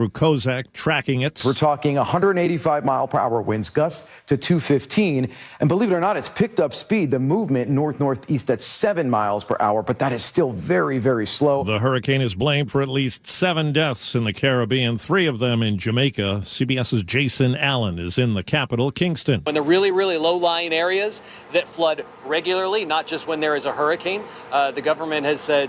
Through Kozak, tracking it. We're talking 185 mile per hour winds, gusts to 215. And believe it or not, it's picked up speed. The movement north-northeast at 7 miles per hour, but that is still very, very slow. The hurricane is blamed for at least 7 deaths in the Caribbean, 3 of them in Jamaica. CBS's Jason Allen is in the capital, Kingston. In the really, really low-lying areas that flood regularly, not just when there is a hurricane, the government has said,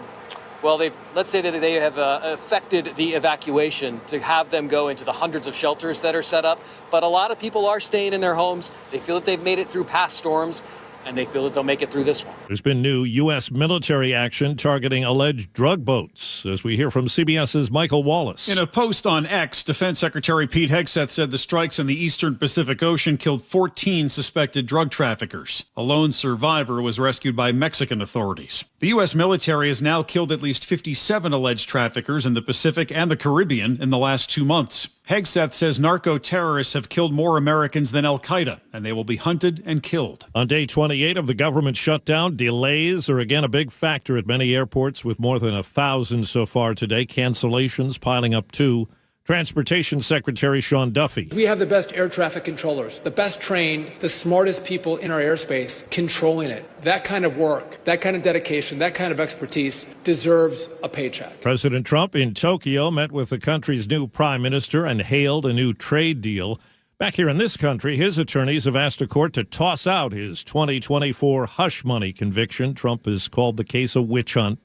well, let's say that they have affected the evacuation to have them go into the hundreds of shelters that are set up. But a lot of people are staying in their homes. They feel that they've made it through past storms, and they feel that they'll make it through this one. There's been new U.S. military action targeting alleged drug boats, as we hear from CBS's Michael Wallace. In a post on X, Defense Secretary Pete Hegseth said the strikes in the eastern Pacific Ocean killed 14 suspected drug traffickers. A lone survivor was rescued by Mexican authorities. The U.S. military has now killed at least 57 alleged traffickers in the Pacific and the Caribbean in the last 2 months. Hegseth says narco-terrorists have killed more Americans than al-Qaeda, and they will be hunted and killed. On day 28 of the government shutdown, delays are again a big factor at many airports, with more than 1,000 so far today. Cancellations piling up too. Transportation Secretary Sean Duffy. We have the best air traffic controllers, the best trained, the smartest people in our airspace controlling it. That kind of work, that kind of dedication, that kind of expertise deserves a paycheck. President Trump in Tokyo met with the country's new prime minister and hailed a new trade deal. Back here in this country, his attorneys have asked a court to toss out his 2024 hush money conviction. Trump has called the case a witch hunt.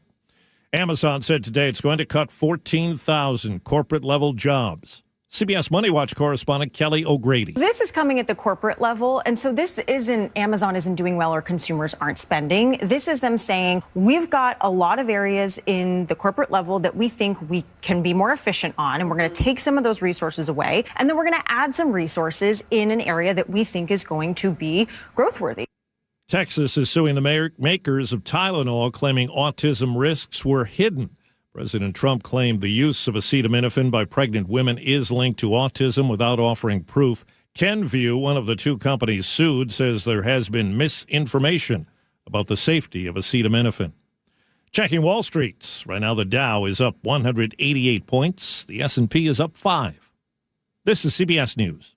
Amazon said today it's going to cut 14,000 corporate-level jobs. CBS Money Watch correspondent Kelly O'Grady. This is coming at the corporate level, and so this isn't Amazon isn't doing well or consumers aren't spending. This is them saying we've got a lot of areas in the corporate level that we think we can be more efficient on, and we're going to take some of those resources away, and then we're going to add some resources in an area that we think is going to be growth-worthy. Texas is suing the makers of Tylenol, claiming autism risks were hidden. President Trump claimed the use of acetaminophen by pregnant women is linked to autism without offering proof. Kenvue, one of the 2 companies sued, says there has been misinformation about the safety of acetaminophen. Checking Wall Street. Right now the Dow is up 188 points. The S&P is up 5. This is CBS News.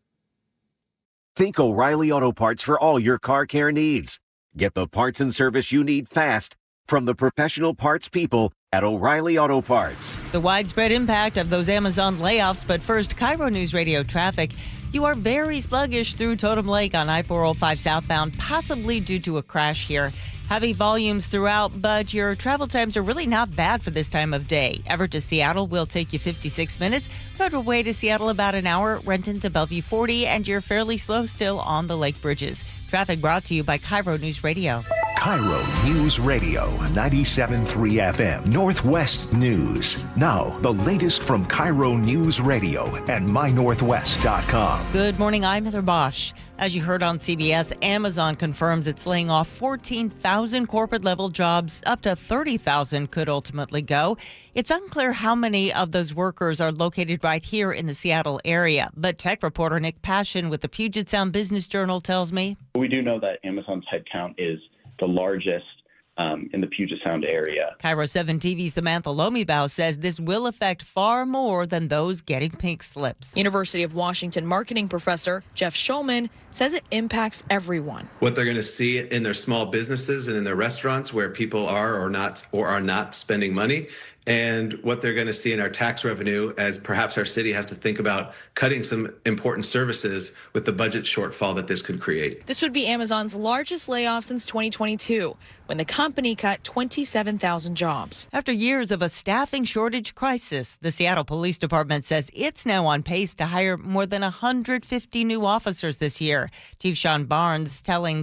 Think O'Reilly Auto Parts for all your car care needs. Get the parts and service you need fast from the professional parts people at O'Reilly Auto Parts. The widespread impact of those Amazon layoffs, but first, KIRO Newsradio traffic. You are very sluggish through Totem Lake on I-405 southbound, possibly due to a crash here. Heavy volumes throughout, but your travel times are really not bad for this time of day. Everett to Seattle will take you 56 minutes. Federal Way to Seattle about an hour. Renton to Bellevue 40, and you're fairly slow still on the lake bridges. Traffic brought to you by KIRO News Radio. KIRO News Radio, 97.3 FM, Northwest News. Now, the latest from KIRO News Radio and mynorthwest.com. Good morning, I'm Heather Bosch. As you heard on CBS, Amazon confirms it's laying off 14,000 corporate-level jobs. Up to 30,000 could ultimately go. It's unclear how many of those workers are located right here in the Seattle area. But tech reporter Nick Passion with the Puget Sound Business Journal tells me. We do know that Amazon's headcount is the largest in the Puget Sound area. KIRO 7 TV's Samantha Lomibow says this will affect far more than those getting pink slips. University of Washington marketing professor Jeff Schulman says it impacts everyone. What they're going to see in their small businesses and in their restaurants where people are or are not spending money, and what they're going to see in our tax revenue as perhaps our city has to think about cutting some important services with the budget shortfall that this could create. This would be Amazon's largest layoff since 2022, when the company cut 27,000 jobs. After years of a staffing shortage crisis, the Seattle Police Department says it's now on pace to hire more than 150 new officers this year. Chief Sean Barnes telling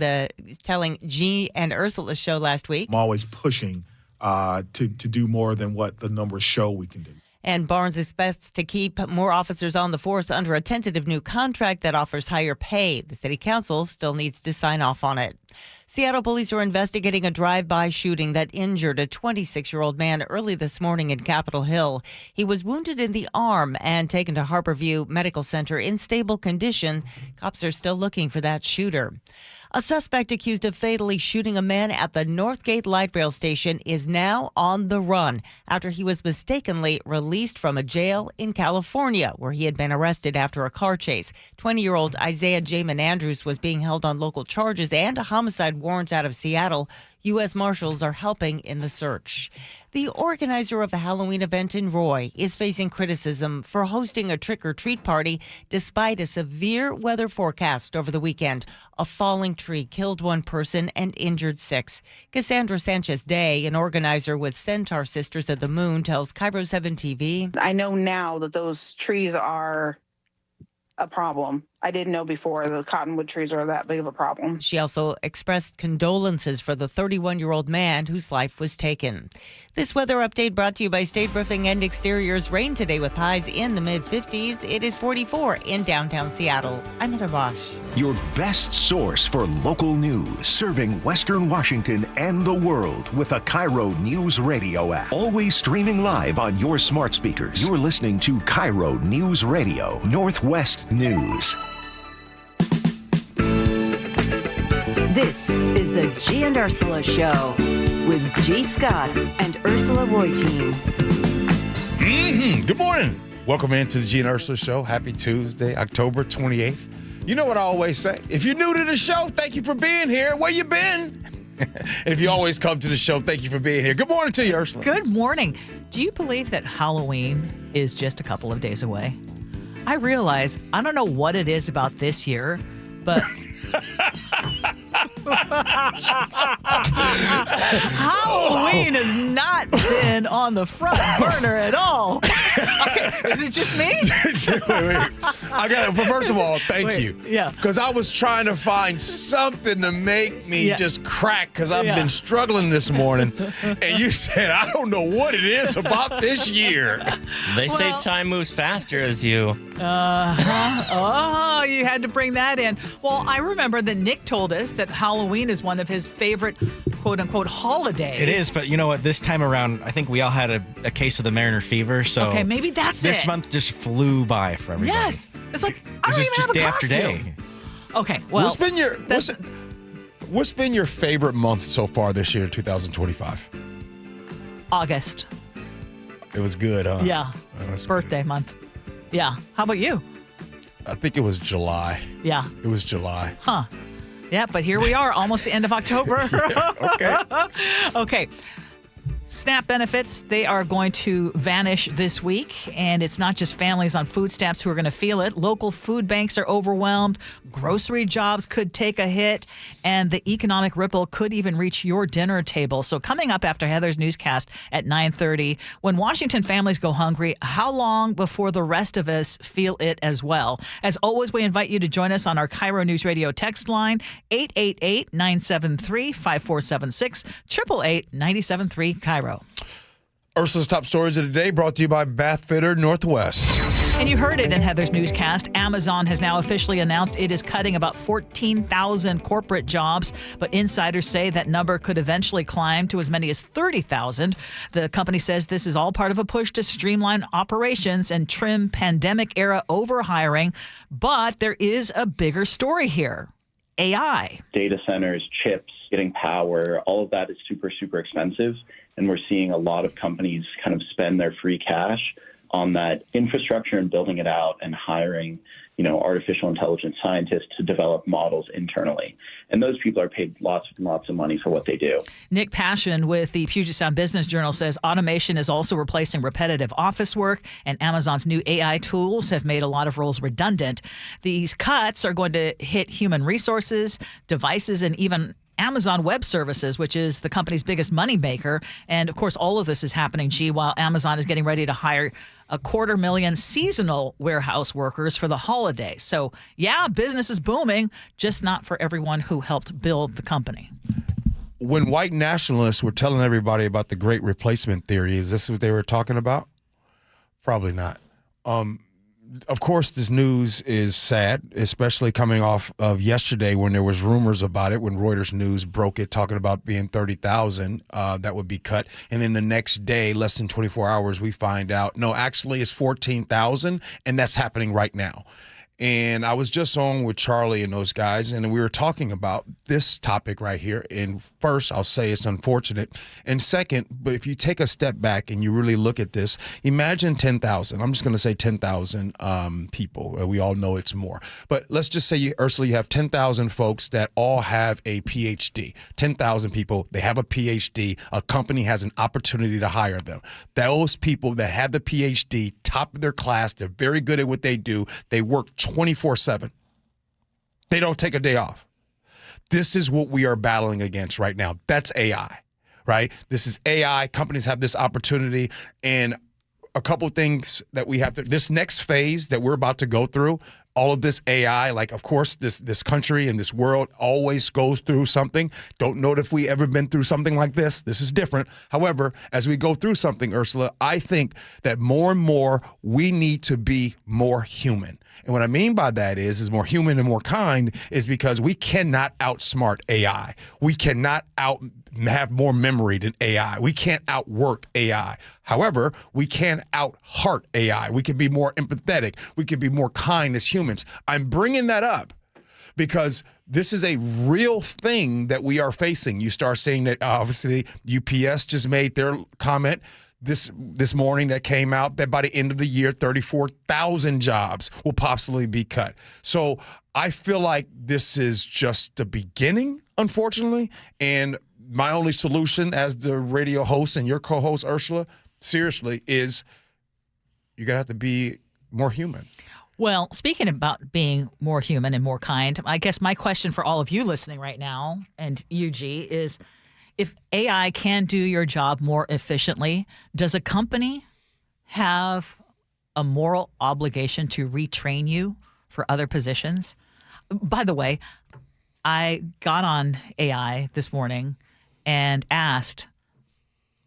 Gee and Ursula Show last week. I'm always pushing to do more than what the numbers show we can do. And Barnes expects to keep more officers on the force under a tentative new contract that offers higher pay. The city council still needs to sign off on it. Seattle police are investigating a drive-by shooting that injured a 26-year-old man early this morning in Capitol Hill. He was wounded in the arm and taken to Harborview Medical Center in stable condition. Cops are still looking for that shooter. A suspect accused of fatally shooting a man at the Northgate Light Rail Station is now on the run after he was mistakenly released from a jail in California, where he had been arrested after a car chase. 20-year-old Isaiah Jamin Andrews was being held on local charges and a homicide warrant out of Seattle. U.S. Marshals are helping in the search. The organizer of a Halloween event in Roy is facing criticism for hosting a trick-or-treat party despite a severe weather forecast over the weekend. A falling tree killed one person and injured 6. Cassandra Sanchez-Day, an organizer with Centaur Sisters of the Moon, tells KIRO 7 TV. I know now that those trees are a problem. I didn't know before the cottonwood trees are that big of a problem. She also expressed condolences for the 31-year-old man whose life was taken. This weather update brought to you by State Roofing and Exteriors. Rain today with highs in the mid-50s. It is 44 in downtown Seattle. I'm Heather Bosch. Your best source for local news, serving Western Washington and the world with a KIRO Newsradio app. Always streaming live on your smart speakers. You're listening to KIRO Newsradio, Northwest News. This is the Gee and Ursula Show with G. Scott and Ursula Reutin. Good morning. Welcome into the Gee and Ursula Show. Happy Tuesday, October 28th. You know what I always say. If you're new to the show, thank you for being here. Where you been? If you always come to the show, thank you for being here. Good morning to you, Ursula. Good morning. Do you believe that Halloween is just a couple of days away? I realize, I don't know what it is about this year, but Halloween has not been on the front burner at all. Okay, is it just me? Wait. But first of all, thank you. Yeah. Because I was trying to find something to make me just crack because I've been struggling this morning. And you said, I don't know what it is about this year. They say time moves faster as you. Oh, you had to bring that in. Well, I remember that Nick told us that Halloween is one of his favorite quote-unquote holidays. It is, but you know what? This time around, I think we all had a case of the Mariner fever. So okay, maybe that's this it. month just flew by for everybody. Yes. It's like, I don't even have a day costume. after day. Okay, well. What's been your favorite month so far this year, 2025? August. It was good, huh? Yeah. Birthday month. Yeah. How about you? I think it was July. Yeah. It was July. Huh. Yeah, but here we are, almost the end of October. Okay. Okay. SNAP benefits, they are going to vanish this week, and it's not just families on food stamps who are going to feel it. Local food banks are overwhelmed, grocery jobs could take a hit, and the economic ripple could even reach your dinner table. So coming up after Heather's newscast at 9:30, when Washington families go hungry, how long before the rest of us feel it as well? As always, we invite you to join us on our KIRO News Radio text line, 888-973-5476, 888-973-KIRO. Ursula's top stories of the day brought to you by Bath Fitter Northwest. And you heard it in Heather's newscast. Amazon has now officially announced it is cutting about 14,000 corporate jobs, but insiders say that number could eventually climb to as many as 30,000. The company says this is all part of a push to streamline operations and trim pandemic-era overhiring, but there is a bigger story here. AI. Data centers, chips, getting power, all of that is super, super expensive. And we're seeing a lot of companies kind of spend their free cash on that infrastructure and building it out and hiring, artificial intelligence scientists to develop models internally. And those people are paid lots and lots of money for what they do. Nick Passion with the Puget Sound Business Journal says automation is also replacing repetitive office work, and Amazon's new AI tools have made a lot of roles redundant. These cuts are going to hit human resources, devices, and even Amazon Web Services, which is the company's biggest moneymaker. And, of course, all of this is happening, while Amazon is getting ready to hire 250,000 seasonal warehouse workers for the holidays. So, yeah, business is booming, just not for everyone who helped build the company. When white nationalists were telling everybody about the great replacement theory, is this what they were talking about? Probably not. of course, this news is sad, especially coming off of yesterday when there was rumors about it, when Reuters News broke it, talking about being 30,000 that would be cut. And then the next day, less than 24 hours, we find out, no, actually it's 14,000, and that's happening right now. And I was just on with Charlie and those guys, and we were talking about this topic right here. And first, I'll say it's unfortunate. And second, but if you take a step back and you really look at this, imagine 10,000. I'm just going to say 10,000 people. We all know it's more. But let's just say, Ursula, you have 10,000 folks that all have a PhD. 10,000 people, they have a PhD. A company has an opportunity to hire them. Those people that have the PhD, top of their class, they're very good at what they do. They work 24/7. They don't take a day off. This is what we are battling against right now. That's AI, right? This is AI. Companies have this opportunity. And a couple things that we have to, this next phase that we're about to go through, all of this AI, like, of course, this country and this world always goes through something. Don't know if we ever been through something like this. This is different. However, as we go through something, Ursula, I think that more and more we need to be more human. And what I mean by that is more human and more kind is because we cannot outsmart AI. We cannot have more memory than AI. We can't outwork AI. However, we can out-heart AI. We can be more empathetic. We can be more kind as humans. I'm bringing that up because this is a real thing that we are facing. You start seeing that, obviously, UPS just made their comment this morning that came out that by the end of the year, 34,000 jobs will possibly be cut. So I feel like this is just the beginning, unfortunately, and my only solution as the radio host and your co-host, Ursula, seriously, is you're going to have to be more human. Well, speaking about being more human and more kind, I guess my question for all of you listening right now, and you, G, is if AI can do your job more efficiently, does a company have a moral obligation to retrain you for other positions? By the way, I got on AI this morning and asked,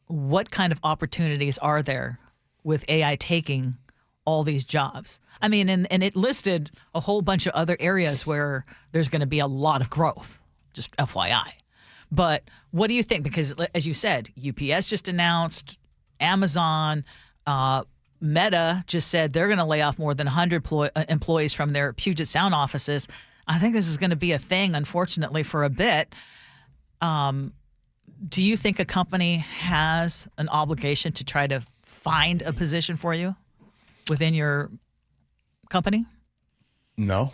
what kind of opportunities are there with AI taking all these jobs? I mean, and it listed a whole bunch of other areas where there's going to be a lot of growth, just FYI. But what do you think? Because as you said, UPS just announced, Amazon, Meta just said they're going to lay off more than 100 employees from their Puget Sound offices. I think this is going to be a thing, unfortunately, for a bit. Do you think a company has an obligation to try to find a position for you within your company? No.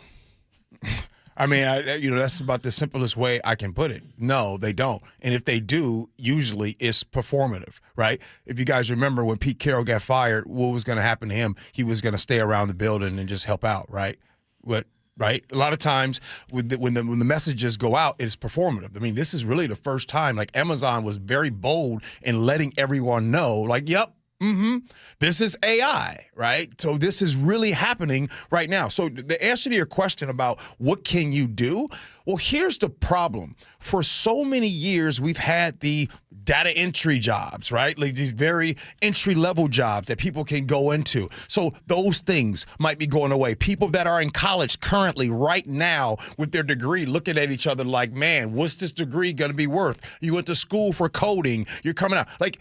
I mean, that's about the simplest way I can put it. No, they don't. And if they do, usually it's performative, right? If you guys remember when Pete Carroll got fired, what was going to happen to him? He was going to stay around the building and just help out, right? Right? A lot of times when the messages go out, it's performative. I mean, this is really the first time, like Amazon was very bold in letting everyone know, like, yep, this is AI, right? So this is really happening right now. So the answer to your question about what can you do? Well, here's the problem. For so many years, we've had the data entry jobs, right? Like these very entry-level jobs that people can go into. So those things might be going away. People that are in college currently right now with their degree looking at each other like, man, what's this degree going to be worth? You went to school for coding. You're coming out. Like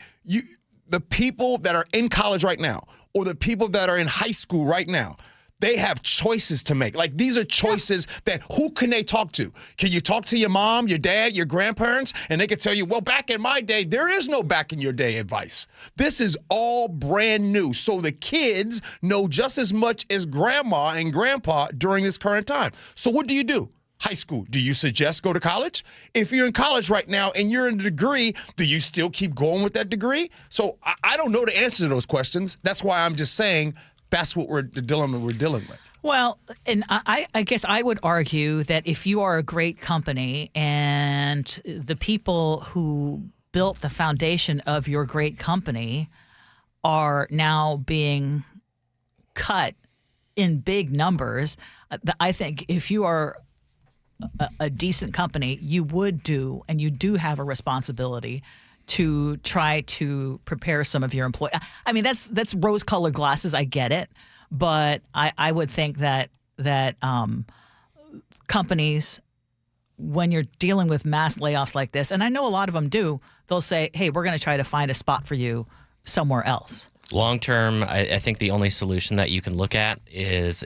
the people that are in college right now or the people that are in high school right now, they have choices to make. Like these are choices that who can they talk to? Can you talk to your mom, your dad, your grandparents? And they can tell you, well, back in my day, there is no back in your day advice. This is all brand new. So the kids know just as much as grandma and grandpa during this current time. So what do? High school. Do you suggest go to college? If you're in college right now and you're in a degree, do you still keep going with that degree? So I don't know the answer to those questions. That's why I'm just saying that's what we're dealing with. Well, and I guess I would argue that if you are a great company and the people who built the foundation of your great company are now being cut in big numbers, I think if you are a decent company, you would do, and you do have a responsibility to try to prepare some of your employees. I mean, that's rose-colored glasses. I get it, but I would think that companies, when you're dealing with mass layoffs like this, and I know a lot of them do, they'll say, "Hey, we're going to try to find a spot for you somewhere else." Long term, I think the only solution that you can look at is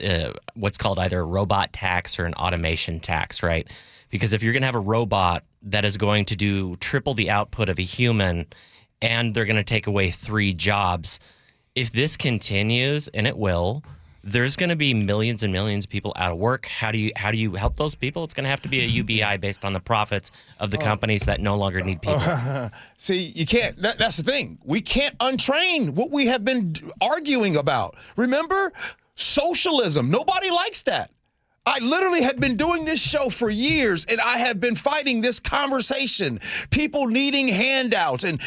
what's called either a robot tax or an automation tax, right? Because if you're going to have a robot that is going to do triple the output of a human and they're going to take away 3 jobs, if this continues, and it will, there's going to be millions and millions of people out of work. How do you help those people? It's going to have to be a UBI based on the profits of the companies that no longer need people. See, you can't. That's the thing. We can't untrain what we have been arguing about. Remember, socialism. Nobody likes that. I literally have been doing this show for years, and I have been fighting this conversation. People needing handouts and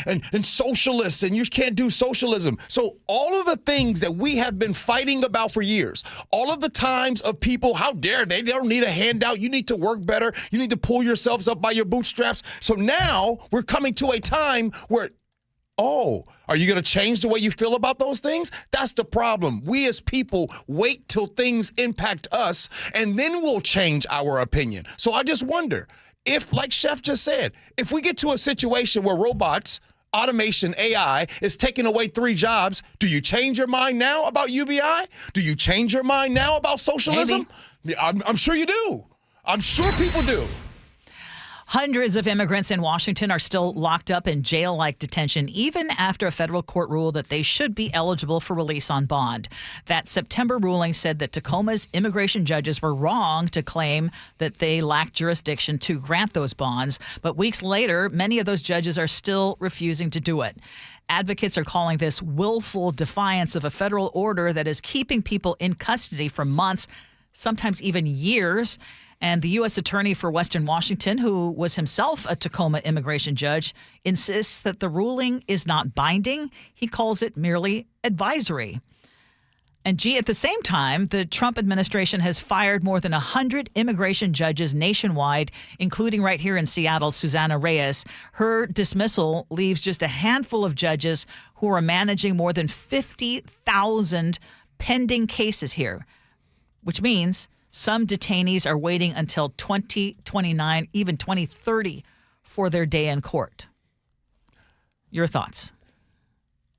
socialists, and you can't do socialism. So all of the things that we have been fighting about for years, all of the times of people, how dare they don't need a handout. You need to work better. You need to pull yourselves up by your bootstraps. So now we're coming to a time where, are you going to change the way you feel about those things? That's the problem. We as people wait till things impact us, and then we'll change our opinion. So I just wonder if, like Chef just said, if we get to a situation where robots, automation, AI is taking away 3 jobs, do you change your mind now about UBI? Do you change your mind now about socialism? Maybe. I'm sure you do. I'm sure people do. Hundreds of immigrants in Washington are still locked up in jail-like detention, even after a federal court ruled that they should be eligible for release on bond. That September ruling said that Tacoma's immigration judges were wrong to claim that they lacked jurisdiction to grant those bonds. But weeks later, many of those judges are still refusing to do it. Advocates are calling this willful defiance of a federal order that is keeping people in custody for months, sometimes even years. And the U.S. Attorney for Western Washington, who was himself a Tacoma immigration judge, insists that the ruling is not binding. He calls it merely advisory. And at the same time, the Trump administration has fired more than 100 immigration judges nationwide, including right here in Seattle, Susana Reyes. Her dismissal leaves just a handful of judges who are managing more than 50,000 pending cases here, which means some detainees are waiting until 2029, even 2030 for their day in court. Your thoughts?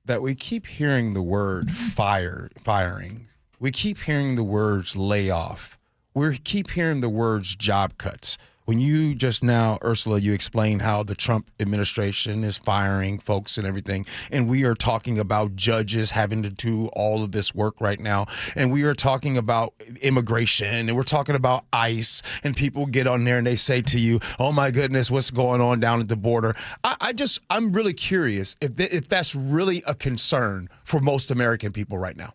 That we keep hearing the word firing. We keep hearing the words layoff. We keep hearing the words job cuts. When you just now, Ursula, you explained how the Trump administration is firing folks and everything, and we are talking about judges having to do all of this work right now, and we are talking about immigration, and we're talking about ICE, and people get on there and they say to you, "Oh my goodness, what's going on down at the border?" I'm really curious if that's really a concern for most American people right now.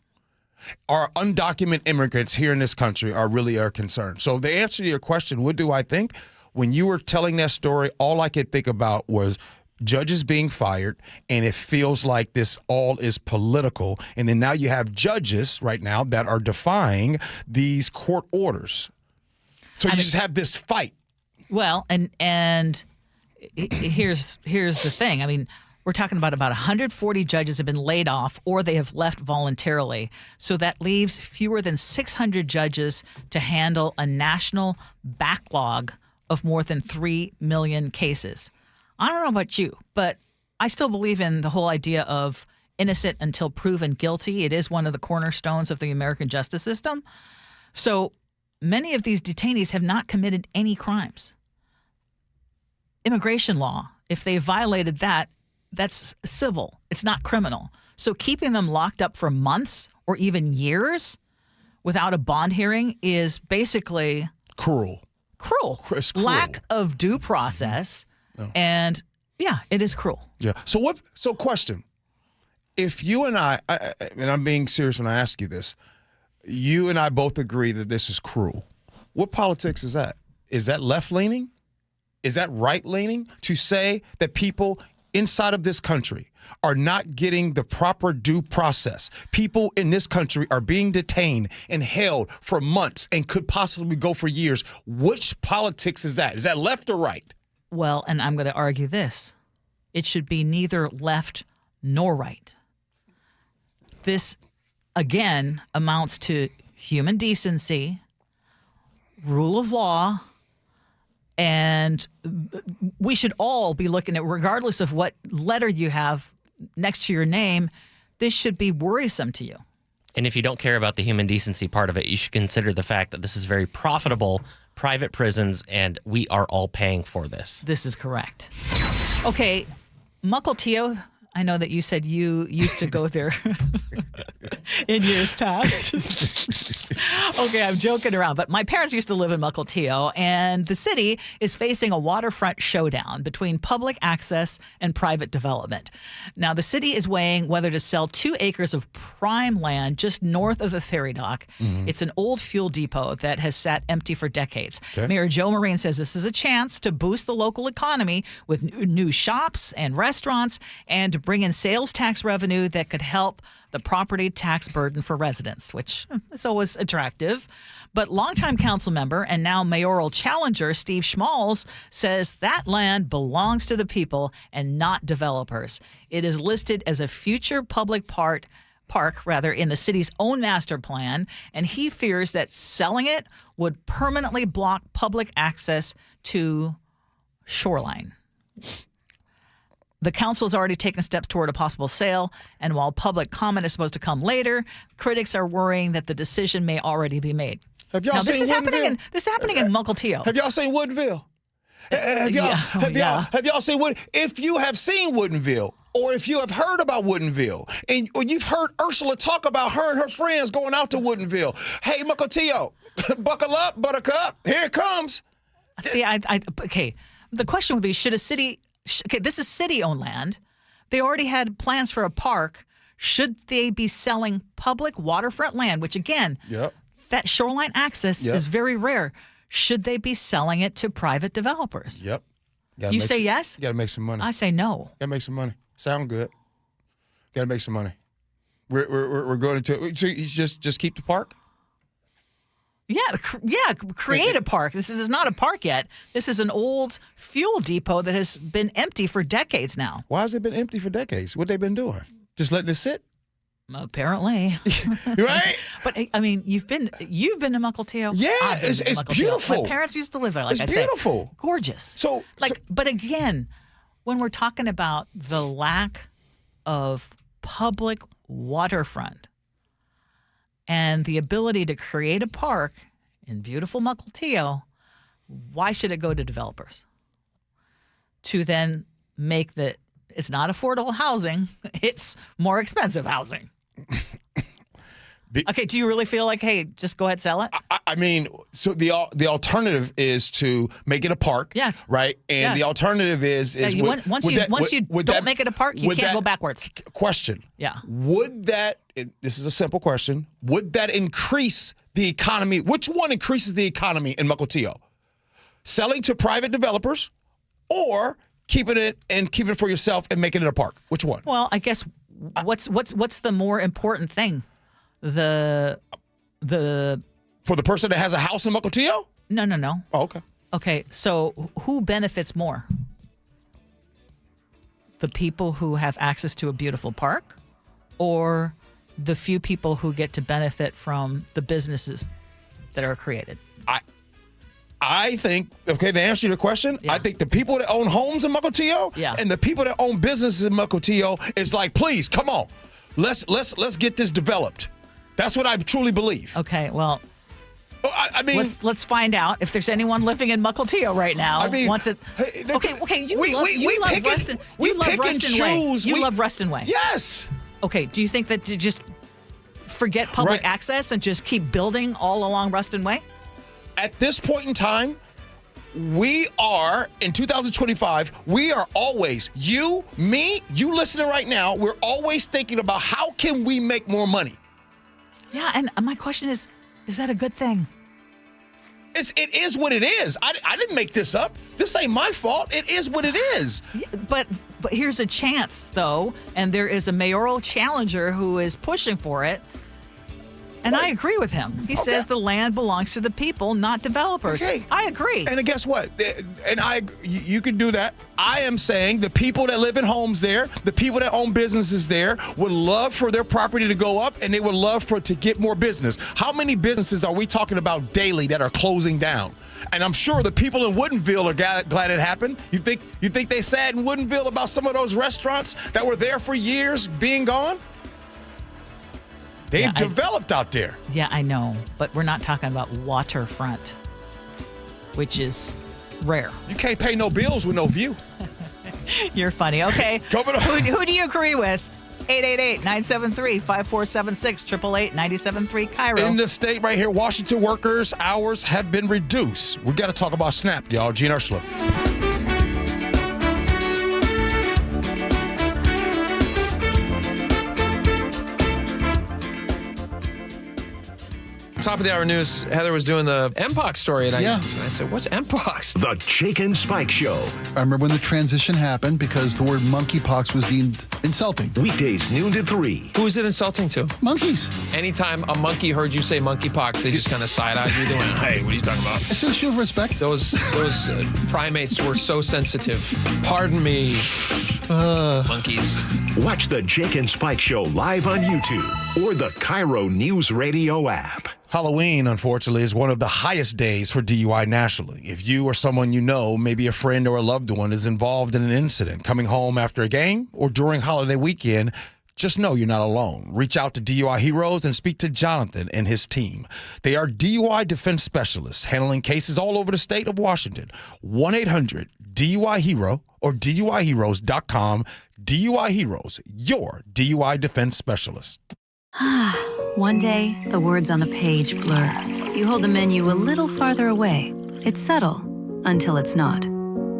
Our undocumented immigrants here in this country are really our concern. So the answer to your question, what do I think? When you were telling that story, all I could think about was judges being fired, and it feels like this all is political. And then now you have judges right now that are defying these court orders. So you just have this fight. Well, and here's the thing. I mean, we're talking about 140 judges have been laid off or they have left voluntarily. So that leaves fewer than 600 judges to handle a national backlog of more than 3 million cases. I don't know about you, but I still believe in the whole idea of innocent until proven guilty. It is one of the cornerstones of the American justice system. So many of these detainees have not committed any crimes. Immigration law, if they violated that, that's civil. It's not criminal. So keeping them locked up for months or even years without a bond hearing is basically cruel. It's cruel. Lack of due process. No. And yeah, it is cruel. Yeah. So question. If you and I, and I'm being serious when I ask you this, you and I both agree that this is cruel. What politics is that? Is that left-leaning? Is that right-leaning to say that people inside of this country are not getting the proper due process? People in this country are being detained and held for months and could possibly go for years. Which politics is that? Is that left or right? Well, and I'm going to argue this. It should be neither left nor right. This, again, amounts to human decency, rule of law, and we should all be looking at, regardless of what letter you have next to your name, this should be worrisome to you. And if you don't care about the human decency part of it, you should consider the fact that this is very profitable private prisons, and we are all paying for this. This is correct. Okay, Mukilteo, I know that you said you used to go there in years past. Okay, I'm joking around, but my parents used to live in Mukilteo, and the city is facing a waterfront showdown between public access and private development. Now, the city is weighing whether to sell 2 acres of prime land just north of the ferry dock. Mm-hmm. It's an old fuel depot that has sat empty for decades. Okay. Mayor Joe Marine says this is a chance to boost the local economy with new shops and restaurants and to bring in sales tax revenue that could help the property tax burden for residents, which is always attractive. But longtime council member and now mayoral challenger Steve Schmalz says that land belongs to the people and not developers. It is listed as a future public park in the city's own master plan, and he fears that selling it would permanently block public access to shoreline. The council has already taken steps toward a possible sale, and while public comment is supposed to come later, critics are worrying that the decision may already be made. Have y'all seen Woodinville? This is happening in Mukilteo. Have y'all seen Woodinville? Have y'all seen Wood? If you have seen Woodinville, or if you have heard about Woodinville, or you've heard Ursula talk about her and her friends going out to Woodinville, hey, Mukilteo, buckle up, buttercup, here it comes. See, okay, the question would be, should a city... Okay, this is city-owned land. They already had plans for a park. Should they be selling public waterfront land, which, again, that shoreline access is very rare. Should they be selling it to private developers? Yep. You say yes? You got to make some money. I say no. Got to make some money. Sound good. Got to make some money. We're going to just keep the park? Yeah, create a park. This is not a park yet. This is an old fuel depot that has been empty for decades now. Why has it been empty for decades? What they been doing? Just letting it sit? Apparently. Right? But I mean, you've been to Mukilteo? Yeah, it's beautiful. My parents used to live there, like I said. It's beautiful. Gorgeous. But again, when we're talking about the lack of public waterfront and the ability to create a park in beautiful Mukilteo, why should it go to developers? To then make it's not affordable housing, it's more expensive housing. Okay, do you really feel like, hey, just go ahead and sell it? I mean, so the alternative is to make it a park. Yes. Right? And the alternative is once you don't make it a park, you can't go backwards. Question. Yeah. Would that, this is a simple question, would that increase the economy? Which one increases the economy in Mukilteo? Selling to private developers or keeping it for yourself and making it a park? Which one? Well, I guess what's the more important thing? The for the person that has a house in Mukilteo? No. Oh, okay. Okay, so who benefits more? The people who have access to a beautiful park, or the few people who get to benefit from the businesses that are created? I think, okay, to answer your question, I think the people that own homes in Mukilteo and the people that own businesses in Mukilteo is like, please, come on, let's get this developed. That's what I truly believe. Okay, well, I mean, let's find out if there's anyone living in Mukilteo right now. I mean, wants it. Okay, you love Ruston. You love Ruston Way. You love Ruston Way. Yes. Okay, do you think that to just forget public access and just keep building all along Ruston Way? At this point in time, we are, in 2025, we are always, you, me, you listening right now, we're always thinking about how can we make more money? Yeah, and my question is that a good thing? It is what it is. I didn't make this up. This ain't my fault. It is what it is. Yeah, but here's a chance, though, and there is a mayoral challenger who is pushing for it. And I agree with him. He says the land belongs to the people, not developers. Okay. I agree. And guess what? And you can do that. I am saying the people that live in homes there, the people that own businesses there would love for their property to go up, and they would love to get more business. How many businesses are we talking about daily that are closing down? And I'm sure the people in Woodinville are glad it happened. You think they sad in Woodinville about some of those restaurants that were there for years being gone? They've developed out there. Yeah, I know. But we're not talking about waterfront, which is rare. You can't pay no bills with no view. You're funny. Okay. Coming up. Who do you agree with? 888-973-5476, 888-973 KIRO. In the state right here, Washington workers' hours have been reduced. We got to talk about SNAP, y'all. Gee Ursula. Top of the hour news, Heather was doing the Mpox story, and I said, what's Mpox? The Jake and Spike Show. I remember when the transition happened because the word monkeypox was deemed insulting. Weekdays, noon to 3. Who is it insulting to? Monkeys. Anytime a monkey heard you say monkeypox, they just kind of side-eyed you. They went, hey, what are you talking about? It's a show of respect. Those primates were so sensitive. Pardon me, monkeys. Watch the Jake and Spike Show live on YouTube or the KIRO Newsradio app. Halloween, unfortunately, is one of the highest days for DUI nationally. If you or someone you know, maybe a friend or a loved one, is involved in an incident, coming home after a game or during holiday weekend, just know you're not alone. Reach out to DUI Heroes and speak to Jonathan and his team. They are DUI defense specialists handling cases all over the state of Washington. 1-800-DUI-HERO or DUIHeroes.com. DUI Heroes, your DUI defense specialist. One day, the words on the page blur. You hold the menu a little farther away. It's subtle until it's not.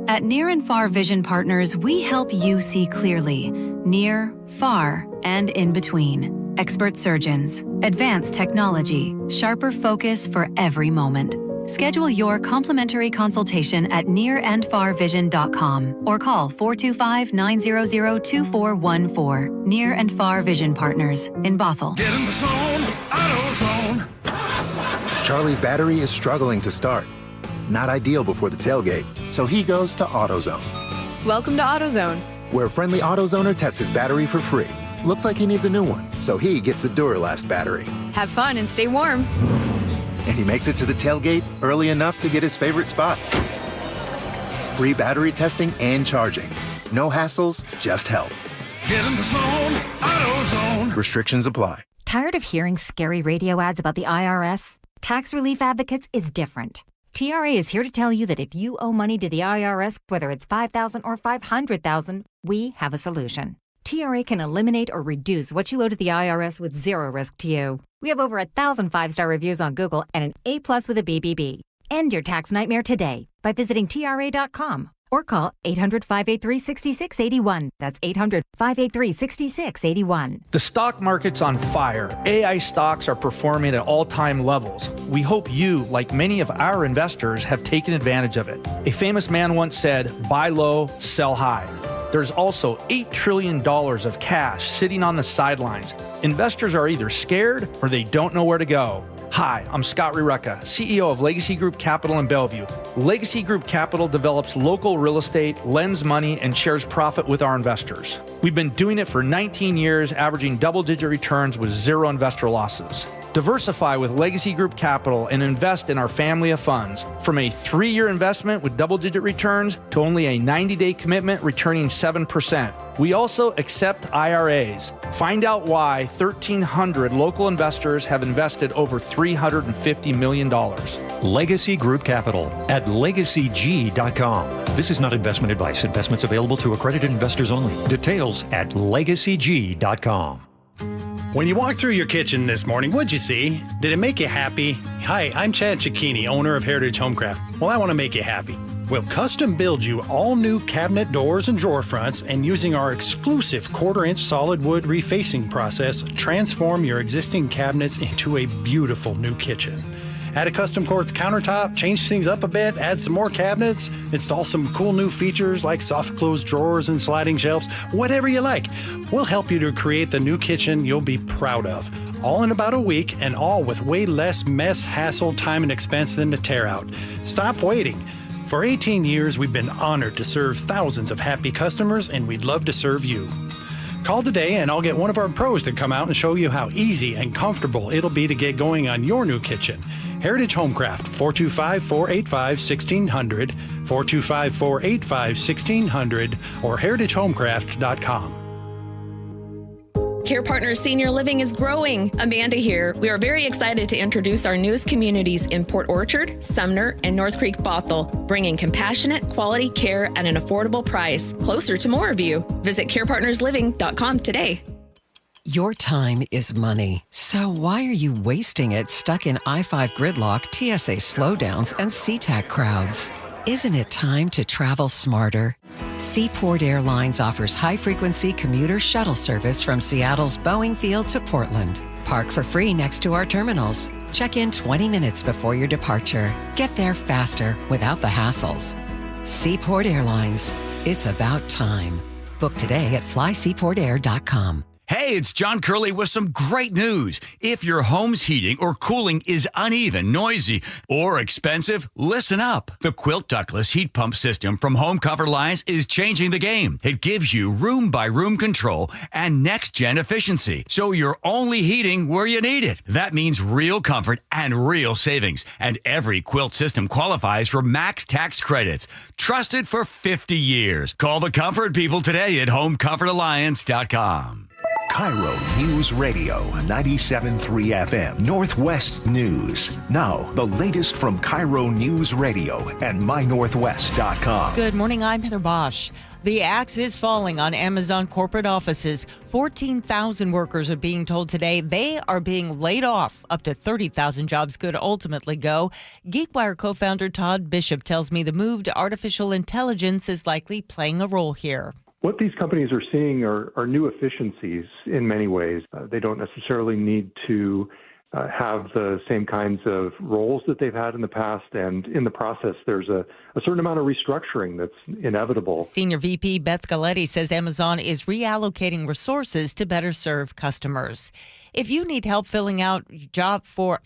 At Near and Far Vision Partners, we help you see clearly, near, far, and in between. Expert surgeons, advanced technology, sharper focus for every moment. Schedule your complimentary consultation at nearandfarvision.com or call 425-900-2414. Near and Far Vision Partners in Bothell. Get in the zone, AutoZone. Charlie's battery is struggling to start. Not ideal before the tailgate, so he goes to AutoZone. Welcome to AutoZone, where a friendly AutoZoner tests his battery for free. Looks like he needs a new one, so he gets a Duralast battery. have fun and stay warm. And he makes it to the tailgate early enough to get his favorite spot. Free battery testing and charging. No hassles, just help. Get in the zone, AutoZone. Restrictions apply. Tired of hearing scary radio ads about the IRS? Tax Relief Advocates is different. TRA is here to tell you that if you owe money to the IRS, whether it's $5,000 or $500,000, we have a solution. TRA can eliminate or reduce what you owe to the IRS with zero risk to you. We have over 1,000 5-star reviews on Google and an A+ with a BBB. End your tax nightmare today by visiting TRA.com or call 800-583-6681. That's 800-583-6681. The stock market's on fire. AI stocks are performing at all-time levels. We hope you, like many of our investors, have taken advantage of it. A famous man once said, buy low, sell high. There's also $8 trillion of cash sitting on the sidelines. Investors are either scared or they don't know where to go. Hi, I'm Scott Reutin, CEO of Legacy Group Capital in Bellevue. Legacy Group Capital develops local real estate, lends money, and shares profit with our investors. We've been doing it for 19 years, averaging double-digit returns with zero investor losses. Diversify with Legacy Group Capital and invest in our family of funds. From a 3-year investment with double-digit returns to only a 90-day commitment returning 7%. We also accept IRAs. Find out why 1,300 local investors have invested over $350 million. Legacy Group Capital at LegacyG.com. This is not investment advice. Investments available to accredited investors only. Details at LegacyG.com. When you walked through your kitchen this morning, what'd you see? Did it make you happy? Hi, I'm Chad Cicchini, owner of Heritage Homecraft. Well, I want to make you happy. We'll custom build you all new cabinet doors and drawer fronts, and using our exclusive 1/4-inch solid wood refacing process, transform your existing cabinets into a beautiful new kitchen. Add a custom quartz countertop, change things up a bit, add some more cabinets, install some cool new features like soft close drawers and sliding shelves, whatever you like. We'll help you to create the new kitchen you'll be proud of. All in about a week, and all with way less mess, hassle, time, and expense than to tear out. Stop waiting. For 18 years, we've been honored to serve thousands of happy customers, and we'd love to serve you. Call today, and I'll get one of our pros to come out and show you how easy and comfortable it'll be to get going on your new kitchen. Heritage Homecraft, 425-485-1600, 425-485-1600, or heritagehomecraft.com. Care Partners Senior Living is growing. Amanda here. We are very excited to introduce our newest communities in Port Orchard, Sumner, and North Creek Bothell, bringing compassionate, quality care at an affordable price, closer to more of you. Visit carepartnersliving.com today. Your time is money, so why are you wasting it stuck in I-5 gridlock, TSA slowdowns, and SeaTac crowds? Isn't it time to travel smarter? Seaport Airlines offers high-frequency commuter shuttle service from Seattle's Boeing Field to Portland. Park for free next to our terminals. Check in 20 minutes before your departure. Get there faster without the hassles. Seaport Airlines. It's about time. Book today at flyseaportair.com. Hey, it's John Curley with some great news. If your home's heating or cooling is uneven, noisy, or expensive, listen up. The Quilt Ductless Heat Pump System from Home Comfort Alliance is changing the game. It gives you room-by-room control and next-gen efficiency, so you're only heating where you need it. That means real comfort and real savings, and every quilt system qualifies for max tax credits. Trusted for 50 years. Call the comfort people today at homecomfortalliance.com. KIRO News Radio 97.3 FM Northwest News. Now, the latest from KIRO News Radio and mynorthwest.com. Good morning, I'm Heather Bosch. The axe is falling on Amazon corporate offices. 14,000 workers are being told today they are being laid off. Up to 30,000 jobs could ultimately go. GeekWire co-founder Todd Bishop tells me the move to artificial intelligence is likely playing a role here. What these companies are seeing are new efficiencies in many ways. They don't necessarily need to have the same kinds of roles that they've had in the past. And in the process, there's a certain amount of restructuring that's inevitable. Senior VP Beth Galletti says Amazon is reallocating resources to better serve customers. If you need help filing for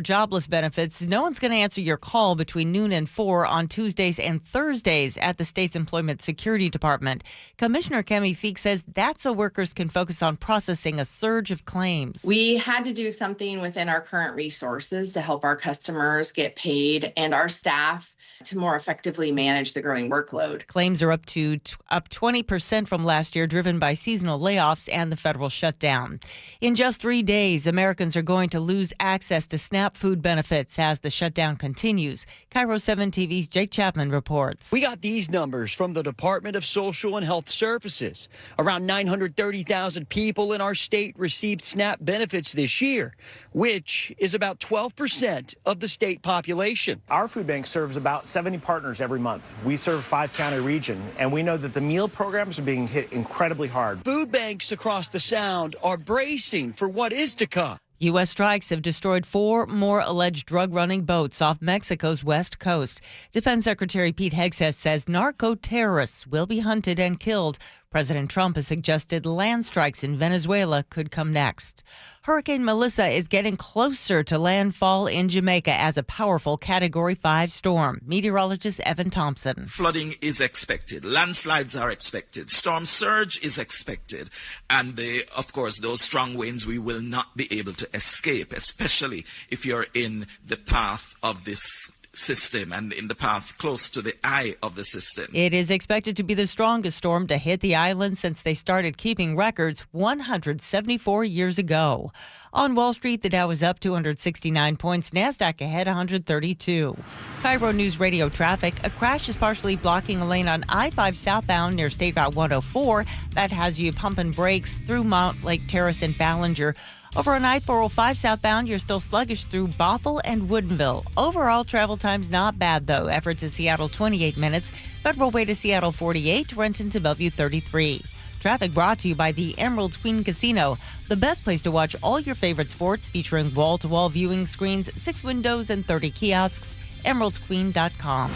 jobless benefits, no one's going to answer your call between noon and 4 on Tuesdays and Thursdays at the state's Employment Security Department. Commissioner Cami Feek says that's so workers can focus on processing a surge of claims. We had to do something within our current resources to help our customers get paid and our staff to more effectively manage the growing workload. Claims are up 20% from last year, driven by seasonal layoffs and the federal shutdown. In just 3 days, Americans are going to lose access to SNAP food benefits as the shutdown continues. KIRO 7 TV's Jake Chapman reports. We got these numbers from the Department of Social and Health Services. Around 930,000 people in our state received SNAP benefits this year, which is about 12% of the state population. Our food bank serves about 70 partners every month. We serve a 5-county region, and we know that the meal programs are being hit incredibly hard. Food banks across the Sound are bracing for what is to come. U.S. strikes have destroyed 4 more alleged drug-running boats off Mexico's west coast. Defense Secretary Pete Hegseth says narco-terrorists will be hunted and killed. President Trump has suggested land strikes in Venezuela could come next. Hurricane Melissa is getting closer to landfall in Jamaica as a powerful Category 5 storm. Meteorologist Evan Thompson. Flooding is expected. Landslides are expected. Storm surge is expected. And of course, those strong winds we will not be able to escape, especially if you're in the path of this system and in the path close to the eye of the system. It is expected to be the strongest storm to hit the island since they started keeping records 174 years ago. On Wall Street, the Dow is up 269 points. NASDAQ ahead 132. KIRO News Radio traffic. A crash is partially blocking a lane on I-5 southbound near State Route 104. That has you pumping brakes through Mount Lake Terrace and Ballinger. Over on I-405 southbound, you're still sluggish through Bothell and Woodinville. Overall, travel time's not bad, though. Everett to Seattle, 28 minutes. Federal Way to Seattle, 48. Renton to Bellevue, 33. Traffic brought to you by the Emerald Queen Casino, the best place to watch all your favorite sports, featuring wall-to-wall viewing screens, 6 windows, and 30 kiosks. EmeraldQueen.com.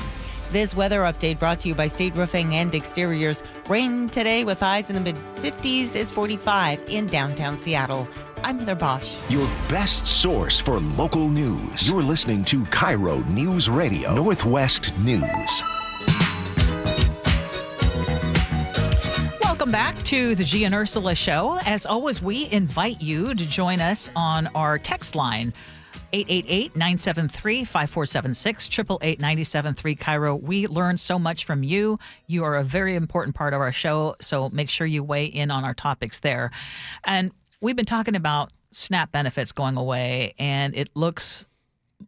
This weather update brought to you by State Roofing and Exteriors. Rain today with highs in the mid-50s. It's 45 in downtown Seattle. I'm Heather Bosch. Your best source for local news. You're listening to KIRO Newsradio Northwest News. Welcome back to the Gee and Ursula Show. As always, we invite you to join us on our text line, 888-973-5476, 888-973 KIRO. We learn so much from you. You are a very important part of our show, so make sure you weigh in on our topics there. And we've been talking about SNAP benefits going away, and it looks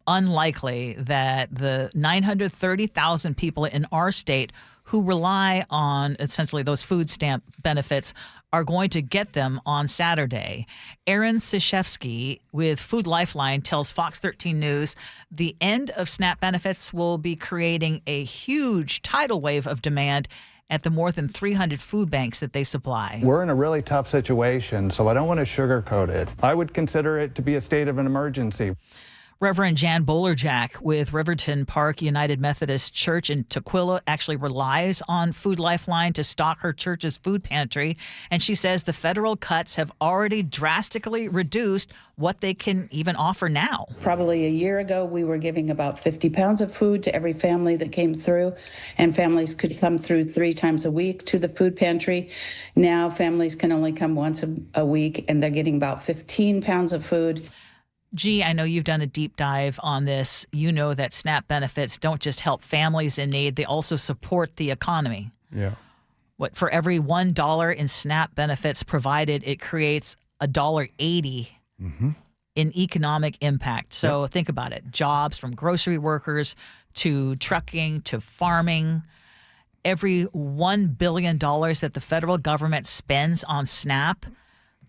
unlikely that the 930,000 people in our state who rely on essentially those food stamp benefits are going to get them on Saturday. Aaron Syshevsky with Food Lifeline tells Fox 13 News the end of SNAP benefits will be creating a huge tidal wave of demand at the more than 300 food banks that they supply. We're in a really tough situation, so I don't want to sugarcoat it. I would consider it to be a state of an emergency. Reverend Jan Bolerjack with Riverton Park United Methodist Church in Tukwila actually relies on Food Lifeline to stock her church's food pantry. And she says the federal cuts have already drastically reduced what they can even offer now. Probably a year ago, we were giving about 50 pounds of food to every family that came through, and families could come through 3 times a week to the food pantry. Now families can only come once a week, and they're getting about 15 pounds of food. Gee, I know you've done a deep dive on this. You know that SNAP benefits don't just help families in need, they also support the economy. Yeah. What, for every $1 in SNAP benefits provided, it creates $1.80 in economic impact. So think about it. Jobs from grocery workers to trucking to farming. Every $1 billion that the federal government spends on SNAP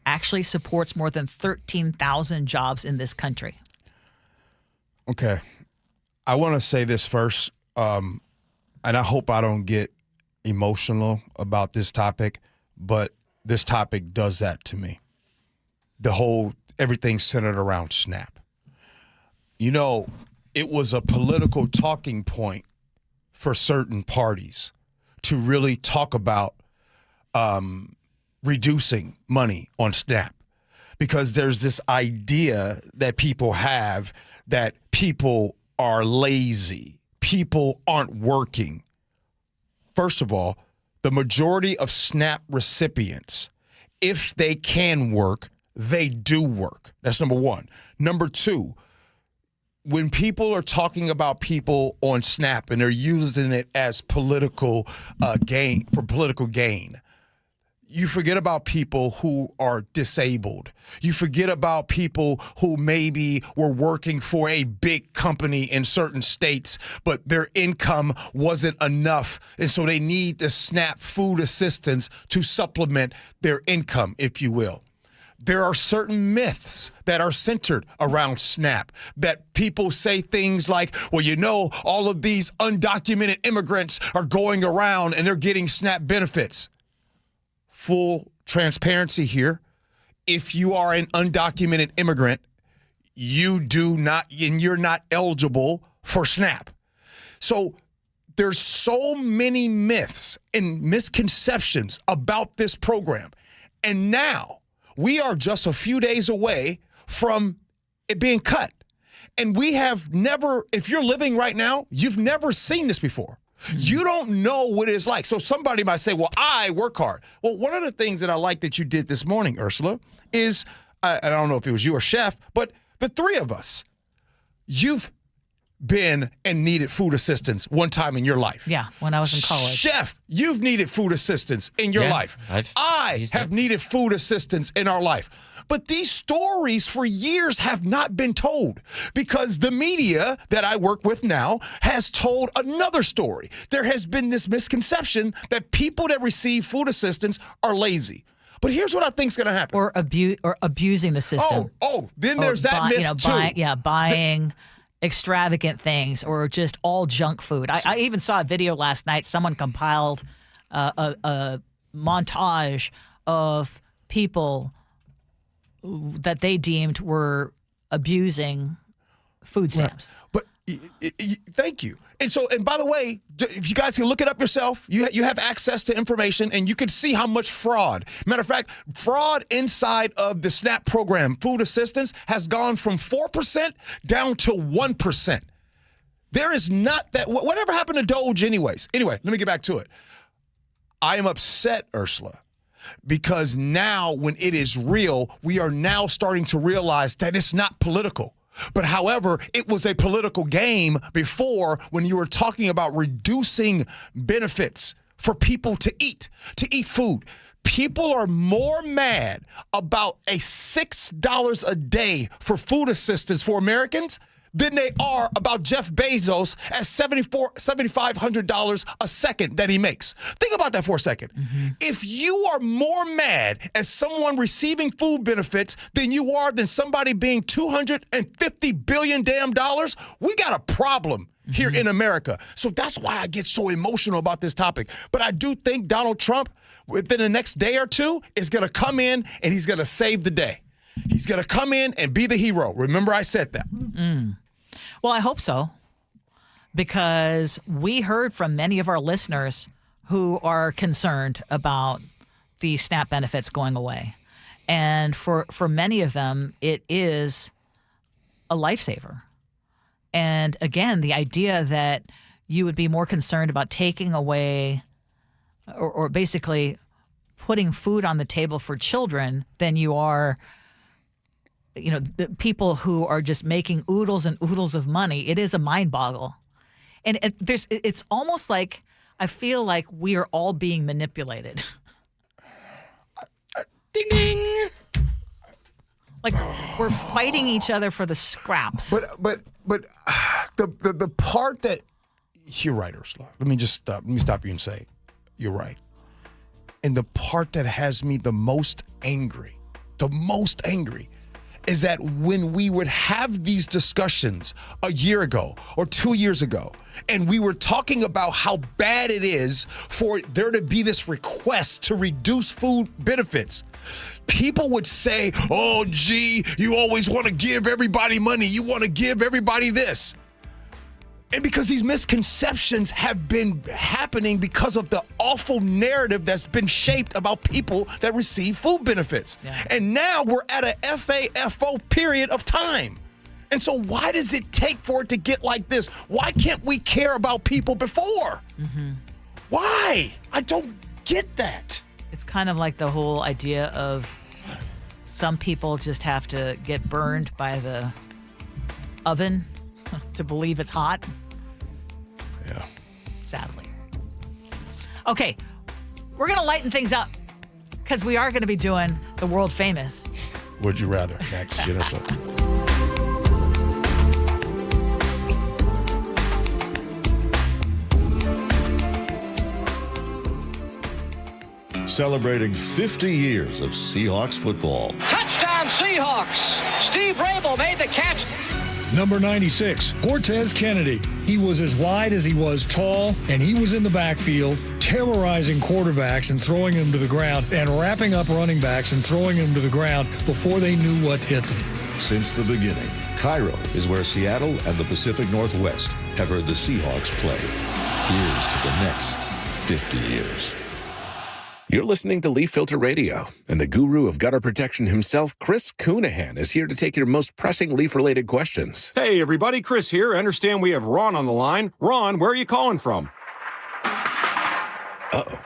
actually supports more than 13,000 jobs in this country. Okay. I want to say this first, and I hope I don't get emotional about this topic, but this topic does that to me. Everything centered around SNAP. You know, it was a political talking point for certain parties to really talk about reducing money on SNAP, because there's this idea that people have that people are lazy, people aren't working. First of all, the majority of SNAP recipients, if they can work, they do work. That's number one. Number two, when people are talking about people on SNAP and they're using it as political gain, you forget about people who are disabled. You forget about people who maybe were working for a big company in certain states, but their income wasn't enough, and so they need the SNAP food assistance to supplement their income, if you will. There are certain myths that are centered around SNAP, that people say things like, well, you know, all of these undocumented immigrants are going around and they're getting SNAP benefits. Full transparency here. If you are an undocumented immigrant, you do not, and you're not eligible for SNAP. So there's so many myths and misconceptions about this program. And now we are just a few days away from it being cut. And we have never, if you're living right now, you've never seen this before. You don't know what it's like. So somebody might say, well, I work hard. Well, one of the things that I like that you did this morning, Ursula, is, I don't know if it was you or Chef, but the three of us, you've been and needed food assistance one time in your life. Yeah, when I was in college. Chef, you've needed food assistance in your life. I have needed food assistance in our life. But these stories for years have not been told, because the media that I work with now has told another story. There has been this misconception that people that receive food assistance are lazy. But here's what I think is going to happen. Or abusing the system. Then there's that myth too. Buying extravagant things or just all junk food. I even saw a video last night. Someone compiled a montage of people that they deemed were abusing food stamps. Right. But thank you. And by the way, if you guys can look it up yourself, you have access to information and you can see how much fraud. Matter of fact, fraud inside of the SNAP program, food assistance, has gone from 4% down to 1%. There is not that. Whatever happened to Doge anyways? Anyway, let me get back to it. I am upset, Ursula, because now when it is real, we are now starting to realize that it's not political. But however, it was a political game before when you were talking about reducing benefits for people to eat food. People are more mad about a $6 a day for food assistance for Americans than they are about Jeff Bezos at $7,500 a second that he makes. Think about that for a second. Mm-hmm. If you are more mad at someone receiving food benefits than you are than somebody being $250 billion damn dollars, we got a problem here in America. So that's why I get so emotional about this topic. But I do think Donald Trump, within the next day or two, is going to come in and he's going to save the day. He's going to come in and be the hero. Remember, I said that. Well, I hope so, because we heard from many of our listeners who are concerned about the SNAP benefits going away. And for many of them, it is a lifesaver. And again, the idea that you would be more concerned about taking away or basically putting food on the table for children than you are the people who are just making oodles and oodles of money. It is a mind boggle. And it's almost like I feel like we are all being manipulated. Ding, ding. Like we're fighting each other for the scraps. But the part that you're right, Ursula. Let me stop you and say you're right. And the part that has me the most angry is that when we would have these discussions a year ago or 2 years ago, and we were talking about how bad it is for there to be this request to reduce food benefits, people would say, oh, gee, you always want to give everybody money. You want to give everybody this. And because these misconceptions have been happening because of the awful narrative that's been shaped about people that receive food benefits. Yeah. And now we're at a FAFO period of time. And so why does it take for it to get like this? Why can't we care about people before? Mm-hmm. Why? I don't get that. It's kind of like the whole idea of some people just have to get burned by the oven to believe it's hot. Yeah. Sadly. Okay, we're going to lighten things up because we are going to be doing the world famous. Would you rather? Next, Jennifer. Celebrating 50 years of Seahawks football. Touchdown Seahawks! Steve Rabel made the catch. Number 96, Cortez Kennedy. He was as wide as he was tall, and he was in the backfield, terrorizing quarterbacks and throwing them to the ground, and wrapping up running backs and throwing them to the ground before they knew what hit them. Since the beginning, KIRO is where Seattle and the Pacific Northwest have heard the Seahawks play. Here's to the next 50 years. You're listening to Leaf Filter Radio, and the guru of gutter protection himself, Chris Coonahan, is here to take your most pressing leaf-related questions. Hey, everybody, Chris here. I understand we have Ron on the line. Ron, where are you calling from? Uh-oh.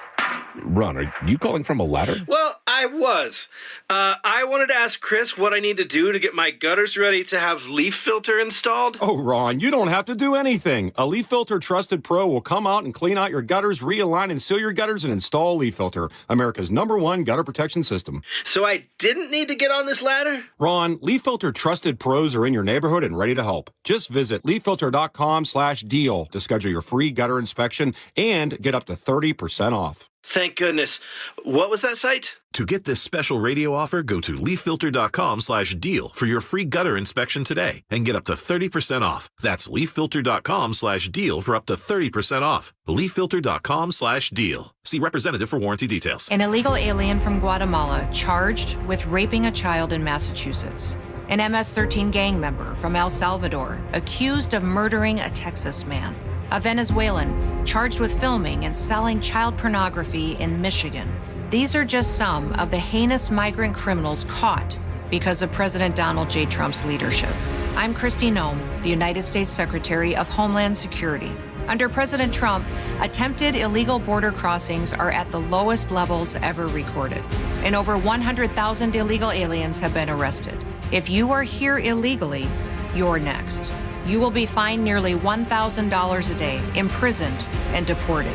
Ron, are you calling from a ladder? Well, I was. I wanted to ask Chris what I need to do to get my gutters ready to have leaf filter installed. Oh, Ron, you don't have to do anything. A Leaf Filter Trusted Pro will come out and clean out your gutters, realign and seal your gutters, and install Leaf Filter, America's #1 gutter protection system. So I didn't need to get on this ladder? Ron, Leaf Filter Trusted Pros are in your neighborhood and ready to help. Just visit leaffilter.com/deal to schedule your free gutter inspection and get up to 30% off. Thank goodness. What was that site? To get this special radio offer, go to leaffilter.com/deal for your free gutter inspection today and get up to 30% off. That's leaffilter.com/deal for up to 30% off. leaffilter.com/deal. See representative for warranty details. An illegal alien from Guatemala charged with raping a child in Massachusetts. An MS-13 gang member from El Salvador accused of murdering a Texas man. A Venezuelan charged with filming and selling child pornography in Michigan. These are just some of the heinous migrant criminals caught because of President Donald J. Trump's leadership. I'm Kristi Noem, the United States Secretary of Homeland Security. Under President Trump, attempted illegal border crossings are at the lowest levels ever recorded, and over 100,000 illegal aliens have been arrested. If you are here illegally, you're next. You will be fined nearly $1,000 a day, imprisoned, and deported.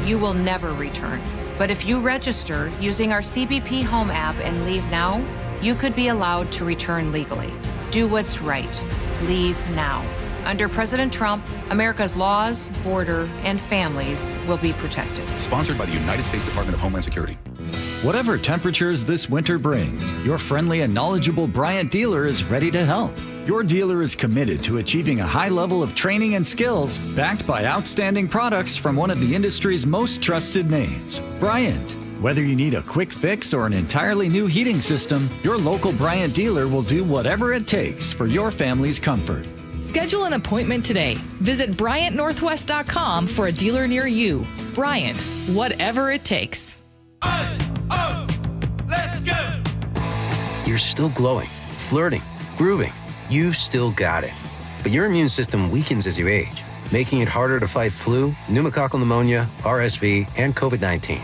You will never return. But if you register using our CBP Home app and leave now, you could be allowed to return legally. Do what's right. Leave now. Under President Trump, America's laws, border, and families will be protected. Sponsored by the United States Department of Homeland Security. Whatever temperatures this winter brings, your friendly and knowledgeable Bryant dealer is ready to help. Your dealer is committed to achieving a high level of training and skills, backed by outstanding products from one of the industry's most trusted names, Bryant. Whether you need a quick fix or an entirely new heating system, your local Bryant dealer will do whatever it takes for your family's comfort. Schedule an appointment today. Visit BryantNorthwest.com for a dealer near you. Bryant, whatever it takes. Let's go! You're still glowing, flirting, grooving. You still got it. But your immune system weakens as you age, making it harder to fight flu, pneumococcal pneumonia, RSV, and COVID-19.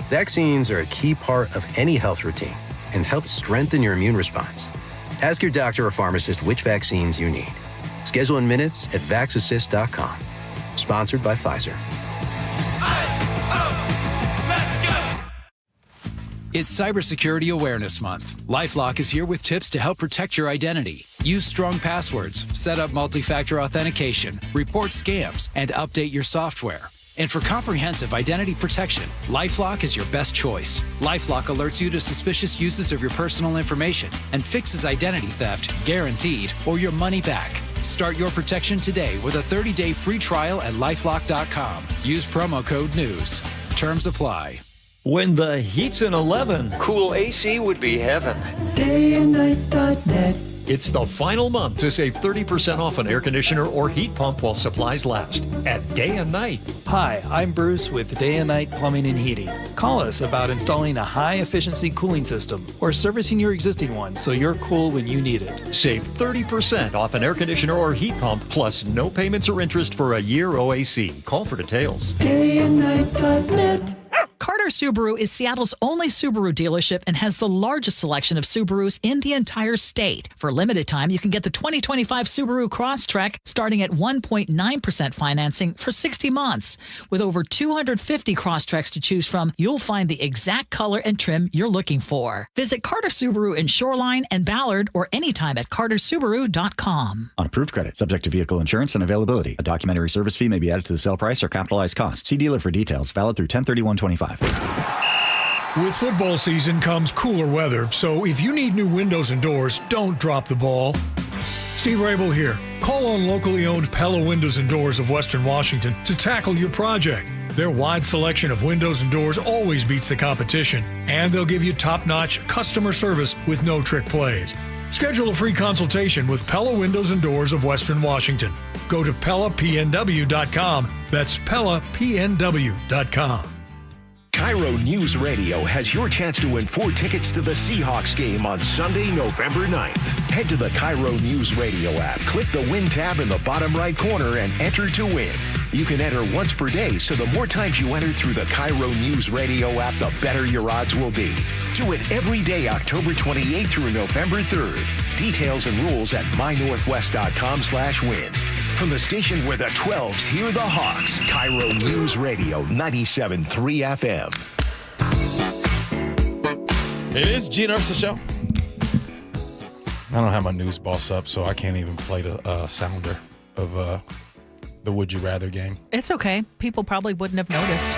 Vaccines are a key part of any health routine and help strengthen your immune response. Ask your doctor or pharmacist which vaccines you need. Schedule in minutes at vaxassist.com. Sponsored by Pfizer. It's Cybersecurity Awareness Month. LifeLock is here with tips to help protect your identity. Use strong passwords, set up multi-factor authentication, report scams, and update your software. And for comprehensive identity protection, LifeLock is your best choice. LifeLock alerts you to suspicious uses of your personal information and fixes identity theft, guaranteed, or your money back. Start your protection today with a 30-day free trial at LifeLock.com. Use promo code NEWS. Terms apply. When the heat's an 11, cool AC would be heaven. Dayandnight.net. It's the final month to save 30% off an air conditioner or heat pump while supplies last at Day and Night. Hi, I'm Bruce with Day and Night Plumbing and Heating. Call us about installing a high-efficiency cooling system or servicing your existing one so you're cool when you need it. Save 30% off an air conditioner or heat pump, plus no payments or interest for a year OAC. Call for details. Dayandnight.net. Carter Subaru is Seattle's only Subaru dealership and has the largest selection of Subarus in the entire state. For a limited time, you can get the 2025 Subaru Crosstrek starting at 1.9% financing for 60 months. With over 250 Crosstreks to choose from, you'll find the exact color and trim you're looking for. Visit Carter Subaru in Shoreline and Ballard or anytime at cartersubaru.com. On approved credit, subject to vehicle insurance and availability. A documentary service fee may be added to the sale price or capitalized costs. See dealer for details. Valid through 10/31/25. With football season comes cooler weather, so if you need new windows and doors, don't drop the ball. Steve Rabel here. Call on locally owned Pella Windows and Doors of Western Washington to tackle your project. Their wide selection of windows and doors always beats the competition, and they'll give you top-notch customer service with no trick plays. Schedule a free consultation with Pella Windows and Doors of Western Washington. Go to PellaPNW.com. That's PellaPNW.com. KIRO News Radio has your chance to win 4 tickets to the Seahawks game on Sunday, November 9th. Head to the KIRO News Radio app, click the Win tab in the bottom right corner, and enter to win. You can enter once per day, so the more times you enter through the KIRO News Radio app, the better your odds will be. Do it every day, October 28th through November 3rd. Details and rules at mynorthwest.com/win. From the station where the 12s hear the Hawks, KIRO News Radio 97.3 FM. It is Gee Ursula Show. I don't have my news boss up, so I can't even play the sounder of the Would You Rather game. It's okay. People probably wouldn't have noticed.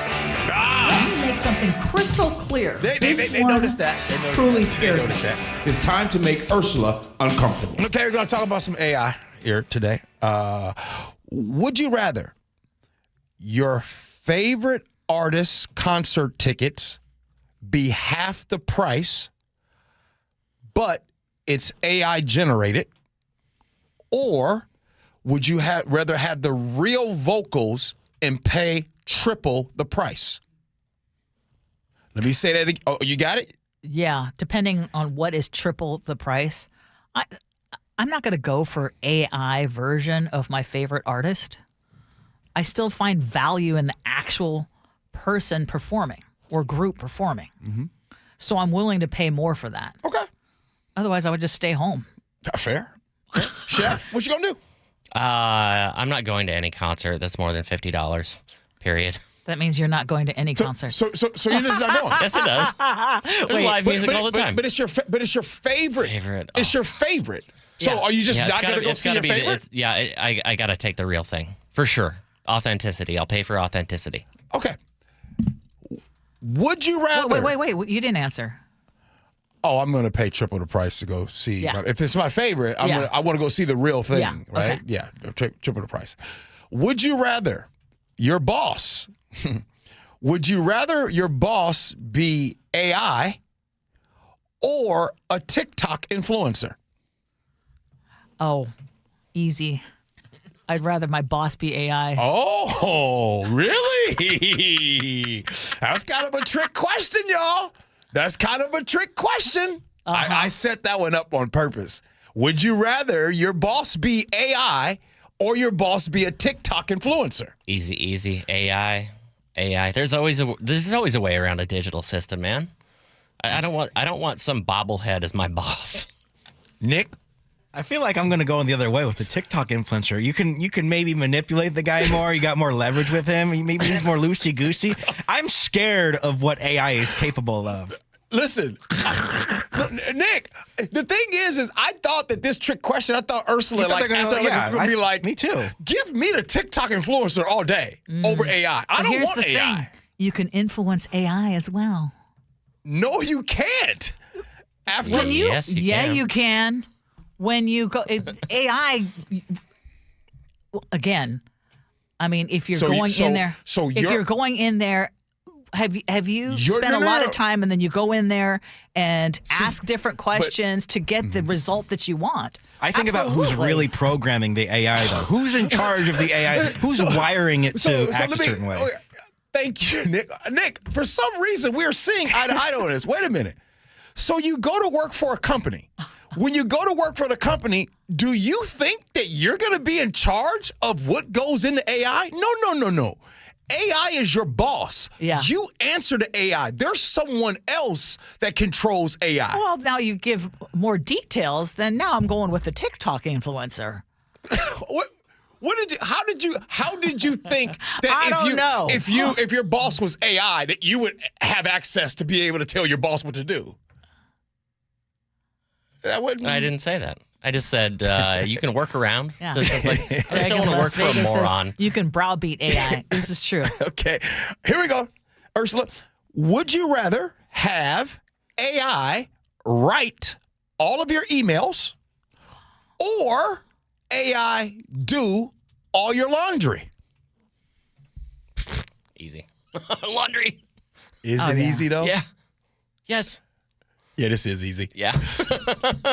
make something crystal clear. They one noticed that. They noticed truly that. scares They noticed me. that. It's time to make Ursula uncomfortable. Okay, we're going to talk about some AI here today. Would you rather your favorite artist's concert tickets be half the price, but it's AI generated? Or would you rather have the real vocals and pay triple the price? Let me say that again. Oh, you got it? Yeah, depending on what is triple the price. I'm not going to go for AI version of my favorite artist. I still find value in the actual person performing or group performing. Mm-hmm. So I'm willing to pay more for that. Okay. Otherwise, I would just stay home. Fair. Chef, what you going to do? I'm not going to any concert that's more than $50, period. That means you're not going to any concert. So you're just not going? Yes, it does. There's live music all the time. But it's your favorite. It's your favorite. So are you just not going to go see your favorite? I got to take the real thing. For sure. Authenticity. I'll pay for authenticity. Okay. Would you rather... Wait. You didn't answer. Oh, I'm going to pay triple the price to go see. Yeah. If it's my favorite, I want to go see the real thing, Yeah. right? Okay. Yeah, triple the price. Would you rather your boss... Would you rather your boss be AI or a TikTok influencer? Oh, easy. I'd rather my boss be AI. Oh, really? That's kind of a trick question, y'all. That's kind of a trick question. I set that one up on purpose. Would you rather your boss be AI or your boss be a TikTok influencer? Easy. AI. There's always a way around a digital system, man. I don't want some bobblehead as my boss. Nick? I feel like I'm going to go in the other way with the TikTok influencer. You can maybe manipulate the guy more. You got more leverage with him. Maybe he's more loosey-goosey. I'm scared of what AI is capable of. Listen, Nick, the thing is I thought that this trick question, I thought Ursula would be like, me too. Give me the TikTok influencer all day over AI. I don't want AI. Thing. You can influence AI as well. No, you can't. Yes, you can. You can. When you go AI, again, I mean, if you're going in there, have you spent a lot of time and then you go in there and ask different questions to get the result that you want? I think about who's really programming the AI, though. Who's in charge of the AI? Who's wiring it to act a certain way? Thank you, Nick. Nick, for some reason, we're seeing eye to eye on this. Wait a minute. So you go to work for a company. When you go to work for the company, do you think that you're going to be in charge of what goes into AI? No. AI is your boss. Yeah. You answer to AI. There's someone else that controls AI. Well, now you give more details, then now I'm going with the TikTok influencer. How did you think that if your boss was AI that you would have access to be able to tell your boss what to do? I didn't say that. I just said you can work around. Yeah. So it's like, I just don't want to work for a moron. You can browbeat AI. This is true. Okay. Here we go. Ursula, would you rather have AI write all of your emails or AI do all your laundry? Easy. Laundry. Is it easy, though? Yeah. Yes. Yeah, this is easy. Yeah.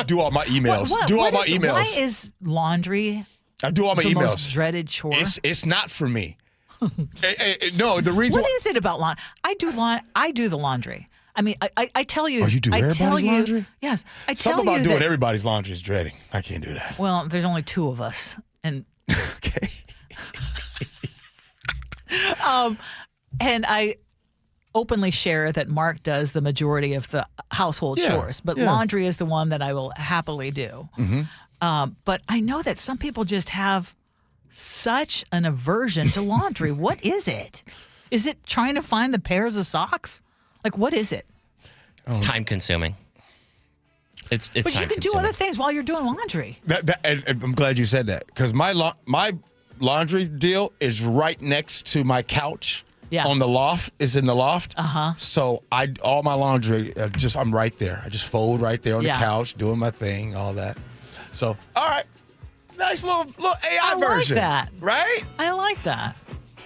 Do all my emails. All my emails. Why is laundry I do all my the emails. most dreaded chore? It's not for me. No, the reason. What is it about laundry? I do the laundry. I mean, I tell you. Oh, you do everybody's laundry? Yes. I tell Something you about doing that, everybody's laundry is dreading. I can't do that. Well, there's only two of us, and okay. And I openly share that Mark does the majority of the household chores, but laundry is the one that I will happily do. Mm-hmm. But I know that some people just have such an aversion to laundry. What is it? Is it trying to find the pairs of socks? Like, what is it? It's time consuming. It's but you can do other things while you're doing laundry. And I'm glad you said that because my laundry deal is right next to my couch on the loft is in the loft. Uh-huh. So all my laundry, I'm right there. I just fold right there on the couch, doing my thing, all that. So, all right. Nice little AI version. I like that. Right? I like that.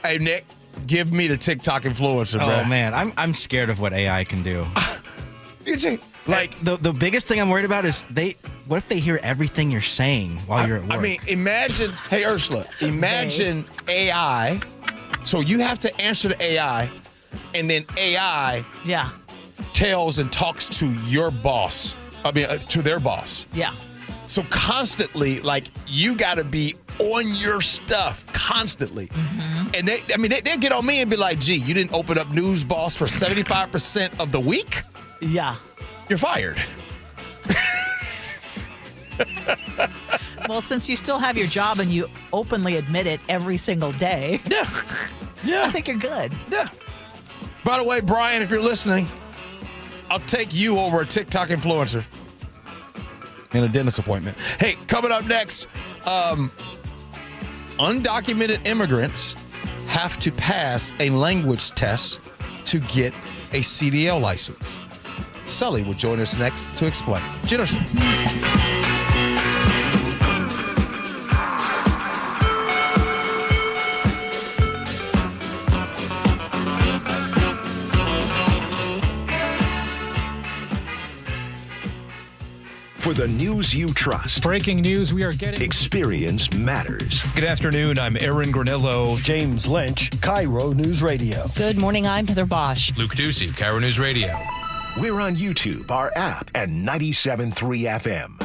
Hey, Nick, give me the TikTok influencer, bro. Oh, man. I'm scared of what AI can do. Like the biggest thing I'm worried about is what if they hear everything you're saying while you're at work? I mean, imagine, hey, Ursula, imagine AI. So you have to answer the AI, and then AI tells and talks to your boss. To their boss. Yeah. So constantly, like, you got to be on your stuff constantly. Mm-hmm. And they'll get on me and be like, gee, you didn't open up News Boss for 75% of the week? Yeah. You're fired. Well, since you still have your job and you openly admit it every single day. Yeah. I think you're good. Yeah. By the way, Brian, if you're listening, I'll take you over a TikTok influencer in a dentist appointment. Hey, coming up next, undocumented immigrants have to pass a language test to get a CDL license. Sully will join us next to explain. Gee Ursula. For the news you trust. Breaking news we are getting. Experience matters. Good afternoon. I'm Aaron Granillo. James Lynch, KIRO News Radio. Good morning. I'm Heather Bosch. Luke Ducey, KIRO News Radio. We're on YouTube, our app, and 97.3 FM.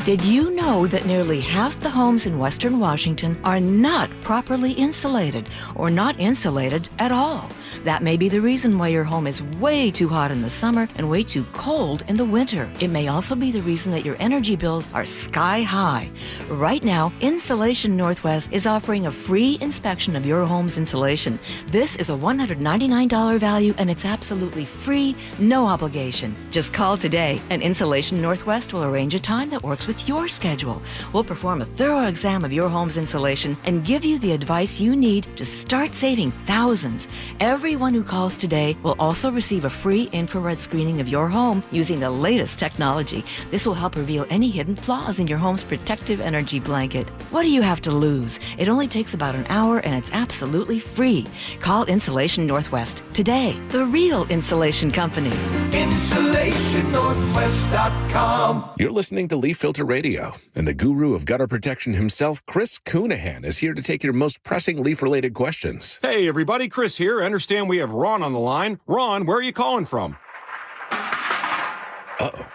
Did you know that nearly half the homes in Western Washington are not properly insulated or not insulated at all? That may be the reason why your home is way too hot in the summer and way too cold in the winter. It may also be the reason that your energy bills are sky high. Right now, Insulation Northwest is offering a free inspection of your home's insulation. This is a $199 value and it's absolutely free, no obligation. Just call today and Insulation Northwest will arrange a time that works with your schedule. We'll perform a thorough exam of your home's insulation and give you the advice you need to start saving thousands. Everyone who calls today will also receive a free infrared screening of your home using the latest technology. This will help reveal any hidden flaws in your home's protective energy blanket. What do you have to lose? It only takes about an hour and it's absolutely free. Call Insulation Northwest today, the real insulation company. InsulationNorthwest.com. You're listening to Leaf Filter Radio, and the guru of gutter protection himself, Chris Cunahan, is here to take your most pressing leaf-related questions. Hey, everybody, Chris here. I understand we have Ron on the line. Ron, where are you calling from? Uh-oh.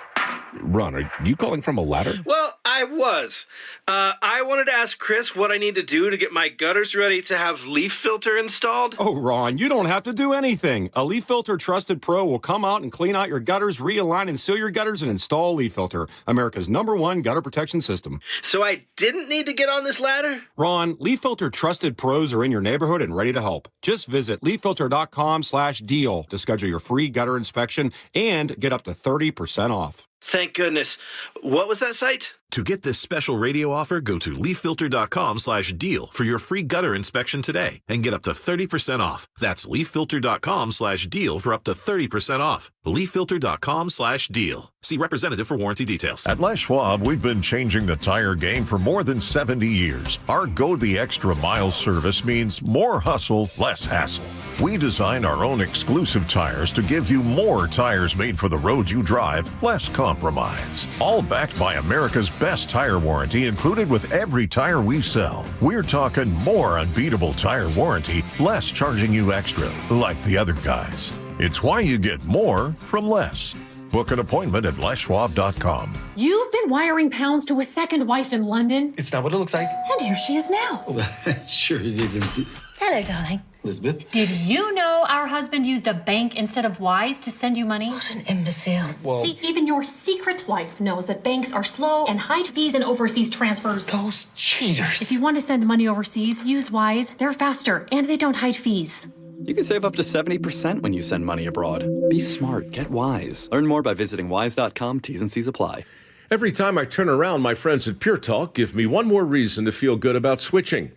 Ron, are you calling from a ladder? Well, I was. I wanted to ask Chris what I need to do to get my gutters ready to have leaf filter installed. Oh, Ron, you don't have to do anything. A Leaf Filter Trusted Pro will come out and clean out your gutters, realign and seal your gutters, and install Leaf Filter, America's #1 gutter protection system. So I didn't need to get on this ladder? Ron, Leaf Filter Trusted Pros are in your neighborhood and ready to help. Just visit leaffilter.com/deal to schedule your free gutter inspection and get up to 30% off. Thank goodness. What was that site? To get this special radio offer, go to leaffilter.com/deal for your free gutter inspection today and get up to 30% off. That's leaffilter.com/deal for up to 30% off. leaffilter.com/deal. See representative for warranty details. At Les Schwab, we've been changing the tire game for more than 70 years. Our Go the Extra Mile service means more hustle, less hassle. We design our own exclusive tires to give you more tires made for the road you drive, less compromise. All backed by America's best tire warranty included with every tire we sell. We're talking more unbeatable tire warranty, less charging you extra, like the other guys. It's why you get more from less. Book an appointment at leschwab.com. You've been wiring pounds to a second wife in London. It's not what it looks like. And here she is now. Sure it isn't. Hello, darling. Elizabeth? Did you know our husband used a bank instead of Wise to send you money? What an imbecile. Well, see, even your secret wife knows that banks are slow and hide fees in overseas transfers. Those cheaters. If you want to send money overseas, use Wise. They're faster and they don't hide fees. You can save up to 70% when you send money abroad. Be smart. Get Wise. Learn more by visiting wise.com. T's and C's apply. Every time I turn around, my friends at Pure Talk give me one more reason to feel good about switching.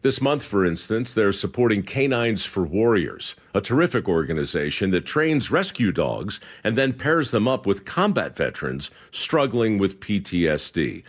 This month, for instance, they're supporting Canines for Warriors, a terrific organization that trains rescue dogs and then pairs them up with combat veterans struggling with PTSD.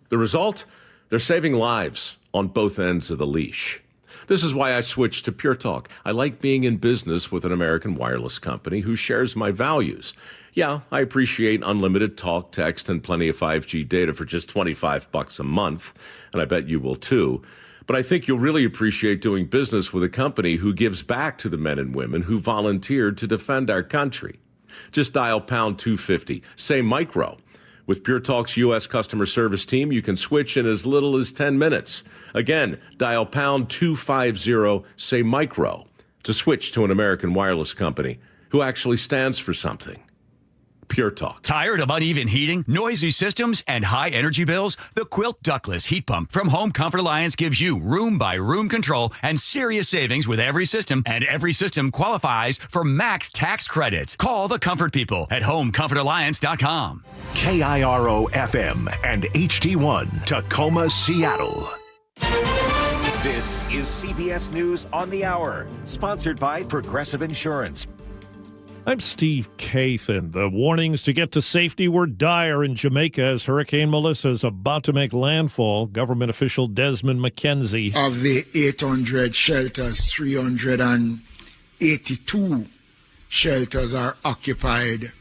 The result? They're saving lives on both ends of the leash. This is why I switched to Pure Talk. I like being in business with an American wireless company who shares my values. Yeah, I appreciate unlimited talk, text, and plenty of 5G data for just $25 a month, and I bet you will too. But I think you'll really appreciate doing business with a company who gives back to the men and women who volunteered to defend our country. Just dial pound 250, say micro. With Pure Talk's U.S. customer service team, you can switch in as little as 10 minutes. Again, dial pound 250, say micro, to switch to an American wireless company who actually stands for something. Pure Talk. Tired of uneven heating, noisy systems, and high energy bills? The Quilt Ductless Heat Pump from Home Comfort Alliance gives you room-by-room control and serious savings with every system, and every system qualifies for max tax credits. Call the comfort people at homecomfortalliance.com. KIRO FM and HD1, Tacoma, Seattle. This is CBS News on the Hour, sponsored by Progressive Insurance. I'm Steve Kathan. The warnings to get to safety were dire in Jamaica as Hurricane Melissa is about to make landfall. Government official Desmond McKenzie. Of the 800 shelters, 382 shelters are occupied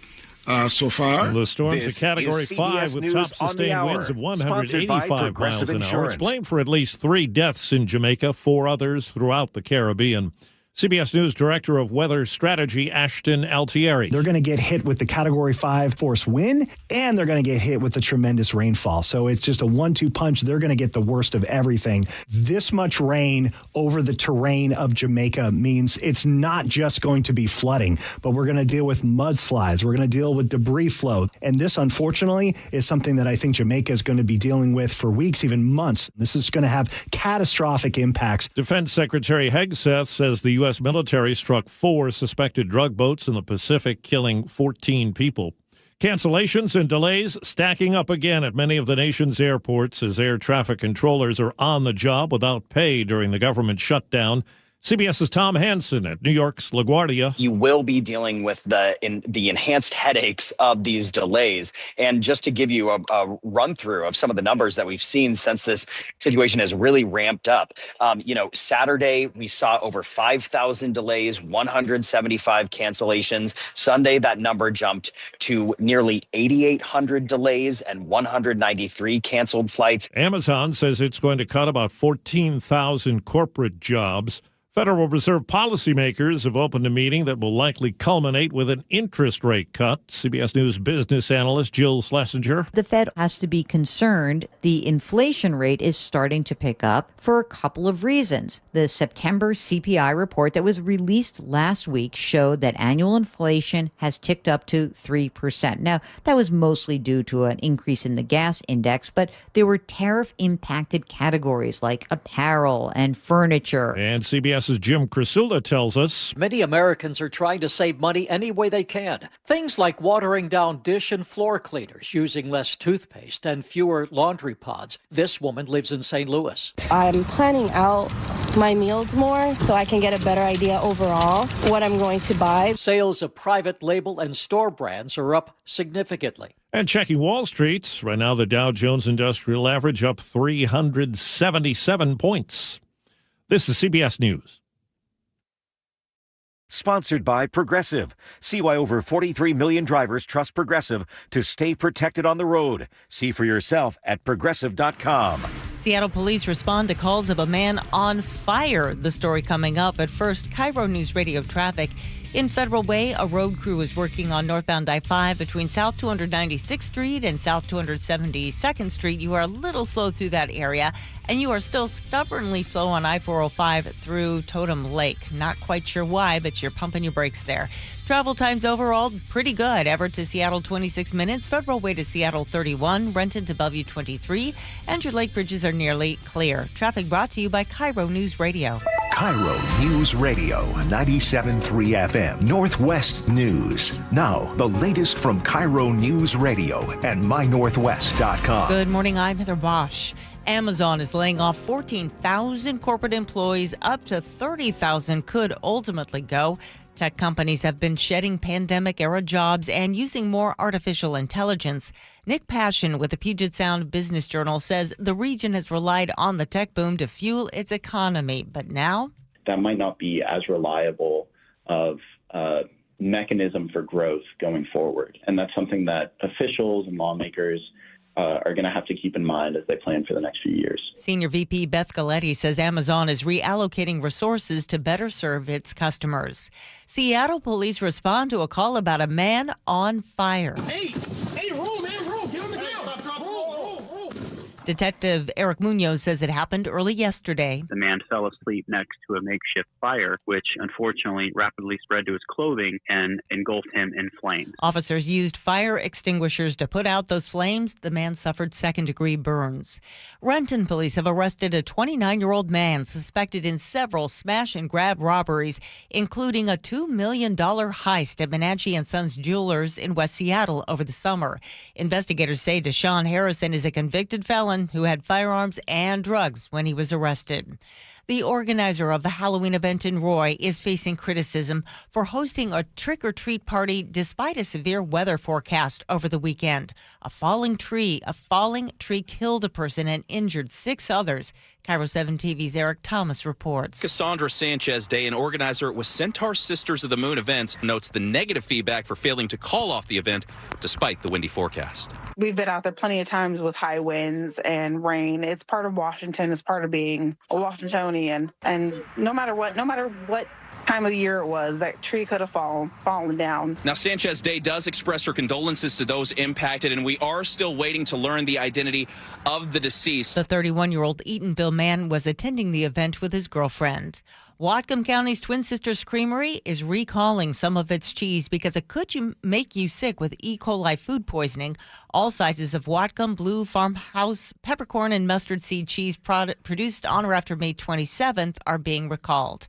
so far. The storm's a Category 5 with top sustained winds of 185 miles an hour. It's blamed for at least 3 deaths in Jamaica, 4 others throughout the Caribbean. CBS News Director of Weather Strategy, Ashton Altieri. They're going to get hit with the Category 5 force wind, and they're going to get hit with the tremendous rainfall. So it's just a 1-2 punch. They're going to get the worst of everything. This much rain over the terrain of Jamaica means it's not just going to be flooding, but we're going to deal with mudslides. We're going to deal with debris flow. And this, unfortunately, is something that I think Jamaica is going to be dealing with for weeks, even months. This is going to have catastrophic impacts. Defense Secretary Hegseth says the U.S. military struck 4 suspected drug boats in the Pacific, killing 14 people. Cancellations and delays stacking up again at many of the nation's airports as air traffic controllers are on the job without pay during the government shutdown. CBS's Tom Hansen at New York's LaGuardia. You will be dealing with the enhanced headaches of these delays. And just to give you a run through of some of the numbers that we've seen since this situation has really ramped up. Saturday, we saw over 5,000 delays, 175 cancellations. Sunday, that number jumped to nearly 8,800 delays and 193 canceled flights. Amazon says it's going to cut about 14,000 corporate jobs. Federal Reserve policymakers have opened a meeting that will likely culminate with an interest rate cut. CBS News business analyst Jill Schlesinger. The Fed has to be concerned. The inflation rate is starting to pick up for a couple of reasons. The September CPI report that was released last week showed that annual inflation has ticked up to 3%. Now, that was mostly due to an increase in the gas index, but there were tariff-impacted categories like apparel and furniture. And CBS's Jim Krasula tells us many Americans are trying to save money any way they can. Things like watering down dish and floor cleaners, using less toothpaste and fewer laundry pods. This woman lives in St. Louis. I'm planning out my meals more so I can get a better idea overall what I'm going to buy. Sales of private label and store brands are up significantly. And checking Wall Street, right now the Dow Jones Industrial Average up 377 points. This is CBS News. Sponsored by Progressive. See why over 43 million drivers trust Progressive to stay protected on the road. See for yourself at Progressive.com. Seattle police respond to calls of a man on fire. The story coming up. At first, KIRO Newsradio traffic. In Federal Way, a road crew is working on northbound I-5 between South 296th Street and South 272nd Street. You are a little slow through that area, and you are still stubbornly slow on I-405 through Totem Lake. Not quite sure why, but you're pumping your brakes there. Travel times overall pretty good. Everett to Seattle, 26 minutes. Federal Way to Seattle, 31. Renton to Bellevue, 23. And your lake bridges are nearly clear. Traffic brought to you by KIRO News Radio. KIRO News Radio, 97.3 FM, Northwest News. Now, the latest from KIRO News Radio and mynorthwest.com. Good morning, I'm Heather Bosch. Amazon is laying off 14,000 corporate employees. Up to 30,000 could ultimately go. Tech companies have been shedding pandemic-era jobs and using more artificial intelligence. Nick Passion with the Puget Sound Business Journal says the region has relied on the tech boom to fuel its economy, but now that might not be as reliable of a mechanism for growth going forward. And that's something that officials and lawmakers are going to have to keep in mind as they plan for the next few years. Senior VP Beth Galletti says Amazon is reallocating resources to better serve its customers. Seattle police respond to a call about a man on fire. Hey, roll, man, roll. Get on the ground. Roll. Detective Eric Munoz says it happened early yesterday. The man fell asleep next to a makeshift fire, which unfortunately rapidly spread to his clothing and engulfed him in flames. Officers used fire extinguishers to put out those flames. The man suffered second-degree burns. Renton police have arrested a 29-year-old man suspected in several smash-and-grab robberies, including a $2 million heist at Menachie & Sons Jewelers in West Seattle over the summer. Investigators say Deshaun Harrison is a convicted felon who had firearms and drugs when he was arrested. The organizer of the Halloween event in Roy is facing criticism for hosting a trick-or-treat party despite a severe weather forecast over the weekend. A falling tree killed a person and injured 6 others. KIRO 7 TV's Eric Thomas reports. Cassandra Sanchez Day, an organizer with Centaur Sisters of the Moon events, notes the negative feedback for failing to call off the event despite the windy forecast. We've been out there plenty of times with high winds and rain. It's part of Washington. It's part of being a Washingtonian. And no matter what time of year it was, that tree could have fallen down. Now, Sanchez Day does express her condolences to those impacted, and we are still waiting to learn the identity of the deceased. The 31-year-old Eatonville man was attending the event with his girlfriend. Whatcom County's Twin Sisters Creamery is recalling some of its cheese because it could make you sick with E. coli food poisoning. All sizes of Whatcom Blue Farmhouse peppercorn and mustard seed cheese produced on or after May 27th are being recalled.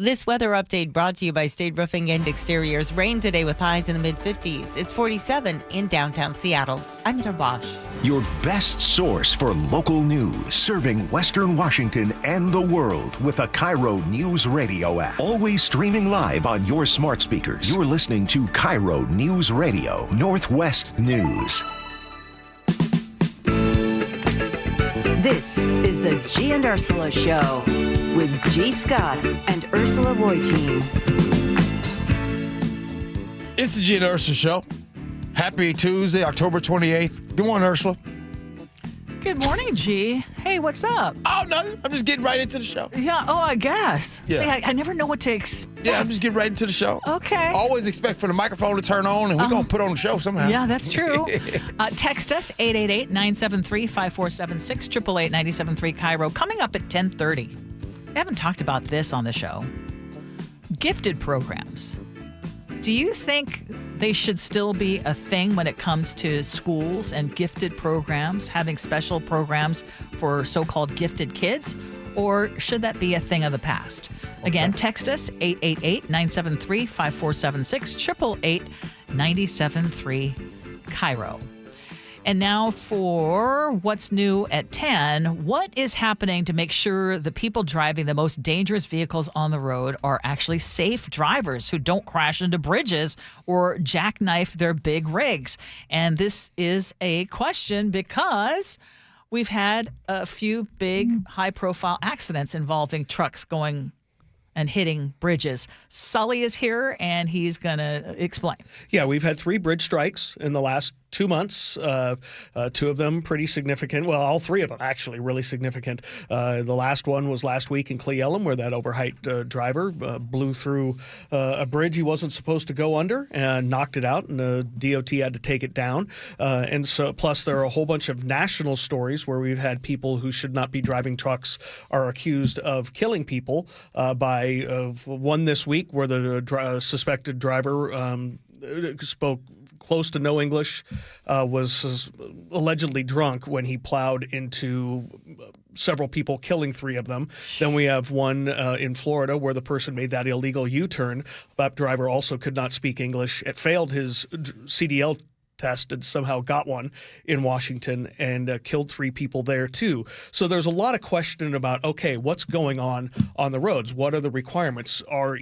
This weather update brought to you by State Roofing and Exteriors. Rain today with highs in the mid-50s. It's 47 in downtown Seattle. I'm Heather Bosch. Your best source for local news, serving Western Washington and the world with a KIRO Newsradio app. Always streaming live on your smart speakers. You're listening to KIRO Newsradio, Northwest News. This is the Gee and Ursula Show with G. Scott and Ursula Reutin. It's the Gee and Ursula Show. Happy Tuesday, October 28th. Good morning, Ursula. Good morning, G. Hey, what's up? Oh, nothing. I'm just getting right into the show. Yeah, I guess. Yeah. See, I never know what to expect. Yeah, I'm just getting right into the show. Okay. Always expect for the microphone to turn on, and we're going to put on the show somehow. Yeah, that's true. Text us, 888-973-5476, 888-973 KIRO. Coming up at 10:30. I haven't talked about this on the show. Gifted programs. Do you think they should still be a thing when it comes to schools and gifted programs, having special programs for so-called gifted kids? Or should that be a thing of the past? Again, text us, 888-973-5476, 888-973 KIRO. And now for what's new at 10. What is happening to make sure the people driving the most dangerous vehicles on the road are actually safe drivers who don't crash into bridges or jackknife their big rigs? And this is a question because we've had a few big high-profile accidents involving trucks going and hitting bridges. Sully is here, and he's going to explain. Yeah, we've had 3 bridge strikes in the last 2 months, 2 of them pretty significant. Well, all 3 of them actually really significant. The last one was last week in Cle Elum, where that overheight driver blew through a bridge he wasn't supposed to go under and knocked it out, and the DOT had to take it down. And so, plus there are a whole bunch of national stories where we've had people who should not be driving trucks are accused of killing people by one this week where the suspected driver spoke close to no English, was allegedly drunk when he plowed into several people, killing 3 of them. Then we have one in Florida where the person made that illegal U-turn. That driver also could not speak English. It failed his CDL test and somehow got one in Washington and killed 3 people there too. So there's a lot of question about, okay, what's going on the roads? What are the requirements? Are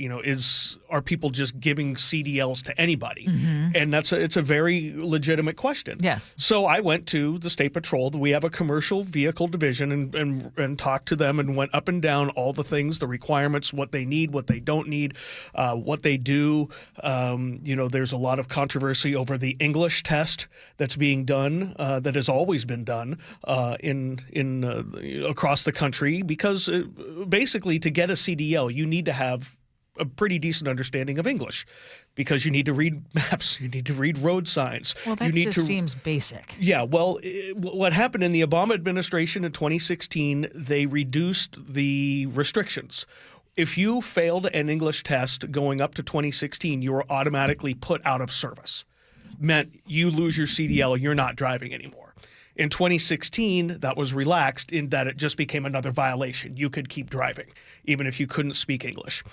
people just giving CDLs to anybody? And it's a very legitimate question. Yes. So I went to the State Patrol. We have a commercial vehicle division and talked to them and went up and down all the things, the requirements, what they need, what they don't need, what they do. There's a lot of controversy over the English test that's being done, that has always been done across the country, because basically to get a CDL, you need to have a pretty decent understanding of English, because you need to read maps, you need to read road signs. Well, that seems basic. Yeah, well, what happened in the Obama administration in 2016, they reduced the restrictions. If you failed an English test going up to 2016, you were automatically put out of service. Meant you lose your CDL, you're not driving anymore. In 2016, that was relaxed in that it just became another violation. You could keep driving, even if you couldn't speak English.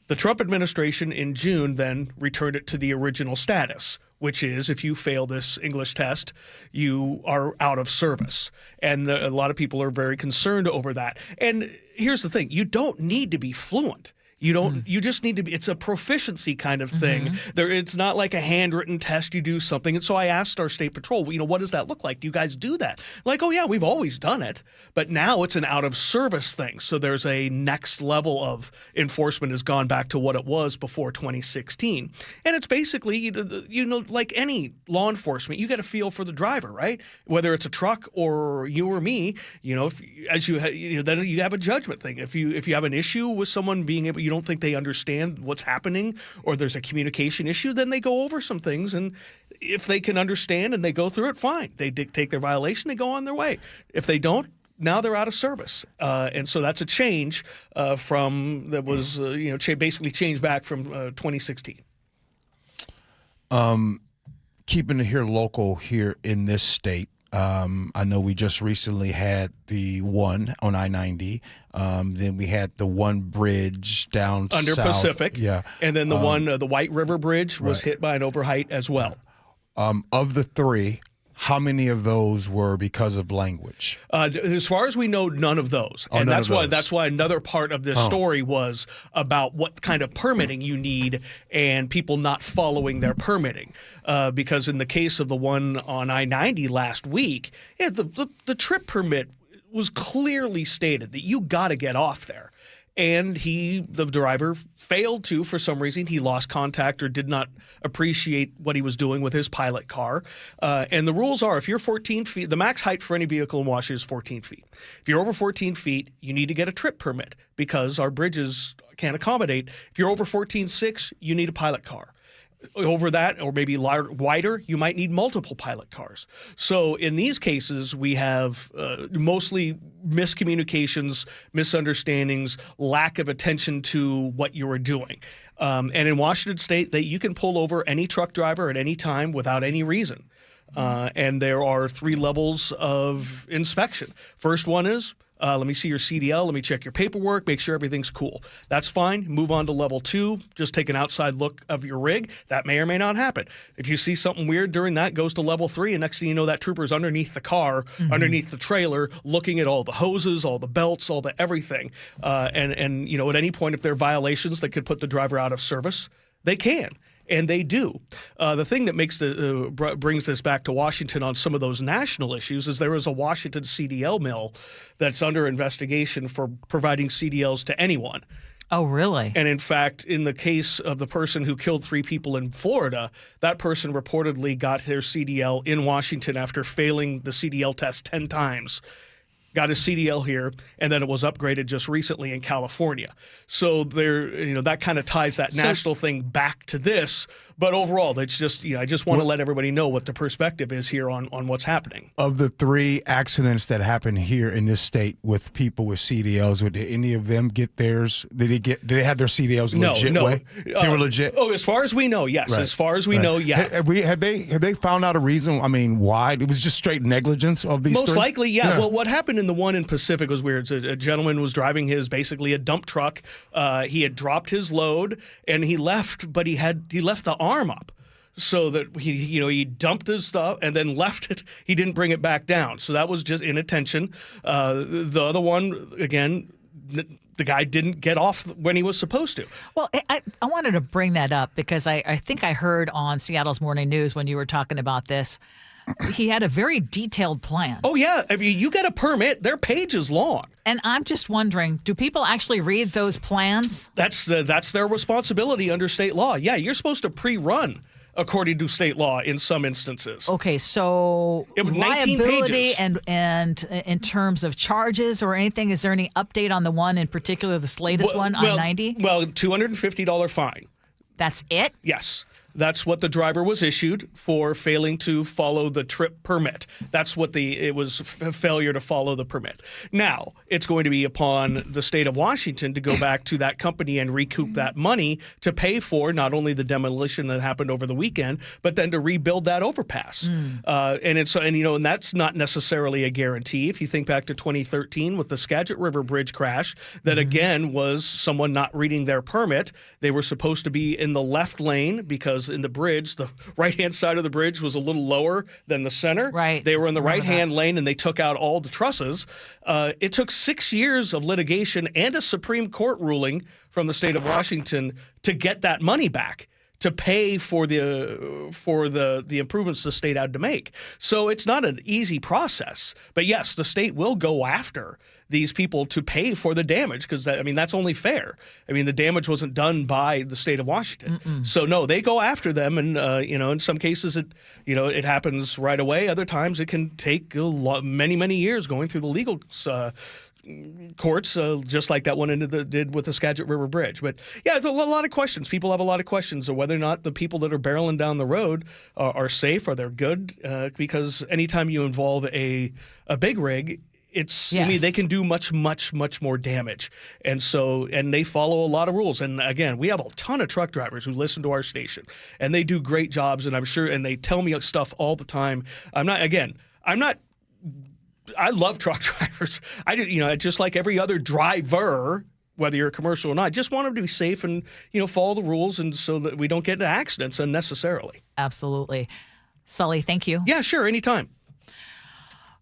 The Trump administration in June then returned it to the original status, which is if you fail this English test, you are out of service. And a lot of people are very concerned over that. And here's the thing. You don't need to be fluent. You just need to be, it's a proficiency kind of thing. It's not like a handwritten test, you do something. And so I asked our State Patrol, what does that look like? Do you guys do that? Like, oh yeah, we've always done it, but now it's an out of service thing. So there's a next level of enforcement has gone back to what it was before 2016. And it's basically, like any law enforcement, you get a feel for the driver, right? Whether it's a truck or you or me, then you have a judgment thing. If you have an issue with someone being able, you don't think they understand what's happening, or there's a communication issue, then they go over some things, and if they can understand and they go through it, fine. They take their violation, they go on their way. If they don't, now they're out of service. And so that's a change basically changed back from 2016. Keeping it here local here in this state, I know we just recently had the one on I-90. Then we had the one bridge down under south. Pacific. Yeah. And then the one, the White River Bridge was hit by an overheight as well. Of the 3, how many of those were because of language? As far as we know, none of those. And that's why another part of this story was about what kind of permitting you need and people not following their permitting. Because in the case of the one on I-90 last week, the trip permit was clearly stated that you got to get off there. And the driver failed to, for some reason. He lost contact or did not appreciate what he was doing with his pilot car. And the rules are, if you're 14 feet, the max height for any vehicle in Washington is 14 feet. If you're over 14 feet, you need to get a trip permit because our bridges can't accommodate. If you're over 14.6, you need a pilot car. Over that, or maybe wider, you might need multiple pilot cars. So in these cases, we have mostly miscommunications, misunderstandings, lack of attention to what you were doing. And in Washington State, you can pull over any truck driver at any time without any reason. And there are 3 levels of inspection. First one is, let me see your CDL, let me check your paperwork, make sure everything's cool. That's fine. Move on to level 2. Just take an outside look of your rig. That may or may not happen. If you see something weird during that, goes to level 3, and next thing you know, that trooper's underneath the car, underneath the trailer, looking at all the hoses, all the belts, all the everything. And at any point, if there are violations that could put the driver out of service, they can. And they do. The thing that brings this back to Washington on some of those national issues is there is a Washington CDL mill that's under investigation for providing CDLs to anyone. Oh, really? And in fact, in the case of the person who killed 3 people in Florida, that person reportedly got their CDL in Washington after failing the CDL test 10 times. Got his CDL here, and then it was upgraded just recently in California. So that kind of ties that national thing back to this. But overall, it's just, I just want to let everybody know what the perspective is here on what's happening. Of the 3 accidents that happened here in this state with people with CDLs, did any of them get theirs? Did they have their CDLs legit way? They were legit? Oh, as far as we know, yes. Right. As far as we know, yeah. Have they found out a reason? I mean, why? It was just straight negligence of these 3? Most likely, yeah. Well, what happened in the one in Pacific was weird. A gentleman was driving basically a dump truck. He had dropped his load and he left, but he left the arm up. so that he dumped his stuff and then left it. He didn't bring it back down. So that was just inattention. The other one, again, the guy didn't get off when he was supposed to. Well, I wanted to bring that up because I think I heard on Seattle's Morning News when you were talking about this, he had a very detailed plan. Oh, yeah. If you get a permit, they're pages long. And I'm just wondering, do people actually read those plans? That's their responsibility under state law. Yeah, you're supposed to pre-run according to state law in some instances. Okay, so it was 19 liability pages. and in terms of charges or anything, is there any update on the one in particular, this latest one on 90? Well, $250 fine. That's it? Yes. That's what the driver was issued for failing to follow the trip permit. That's what it was failure to follow the permit. Now, it's going to be upon the state of Washington to go back to that company and recoup that money to pay for not only the demolition that happened over the weekend, but then to rebuild that overpass. And that's not necessarily a guarantee. If you think back to 2013 with the Skagit River Bridge crash, that again was someone not reading their permit. They were supposed to be in the left lane because in the bridge, the right-hand side of the bridge was a little lower than the center. Right. They were in the right-hand lane, and they took out all the trusses. It took 6 years of litigation and a Supreme Court ruling from the state of Washington to get that money back, to pay for the improvements the state had to make. So it's not an easy process. But yes, the state will go after these people to pay for the damage because that's only fair. The damage wasn't done by the state of Washington. So no, they go after them, and in some cases it happens right away. Other times it can take many years going through the legal courts, just like that one did with the Skagit River Bridge. But yeah, there's a lot of questions. People have a lot of questions of whether or not the people that are barreling down the road are safe, or they're good, because anytime you involve a big rig, they can do much more damage. And they follow a lot of rules. And again, we have a ton of truck drivers who listen to our station, and they do great jobs, and I'm sure, and they tell me stuff all the time. I love truck drivers. I do, just like every other driver, whether you're commercial or not, I just want them to be safe and, follow the rules, and so that we don't get into accidents unnecessarily. Absolutely. Sully, thank you. Yeah, sure. Anytime.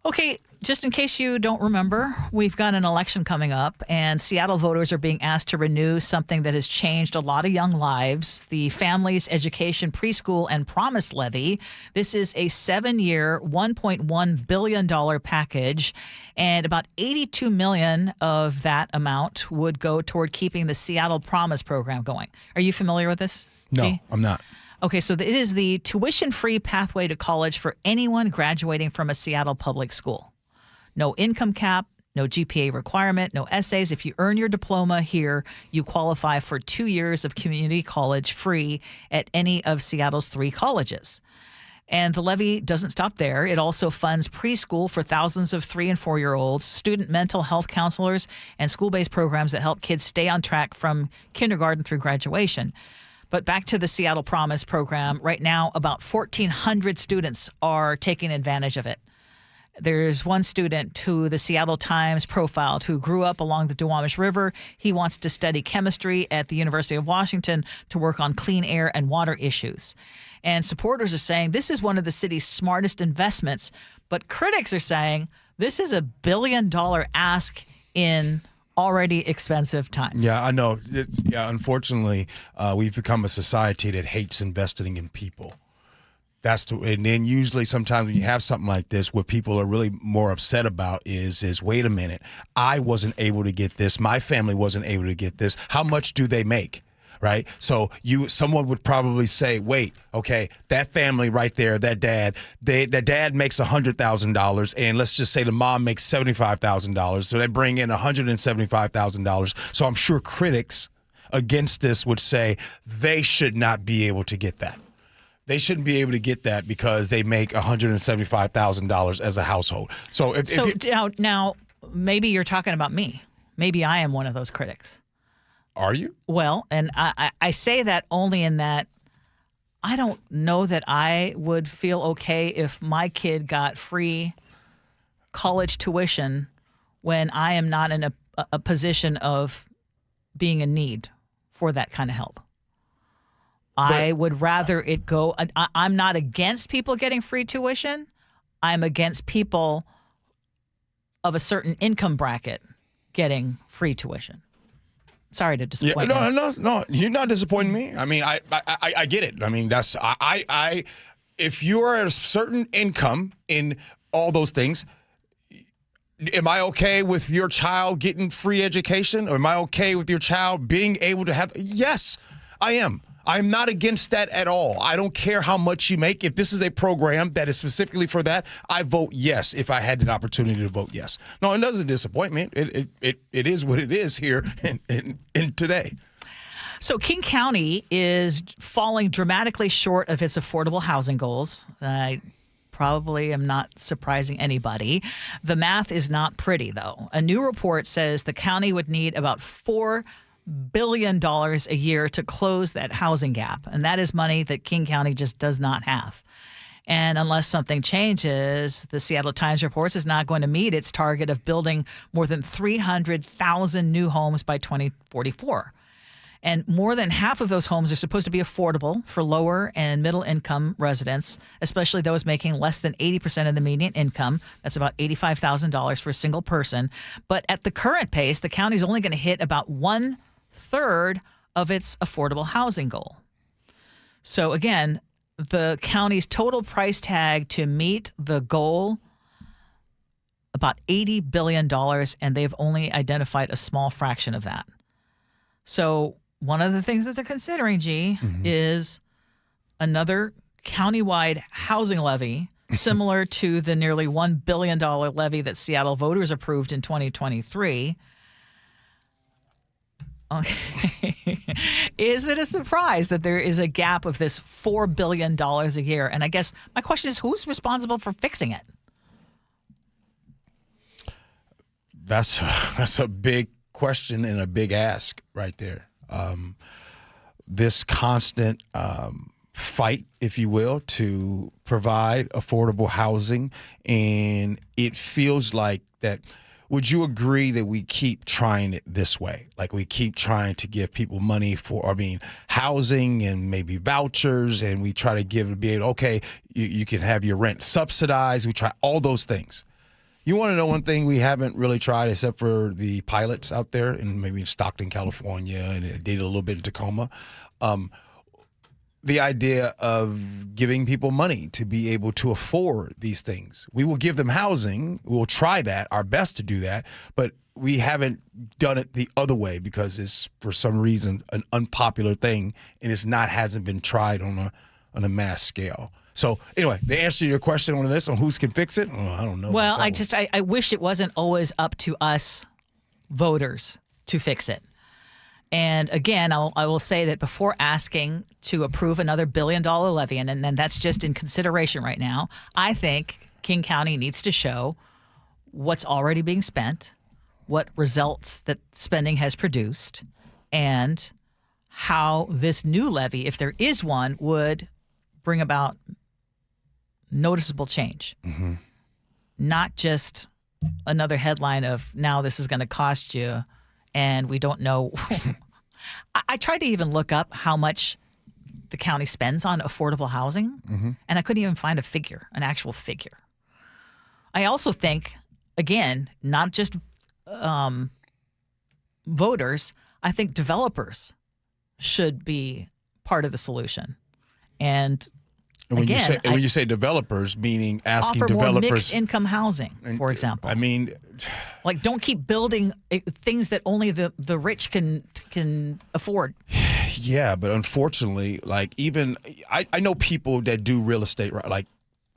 Okay, just in case you don't remember, we've got an election coming up, and Seattle voters are being asked to renew something that has changed a lot of young lives, the Families Education Preschool and Promise Levy. This is a 7-year, $1.1 billion package, and about $82 million of that amount would go toward keeping the Seattle Promise program going. Are you familiar with this? No, I'm not. Okay, so it is the tuition-free pathway to college for anyone graduating from a Seattle public school. No income cap, no GPA requirement, no essays. If you earn your diploma here, you qualify for 2 years of community college free at any of Seattle's 3 colleges. And the levy doesn't stop there. It also funds preschool for thousands of 3- and 4-year-olds, student mental health counselors, and school-based programs that help kids stay on track from kindergarten through graduation. But back to the Seattle Promise program. Right now, about 1,400 students are taking advantage of it. There's one student who the Seattle Times profiled who grew up along the Duwamish River. He wants to study chemistry at the University of Washington to work on clean air and water issues. And supporters are saying this is one of the city's smartest investments. But critics are saying this is a $1 billion ask in already expensive times. Yeah, I know. Unfortunately, we've become a society that hates investing in people. And then usually sometimes when you have something like this, what people are really more upset about is wait a minute, I wasn't able to get this. My family wasn't able to get this. How much do they make? Right? So someone would probably say, wait, okay, that family right there, that dad makes $100,000, and let's just say the mom makes $75,000. So they bring in $175,000. So I'm sure critics against this would say they should not be able to get that. They shouldn't be able to get that because they make $175,000 as a household. So now maybe you're talking about me. Maybe I am one of those critics. Are you? Well, and I say that only in that I don't know that I would feel okay if my kid got free college tuition when I am not in a position of being in need for that kind of help. I would rather it go. I'm not against people getting free tuition. I'm against people of a certain income bracket getting free tuition. Sorry to disappoint you. No, you're not disappointing me. I mean, I get it. I mean, that's if you're at a certain income in all those things, am I okay with your child getting free education? Or am I okay with your child being able to have? Yes, I am. I'm not against that at all. I don't care how much you make. If this is a program that is specifically for that, I vote yes if I had an opportunity to vote yes. No, it doesn't disappoint me. It is what it is here in today. So King County is falling dramatically short of its affordable housing goals. I probably am not surprising anybody. The math is not pretty, though. A new report says the county would need about $4 billion a year to close that housing gap. And that is money that King County just does not have. And unless something changes, the Seattle Times reports is not going to meet its target of building more than 300,000 new homes by 2044. And more than half of those homes are supposed to be affordable for lower and middle income residents, especially those making less than 80% of the median income. That's about $85,000 for a single person. But at the current pace, the county's only going to hit about 1/3 of its affordable housing goal. So again, the county's total price tag to meet the goal, about $80 billion, and they've only identified a small fraction of that. So one of the things that they're considering, G, is another countywide housing levy similar to the nearly $1 billion levy that Seattle voters approved in 2023. Okay. Is it a surprise that there is a gap of this $4 billion a year? And I guess my question is, who's responsible for fixing it? That's a big question and a big ask right there. This constant fight, if you will, to provide affordable housing, and it feels like that. Would you agree that we keep trying it this way? Like we keep trying to give people money for, housing and maybe vouchers, and we try to okay, you can have your rent subsidized. We try all those things. You want to know one thing we haven't really tried, except for the pilots out there, and maybe in Stockton, California, and it did a little bit in Tacoma. The idea of giving people money to be able to afford these things. We will give them housing. We'll try that, our best to do that, but we haven't done it the other way because it's, for some reason, an unpopular thing, and hasn't been tried on a mass scale. So anyway, the answer to your question on this, on who can fix it, I don't know. Well, I wish it wasn't always up to us voters to fix it. And again, I will say that before asking to approve another $1 billion levy, and then that's just in consideration right now, I think King County needs to show what's already being spent, what results that spending has produced, and how this new levy, if there is one, would bring about noticeable change. Mm-hmm. Not just another headline of now this is going to cost you and we don't know. I tried to even look up how much the county spends on affordable housing, and I couldn't even find a figure, an actual figure. I also think, again, not just voters, I think developers should be part of the solution. And when you say developers, meaning asking offer developers more mixed income housing, for example. I mean, like, don't keep building things that only the rich can afford. Yeah, but unfortunately, like, even I know people that do real estate, right? Like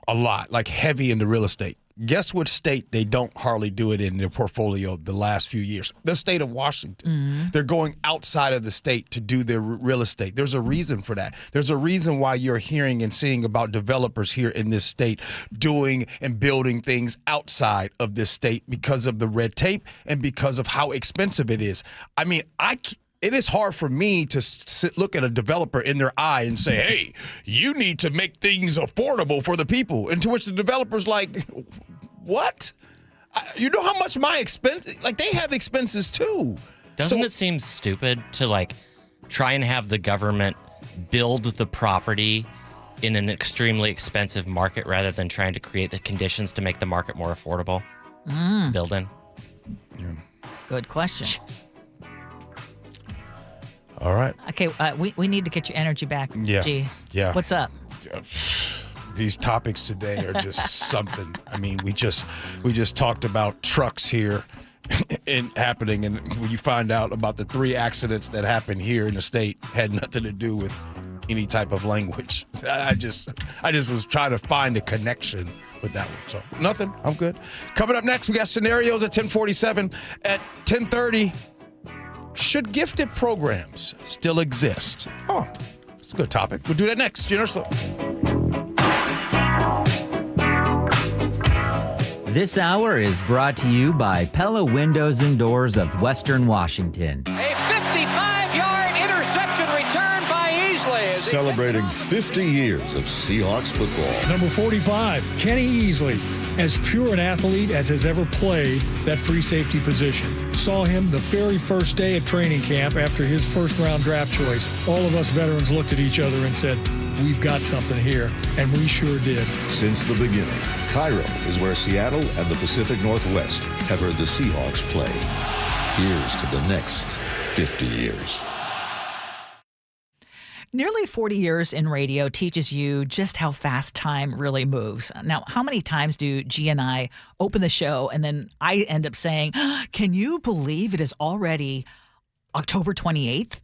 a lot, like heavy into real estate. Guess what state they don't hardly do it in their portfolio the last few years? The state of Washington. Mm-hmm. They're going outside of the state to do their real estate. There's a reason for that. There's a reason why you're hearing and seeing about developers here in this state doing and building things outside of this state because of the red tape and because of how expensive it is. I mean, it is hard for me to look at a developer in their eye and say, hey, you need to make things affordable for the people. And to which the developer's like, what? You know how much my expense, like, they have expenses too. Doesn't it seem stupid to, like, try and have the government build the property in an extremely expensive market rather than trying to create the conditions to make the market more affordable? Building. Good question. All right. Okay, we need to get your energy back, G. Yeah. What's up? These topics today are just something. I mean, we just talked about trucks here happening, and when you find out about the 3 accidents that happened here in the state, had nothing to do with any type of language. I just was trying to find a connection with that one. So nothing. I'm good. Coming up next, we got scenarios at 10:47. At 10:30, should gifted programs still exist? Oh, it's a good topic. We'll do that next. Gee Ursula. This hour is brought to you by Pella Windows and Doors of Western Washington. A 55-yard interception return by Easley. Celebrating 50 years of Seahawks football. Number 45, Kenny Easley, as pure an athlete as has ever played that free safety position. Saw him the very first day at training camp after his first-round draft choice. All of us veterans looked at each other and said, we've got something here, and we sure did. Since the beginning, KIRO is where Seattle and the Pacific Northwest have heard the Seahawks play. Here's to the next 50 years. Nearly 40 years in radio teaches you just how fast time really moves. Now, how many times do G and I open the show and then I end up saying, can you believe it is already October 28th?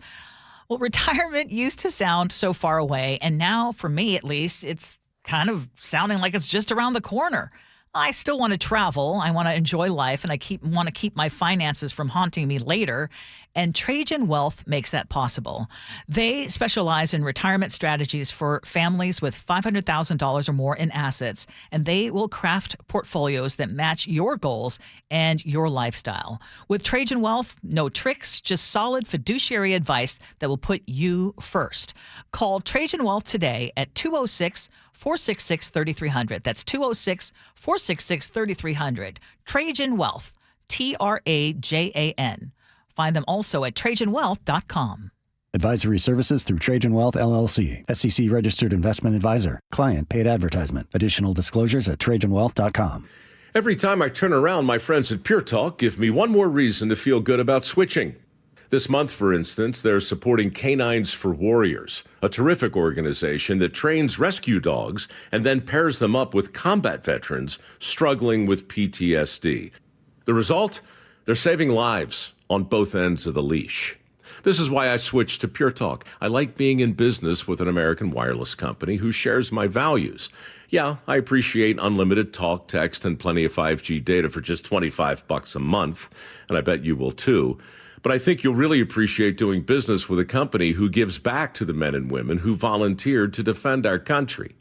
Well, retirement used to sound so far away, and now, for me at least, it's kind of sounding like it's just around the corner. I still want to travel, I want to enjoy life, and I want to keep my finances from haunting me later, and Trajan Wealth makes that possible. They specialize in retirement strategies for families with $500,000 or more in assets, and they will craft portfolios that match your goals and your lifestyle. With Trajan Wealth, no tricks, just solid fiduciary advice that will put you first. Call Trajan Wealth today at 206-466-3300. That's 206-466-3300. Trajan Wealth, Trajan. Find them also at TrajanWealth.com. Advisory services through Trajan Wealth, LLC. SEC registered investment advisor. Client paid advertisement. Additional disclosures at TrajanWealth.com. Every time I turn around, my friends at Pure Talk give me one more reason to feel good about switching. This month, for instance, they're supporting Canines for Warriors, a terrific organization that trains rescue dogs and then pairs them up with combat veterans struggling with PTSD. The result? They're saving lives on both ends of the leash. This is why I switched to Pure Talk. I like being in business with an American wireless company who shares my values. Yeah, I appreciate unlimited talk, text, and plenty of 5G data for just $25 a month, and I bet you will too. But I think you'll really appreciate doing business with a company who gives back to the men and women who volunteered to defend our country.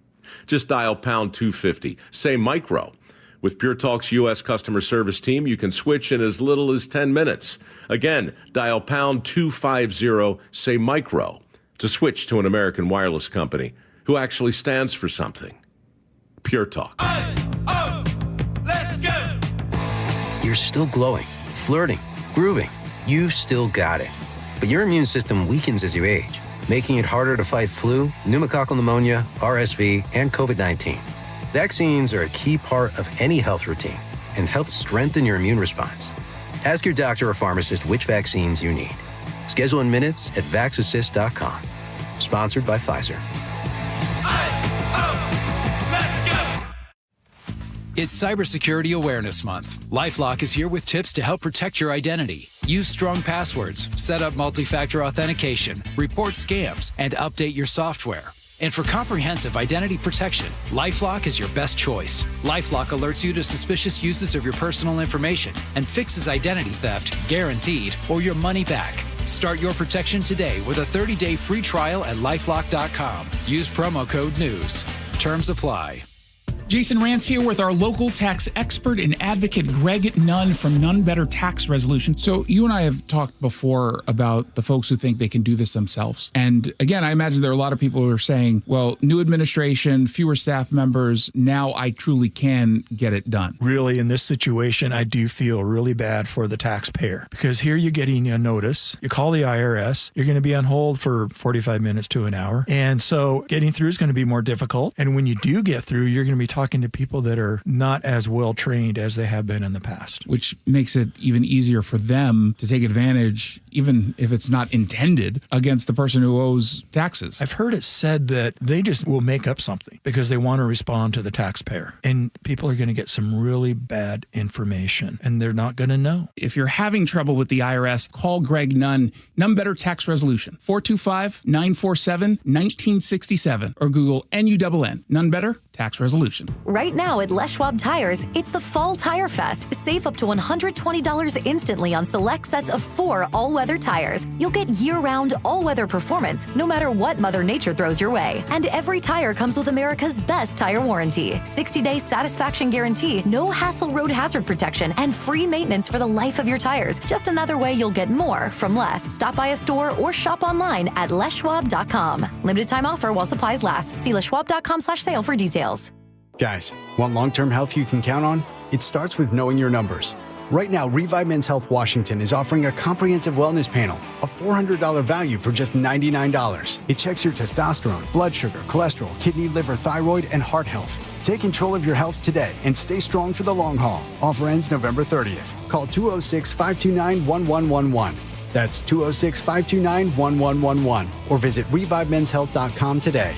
Just dial pound 250, say micro. With Pure Talk's U.S. customer service team, you can switch in as little as 10 minutes. Again, dial pound 250, say micro, to switch to an American wireless company who actually stands for something. Pure Talk. Let's go! You're still glowing, flirting, grooving. You've still got it. But your immune system weakens as you age, making it harder to fight flu, pneumococcal pneumonia, RSV, and COVID-19. Vaccines are a key part of any health routine and help strengthen your immune response. Ask your doctor or pharmacist which vaccines you need. Schedule in minutes at vaxassist.com. Sponsored by Pfizer. It's Cybersecurity Awareness Month. LifeLock is here with tips to help protect your identity. Use strong passwords, set up multi-factor authentication, report scams, and update your software. And for comprehensive identity protection, LifeLock is your best choice. LifeLock alerts you to suspicious uses of your personal information and fixes identity theft, guaranteed, or your money back. Start your protection today with a 30-day free trial at LifeLock.com. Use promo code NEWS. Terms apply. Jason Rance here with our local tax expert and advocate Greg Nunn from None Better Tax Resolution. So you and I have talked before about the folks who think they can do this themselves. And again, I imagine there are a lot of people who are saying, well, new administration, fewer staff members, now I truly can get it done. Really, in this situation, I do feel really bad for the taxpayer because here you're getting a notice. You call the IRS, you're going to be on hold for 45 minutes to an hour. And so getting through is going to be more difficult. And when you do get through, you're going to be talking to people that are not as well trained as they have been in the past. Which makes it even easier for them to take advantage, even if it's not intended, against the person who owes taxes. I've heard it said that they just will make up something because they want to respond to the taxpayer. And people are going to get some really bad information and they're not going to know. If you're having trouble with the IRS, call Greg Nunn, None Better Tax Resolution, 425-947-1967, or Google NUNN, None Better Tax Resolution. Right now at Les Schwab Tires, it's the Fall Tire Fest. Save up to $120 instantly on select sets of 4 all-weather tires. You'll get year-round, all-weather performance, no matter what Mother Nature throws your way. And every tire comes with America's best tire warranty. 60-day satisfaction guarantee, no hassle road hazard protection, and free maintenance for the life of your tires. Just another way you'll get more from less. Stop by a store or shop online at leschwab.com. Limited time offer while supplies last. See leschwab.com/sale for details. Guys, want long-term health you can count on? It starts with knowing your numbers. Right now, Revive Men's Health Washington is offering a comprehensive wellness panel, a $400 value for just $99. It checks your testosterone, blood sugar, cholesterol, kidney, liver, thyroid, and heart health. Take control of your health today and stay strong for the long haul. Offer ends November 30th. Call 206-529-1111. That's 206-529-1111. Or visit ReviveMen'sHealth.com today.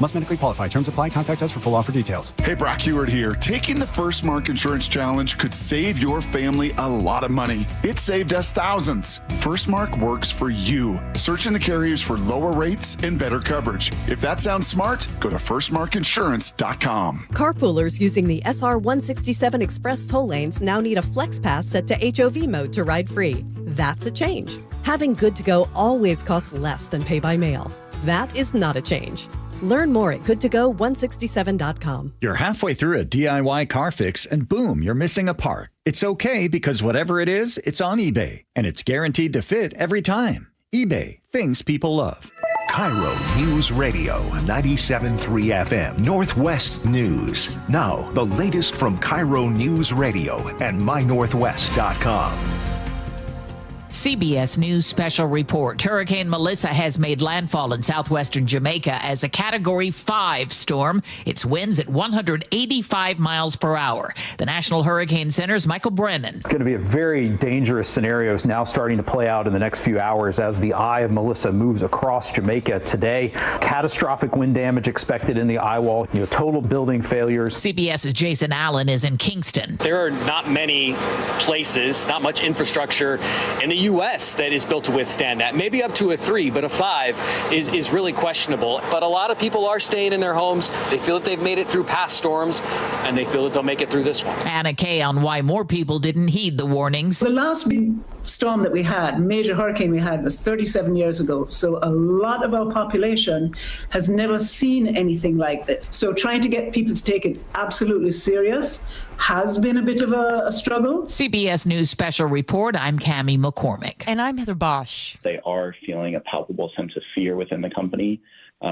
Must medically qualify. Terms apply. Contact us for full offer details. Hey, Brock Heward here. Taking the First Mark Insurance Challenge could save your family a lot of money. It saved us thousands. First Mark works for you. Search in the carriers for lower rates and better coverage. If that sounds smart, go to firstmarkinsurance.com. Carpoolers using the SR 167 Express toll lanes now need a Flex Pass set to HOV mode to ride free. That's a change. Having Good to Go always costs less than pay by mail. That is not a change. Learn more at goodtogo167.com. You're halfway through a DIY car fix and boom, you're missing a part. It's okay because whatever it is, it's on eBay and it's guaranteed to fit every time. eBay, things people love. KIRO News Radio 97.3 FM Northwest News. Now, the latest from KIRO News Radio and mynorthwest.com. CBS News special report. Hurricane Melissa has made landfall in southwestern Jamaica as a Category 5 storm. Its winds at 185 miles per hour. The National Hurricane Center's Michael Brennan. It's going to be a very dangerous scenario is now starting to play out in the next few hours as the eye of Melissa moves across Jamaica today. Catastrophic wind damage expected in the eye wall, total building failures. CBS's Jason Allen is in Kingston. There are not many places, not much infrastructure in the U.S. that is built to withstand that. Maybe up to a 3, but a 5 is really questionable. But a lot of people are staying in their homes. They feel that they've made it through past storms, and they feel that they'll make it through this one. Anna Kay on why more people didn't heed the warnings. The last big storm that we had, major hurricane we had, was 37 years ago. So a lot of our population has never seen anything like this. So trying to get people to take it absolutely serious has been a bit of a struggle. CBS News special report. I'm Cammie McCormick. And I'm Heather Bosch. They are feeling a palpable sense of fear within the company.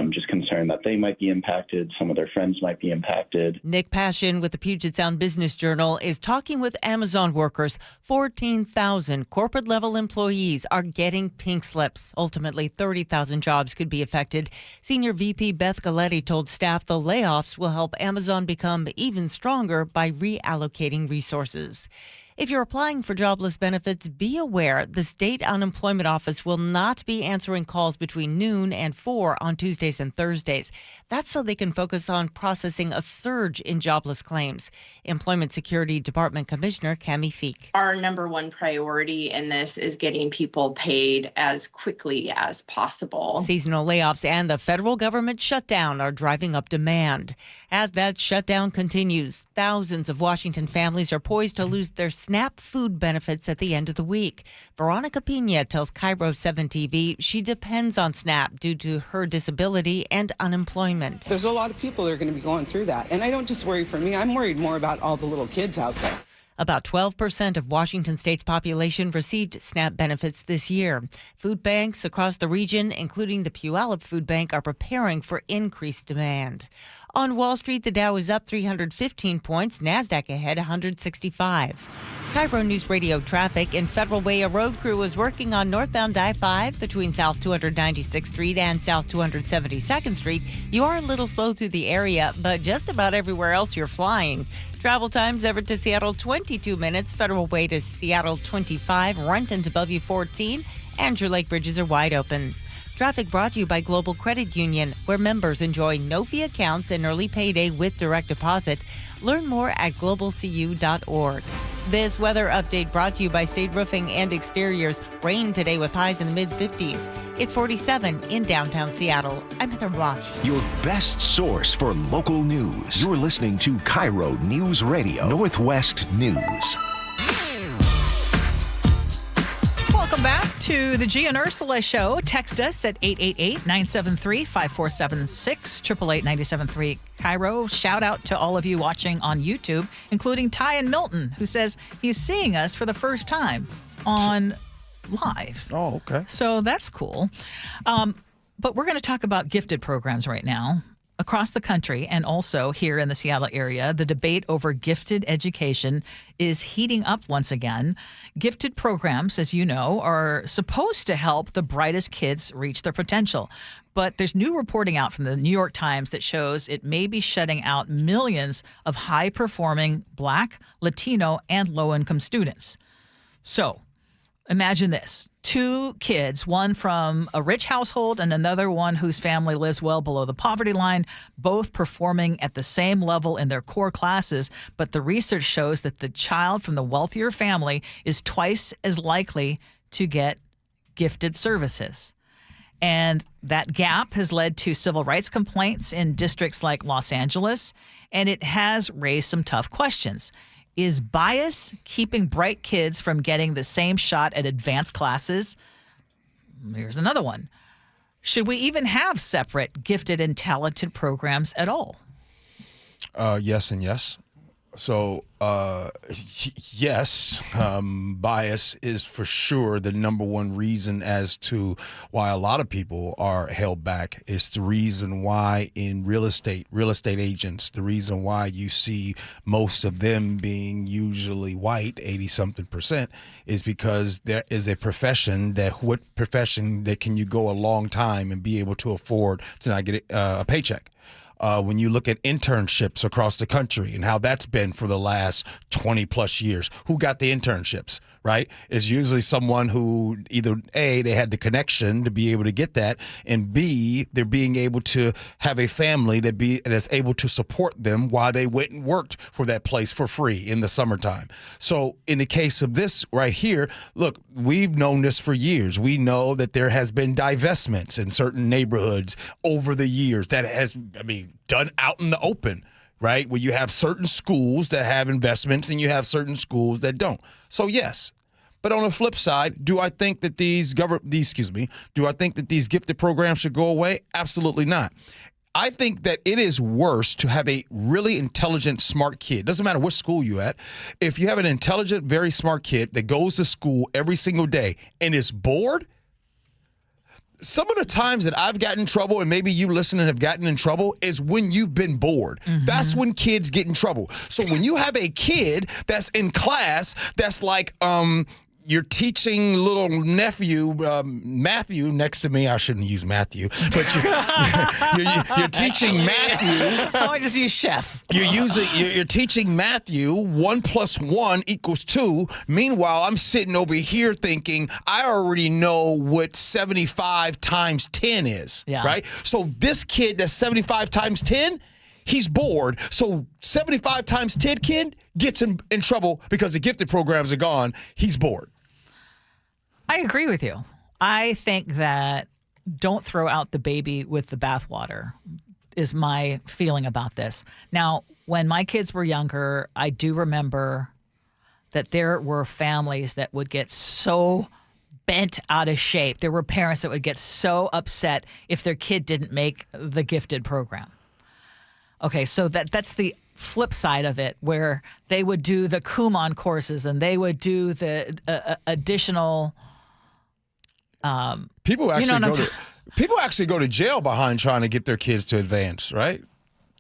Just concerned that they might be impacted. Some of their friends might be impacted. Nick Passion with the Puget Sound Business Journal is talking with Amazon workers. 14,000 corporate-level employees are getting pink slips. Ultimately, 30,000 jobs could be affected. Senior VP Beth Galletti told staff the layoffs will help Amazon become even stronger by reallocating resources. If you're applying for jobless benefits, be aware the state unemployment office will not be answering calls between noon and 4 on Tuesdays and Thursdays. That's so they can focus on processing a surge in jobless claims. Employment Security Department Commissioner Cammie Feek. Our number one priority in this is getting people paid as quickly as possible. Seasonal layoffs and the federal government shutdown are driving up demand. As that shutdown continues, thousands of Washington families are poised to lose their SNAP food benefits at the end of the week. Veronica Pena tells KIRO 7 TV she depends on SNAP due to her disability affordability and unemployment. There's a lot of people that are going to be going through that. And I don't just worry for me. I'm worried more about all the little kids out there. About 12% of Washington state's population received SNAP benefits this year. Food banks across the region, including the Puyallup Food Bank, are preparing for increased demand. On Wall Street, the Dow is up 315 points, NASDAQ ahead 165. KIRO News Radio traffic. In Federal Way, a road crew is working on northbound I-5 between South 296th Street and South 272nd Street. You are a little slow through the area, but just about everywhere else you're flying. Travel times Everett to Seattle, 22 minutes. Federal Way to Seattle, 25. Renton to Bellevue, 14. And your lake bridges are wide open. Traffic brought to you by Global Credit Union, where members enjoy no-fee accounts and early payday with direct deposit. Learn more at globalcu.org. This weather update brought to you by State Roofing and Exteriors. Rain today with highs in the mid-50s. It's 47 in downtown Seattle. I'm Heather Bosch. Your best source for local news. You're listening to KIRO News Radio, Northwest News. Welcome back to the Gee and Ursula Show. Text us at 888-973-5476, 888-973 KIRO. Shout out to all of you watching on YouTube, including Ty and Milton, who says he's seeing us for the first time on live. Oh, okay. So that's cool. But we're going to talk about gifted programs right now. Across the country and also here in the Seattle area, the debate over gifted education is heating up once again. Gifted programs, as you know, are supposed to help the brightest kids reach their potential. But there's new reporting out from the New York Times that shows it may be shutting out millions of high-performing Black, Latino, and low-income students. So imagine this. 2 kids, one from a rich household and another one whose family lives well below the poverty line, both performing at the same level in their core classes. But the research shows that the child from the wealthier family is twice as likely to get gifted services. And that gap has led to civil rights complaints in districts like Los Angeles, and it has raised some tough questions. Is bias keeping bright kids from getting the same shot at advanced classes? Here's another one. Should we even have separate gifted and talented programs at all? Yes and yes. So, yes, bias is for sure the number one reason as to why a lot of people are held back. It's the reason why in real estate agents, the reason why you see most of them being usually white, 80-something%, is because there is a profession that can you go a long time and be able to afford to not get a paycheck. When you look at internships across the country and how that's been for the last 20 plus years, who got the internships, right? It's usually someone who either A, they had the connection to be able to get that, and B, they're being able to have a family that's able to support them while they went and worked for that place for free in the summertime. So in the case of this right here, look, we've known this for years. We know that there has been divestments in certain neighborhoods over the years that has, done out in the open, right? Where you have certain schools that have investments and you have certain schools that don't. So yes, but on the flip side, do I think that these gifted programs should go away? Absolutely not. I think that it is worse to have a really intelligent, smart kid. Doesn't matter what school you're at. If you have an intelligent, very smart kid that goes to school every single day and is bored, some of the times that I've gotten in trouble, and maybe you listening have gotten in trouble, is when you've been bored. Mm-hmm. That's when kids get in trouble. So when you have a kid that's in class that's like, you're teaching little nephew, Matthew, next to me. I shouldn't use Matthew, but you're teaching Matthew. I just use chef. You're teaching Matthew 1 + 1 = 2. Meanwhile, I'm sitting over here thinking I already know what 75 times 10 is, right? So this kid that's 75 times 10, he's bored. So 75 times 10 kid gets in trouble because the gifted programs are gone. He's bored. I agree with you. I think that don't throw out the baby with the bathwater is my feeling about this. Now, when my kids were younger, I do remember that there were families that would get so bent out of shape. There were parents that would get so upset if their kid didn't make the gifted program. Okay, so that's the flip side of it, where they would do the Kumon courses and they would do the additional. People actually go to jail behind trying to get their kids to advance, right?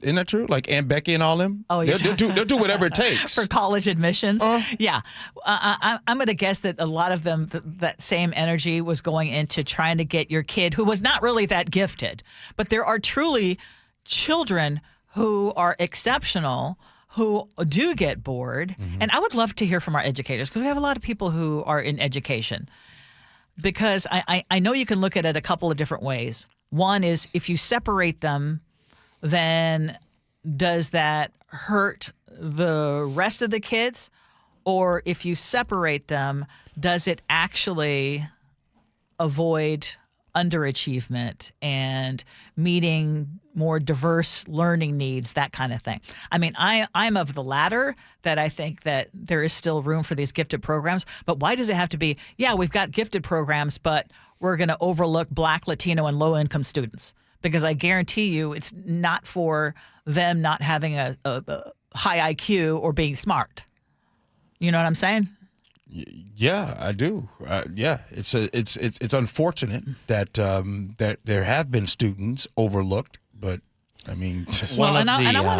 Isn't that true? Like Aunt Becky and all them? Oh, yeah. They'll do whatever it takes. For college admissions? Yeah. I'm going to guess that a lot of them, that same energy was going into trying to get your kid who was not really that gifted. But there are truly children who are exceptional, who do get bored. And I would love to hear from our educators, because we have a lot of people who are in education. Because I know you can look at it a couple of different ways. One is, if you separate them, then does that hurt the rest of the kids? Or if you separate them, does it actually avoid underachievement and meeting more diverse learning needs, that kind of thing? I mean, I'm of the latter, that I think that there is still room for these gifted programs. But why does it have to be, yeah, we've got gifted programs, but we're going to overlook Black, Latino, and low-income students? Because I guarantee you it's not for them not having a high IQ or being smart. You know what I'm saying? Yeah, I do. Yeah, it's unfortunate that that there have been students overlooked, but I mean, just I want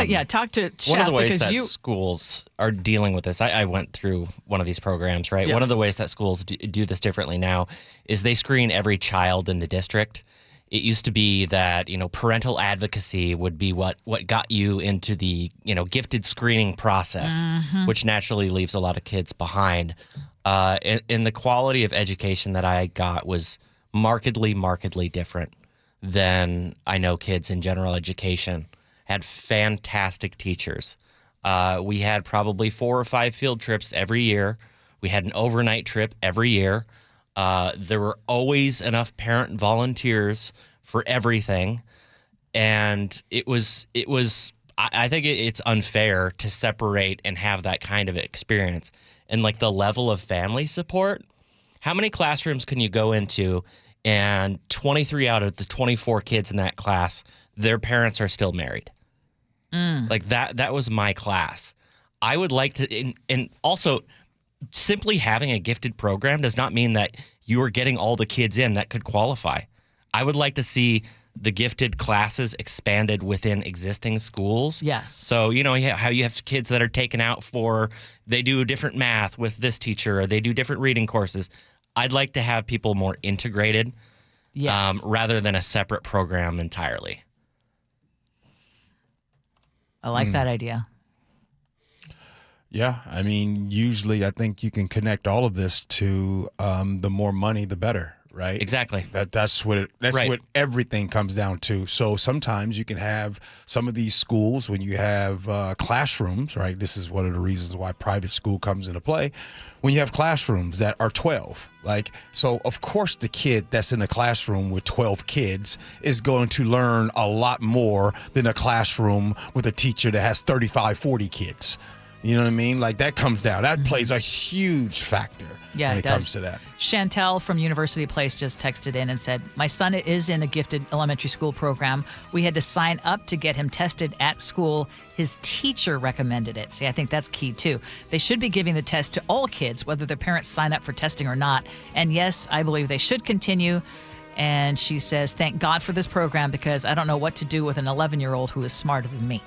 to talk to Chef, one of the ways because that schools are dealing with this. I went through one of these programs, right? Yes. One of the ways that schools do this differently now is they screen every child in the district. It used to be that, parental advocacy would be what got you into the, gifted screening process, which naturally leaves a lot of kids behind. And the quality of education that I got was markedly different than I know kids in general education. Had fantastic teachers. We had probably 4 or 5 field trips every year. We had an overnight trip every year. There were always enough parent volunteers for everything. And it was I think it's unfair to separate and have that kind of experience. And like the level of family support, how many classrooms can you go into and 23 out of the 24 kids in that class, their parents are still married? Like that was my class. I would like to, and also simply having a gifted program does not mean that you are getting all the kids in that could qualify. I would like to see the gifted classes expanded within existing schools. Yes. So, how you have kids that are taken out they do different math with this teacher, or they do different reading courses. I'd like to have people more integrated, rather than a separate program entirely. I like that idea. Yeah, I mean, usually I think you can connect all of this to the more money, the better, right? Exactly. That's what everything comes down to. So sometimes you can have some of these schools when you have classrooms, right? This is one of the reasons why private school comes into play. When you have classrooms that are 12, so of course the kid that's in a classroom with 12 kids is going to learn a lot more than a classroom with a teacher that has 35, 40 kids. You know what I mean? Like that comes down. That plays a huge factor when it comes to that. Chantel from University Place just texted in and said, my son is in a gifted elementary school program. We had to sign up to get him tested at school. His teacher recommended it. See, I think that's key too. They should be giving the test to all kids, whether their parents sign up for testing or not. And yes, I believe they should continue. And she says, thank God for this program, because I don't know what to do with an 11-year-old who is smarter than me.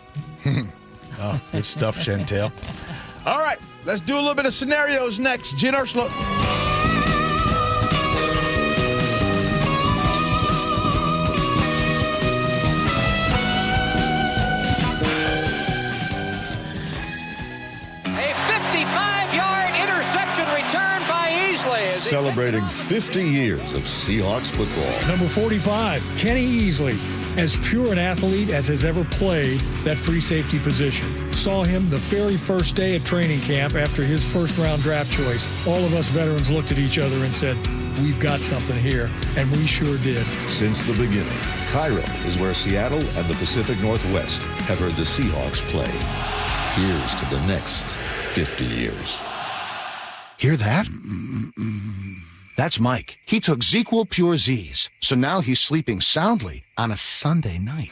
Oh, good stuff, Chantel. All right, let's do a little bit of scenarios next. Gee and Ursula. A 55-yard interception return by Easley. Celebrating 50 years of Seahawks football. Number 45, Kenny Easley. As pure an athlete as has ever played that free safety position. Saw him the very first day at training camp after his first-round draft choice. All of us veterans looked at each other and said, we've got something here, and we sure did. Since the beginning, KIRO is where Seattle and the Pacific Northwest have heard the Seahawks play. Here's to the next 50 years. Hear that? That's Mike. He took ZzzQuil Pure Z's, so now he's sleeping soundly on a Sunday night.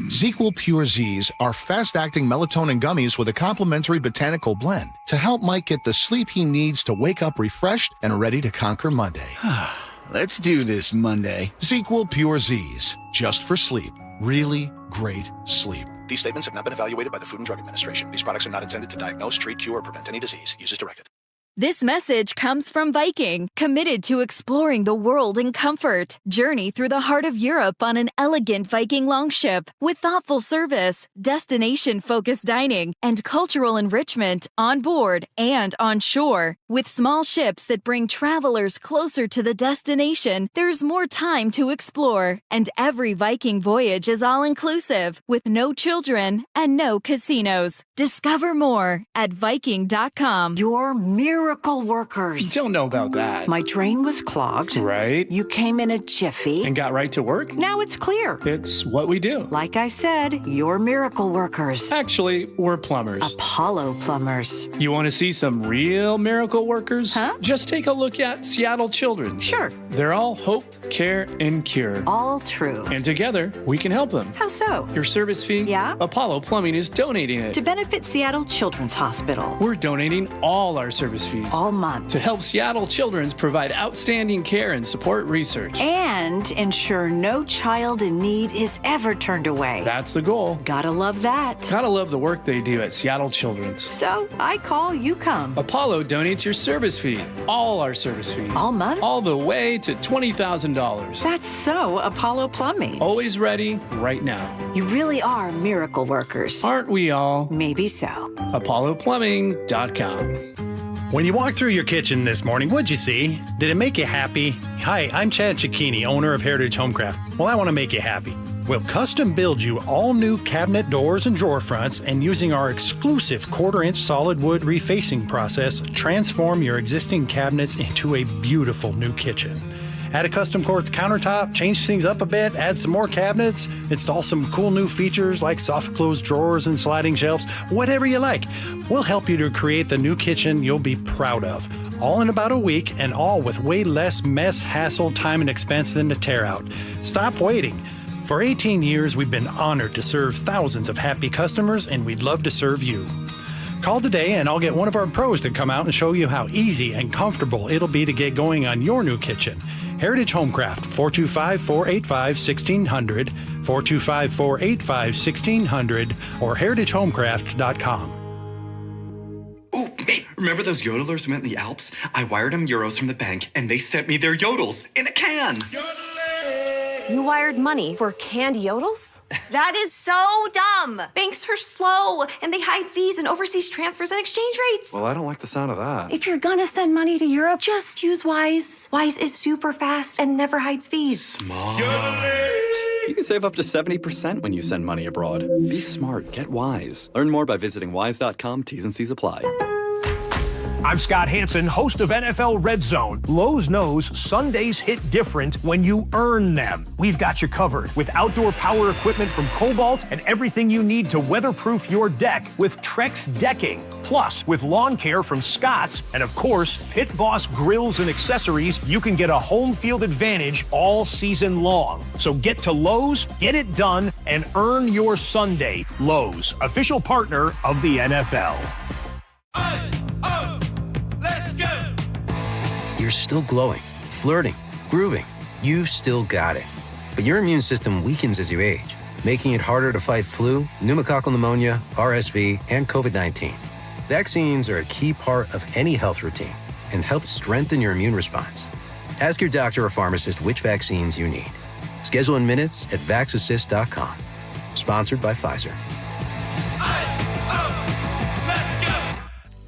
ZzzQuil Pure Z's are fast-acting melatonin gummies with a complementary botanical blend to help Mike get the sleep he needs to wake up refreshed and ready to conquer Monday. Let's do this Monday. ZzzQuil Pure Z's, just for sleep. Really great sleep. These statements have not been evaluated by the Food and Drug Administration. These products are not intended to diagnose, treat, cure, or prevent any disease. Use as directed. This message comes from Viking, committed to exploring the world in comfort. Journey through the heart of Europe on an elegant Viking longship with thoughtful service, destination-focused dining, and cultural enrichment on board and on shore. With small ships that bring travelers closer to the destination, there's more time to explore. And every Viking voyage is all-inclusive, with no children and no casinos. Discover more at Viking.com. Your miracle workers. Don't know about that. My drain was clogged. Right. You came in a jiffy. And got right to work? Now it's clear. It's what we do. Like I said, you're miracle workers. Actually, we're plumbers. Apollo plumbers. You want to see some real miracle workers? Huh? Just take a look at Seattle Children's. Sure. They're all hope, care, and cure. All true. And together, we can help them. How so? Your service fee? Yeah? Apollo Plumbing is donating it. To benefit Seattle Children's Hospital. We're donating all our service fees. All month. To help Seattle Children's provide outstanding care and support research. And ensure no child in need is ever turned away. That's the goal. Gotta love that. Gotta love the work they do at Seattle Children's. So, I call, you come. Apollo donates your service fee. All our service fees. All month? All the way to $20,000. That's so Apollo Plumbing. Always ready, right now. You really are miracle workers. Aren't we all? Maybe so. ApolloPlumbing.com. When you walked through your kitchen this morning, what'd you see? Did it make you happy? Hi, I'm Chad Cicchini, owner of Heritage Homecraft. Well, I want to make you happy. We'll custom build you all new cabinet doors and drawer fronts, and using our exclusive 1/4-inch solid wood refacing process, transform your existing cabinets into a beautiful new kitchen. Add a custom quartz countertop, change things up a bit, add some more cabinets, install some cool new features like soft close drawers and sliding shelves, whatever you like. We'll help you to create the new kitchen you'll be proud of. All in about a week, and all with way less mess, hassle, time, and expense than to tear out. Stop waiting. For 18 years, we've been honored to serve thousands of happy customers, and we'd love to serve you. Call today and I'll get one of our pros to come out and show you how easy and comfortable it'll be to get going on your new kitchen. Heritage Homecraft, 425-485-1600, 425-485-1600, or heritagehomecraft.com. Oh, hey, remember those yodelers we met in the Alps? I wired them euros from the bank, and they sent me their yodels in a can. You wired money for canned yodels? That is so dumb. Banks are slow, and they hide fees and overseas transfers and exchange rates. Well, I don't like the sound of that. If you're gonna send money to Europe, just use Wise. Wise is super fast and never hides fees. Smart. You can save up to 70% when you send money abroad. Be smart. Get Wise. Learn more by visiting wise.com. T's and C's apply. I'm Scott Hansen, host of NFL Red Zone. Lowe's knows Sundays hit different when you earn them. We've got you covered with outdoor power equipment from Cobalt and everything you need to weatherproof your deck with Trex decking. Plus, with lawn care from Scott's and, of course, Pit Boss grills and accessories, you can get a home field advantage all season long. So get to Lowe's, get it done, and earn your Sunday. Lowe's, official partner of the NFL. You're still glowing, flirting, grooving. You've still got it. But your immune system weakens as you age, making it harder to fight flu, pneumococcal pneumonia, RSV, and COVID-19. Vaccines are a key part of any health routine and help strengthen your immune response. Ask your doctor or pharmacist which vaccines you need. Schedule in minutes at vaxassist.com. Sponsored by Pfizer.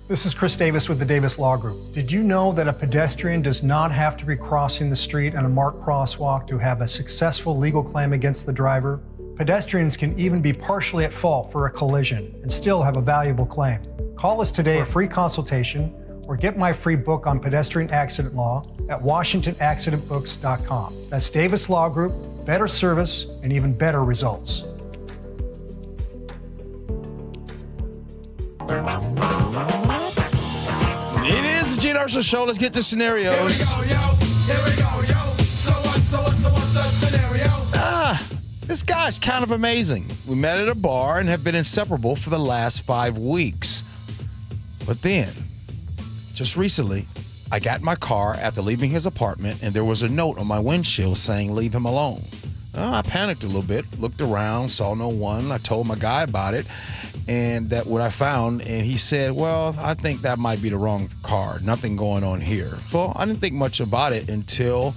This is Chris Davis with the Davis Law Group. Did you know that a pedestrian does not have to be crossing the street on a marked crosswalk to have a successful legal claim against the driver? Pedestrians can even be partially at fault for a collision and still have a valuable claim. Call us today for a free consultation or get my free book on pedestrian accident law at WashingtonAccidentBooks.com. That's Davis Law Group, better service and even better results. It is Gee Ursula Show. Let's get to scenarios. Here we go, yo. Here we go, yo. So what's the scenario? This guy's kind of amazing. We met at a bar and have been inseparable for the last 5 weeks. But then, just recently, I got in my car after leaving his apartment, and there was a note on my windshield saying, "Leave him alone." I panicked a little bit, looked around, saw no one. I told my guy about it, and that what I found, and he said, "Well, I think that might be the wrong car. Nothing going on here." So I didn't think much about it until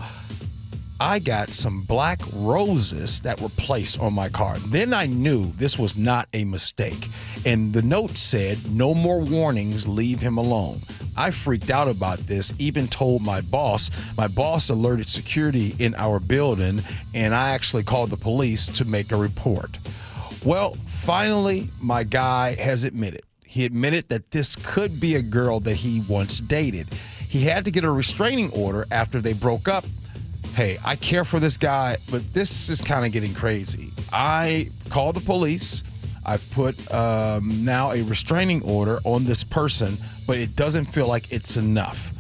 I got some black roses that were placed on my car. Then I knew this was not a mistake. And the note said, "No more warnings, leave him alone." I freaked out about this, even told my boss. My boss alerted security in our building, and I actually called the police to make a report. Well, finally, my guy has admitted. He admitted that this could be a girl that he once dated. He had to get a restraining order after they broke up. Hey, I care for this guy, but this is kind of getting crazy. I called the police. I've put now a restraining order on this person, but it doesn't feel like it's enough.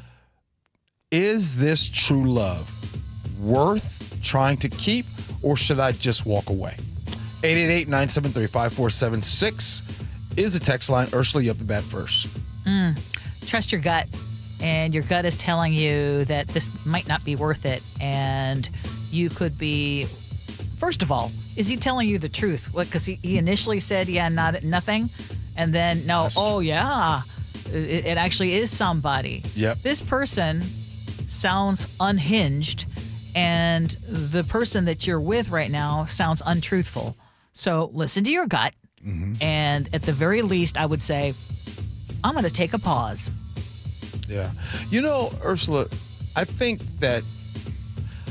Is this true love worth trying to keep, or should I just walk away? 888-973-5476 is the text line. Ursula, you up the bat first. Trust your gut. And your gut is telling you that this might not be worth it. And you could be, first of all, is he telling you the truth? What? Because he initially said, yeah, nothing. And then, no, it actually is somebody. Yep. This person sounds unhinged. And the person that you're with right now sounds untruthful. So listen to your gut. Mm-hmm. And at the very least, I would say, I'm going to take a pause. Yeah. You know, Ursula, I think that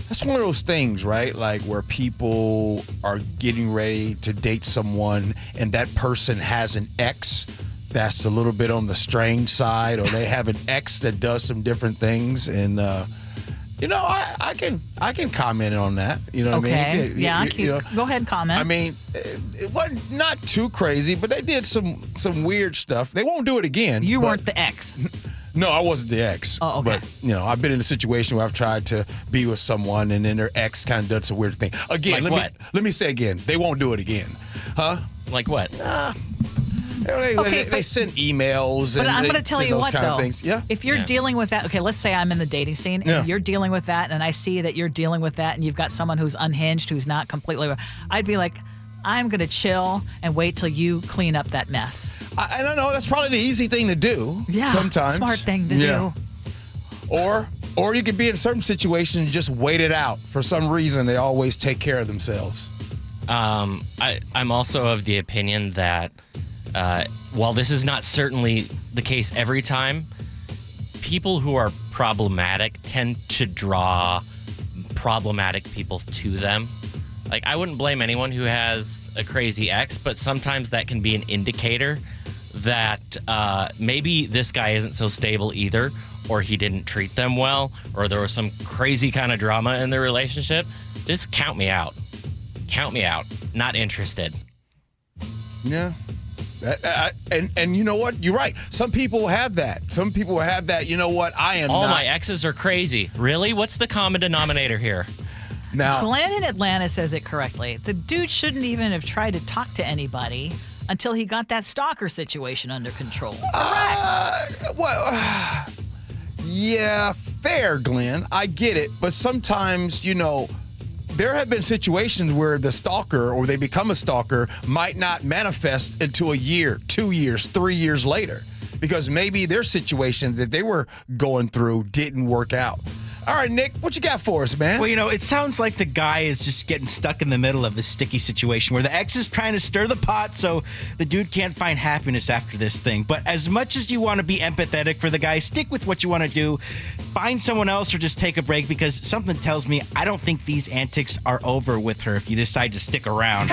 that's one of those things, right? Like where people are getting ready to date someone and that person has an ex that's a little bit on the strange side, or they have an ex that does some different things. And, you know, I can comment on that. You know what I mean? Yeah, go ahead and comment. I mean, it wasn't not too crazy, but they did some weird stuff. They won't do it again. You weren't the ex. No, I wasn't the ex. Oh, okay. But, you know, I've been in a situation where I've tried to be with someone and then their ex kind of does a weird thing. Again, like let me say again, they won't do it again. Huh? Like what? They send emails and I'm going to tell you what, though. Things. Yeah. If you're dealing with that, okay, let's say I'm in the dating scene and you're dealing with that, and I see that you're dealing with that, and you've got someone who's unhinged, who's not completely, I'd be like, I'm going to chill and wait till you clean up that mess. I don't know. That's probably the easy thing to do. Yeah. Sometimes. Smart thing to do. Or you could be in certain situations and just wait it out. For some reason, they always take care of themselves. I'm also of the opinion that while this is not certainly the case every time, people who are problematic tend to draw problematic people to them. Like, I wouldn't blame anyone who has a crazy ex, but sometimes that can be an indicator that maybe this guy isn't so stable either, or he didn't treat them well, or there was some crazy kind of drama in their relationship. Just count me out. Count me out. Not interested. Yeah. And you know what? You're right. Some people have that. Some people have that. You know what? All my exes are crazy. Really? What's the common denominator here? Now, Glenn in Atlanta says it correctly. The dude shouldn't even have tried to talk to anybody until he got that stalker situation under control. Yeah, fair, Glenn. I get it. But sometimes, you know, there have been situations where the stalker, or they become a stalker, might not manifest until a year, 2 years, 3 years later, because maybe their situation that they were going through didn't work out. All right, Nick, what you got for us, man? Well, you know, it sounds like the guy is just getting stuck in the middle of this sticky situation where the ex is trying to stir the pot so the dude can't find happiness after this thing. But as much as you want to be empathetic for the guy, stick with what you want to do. Find someone else or just take a break, because something tells me I don't think these antics are over with her if you decide to stick around.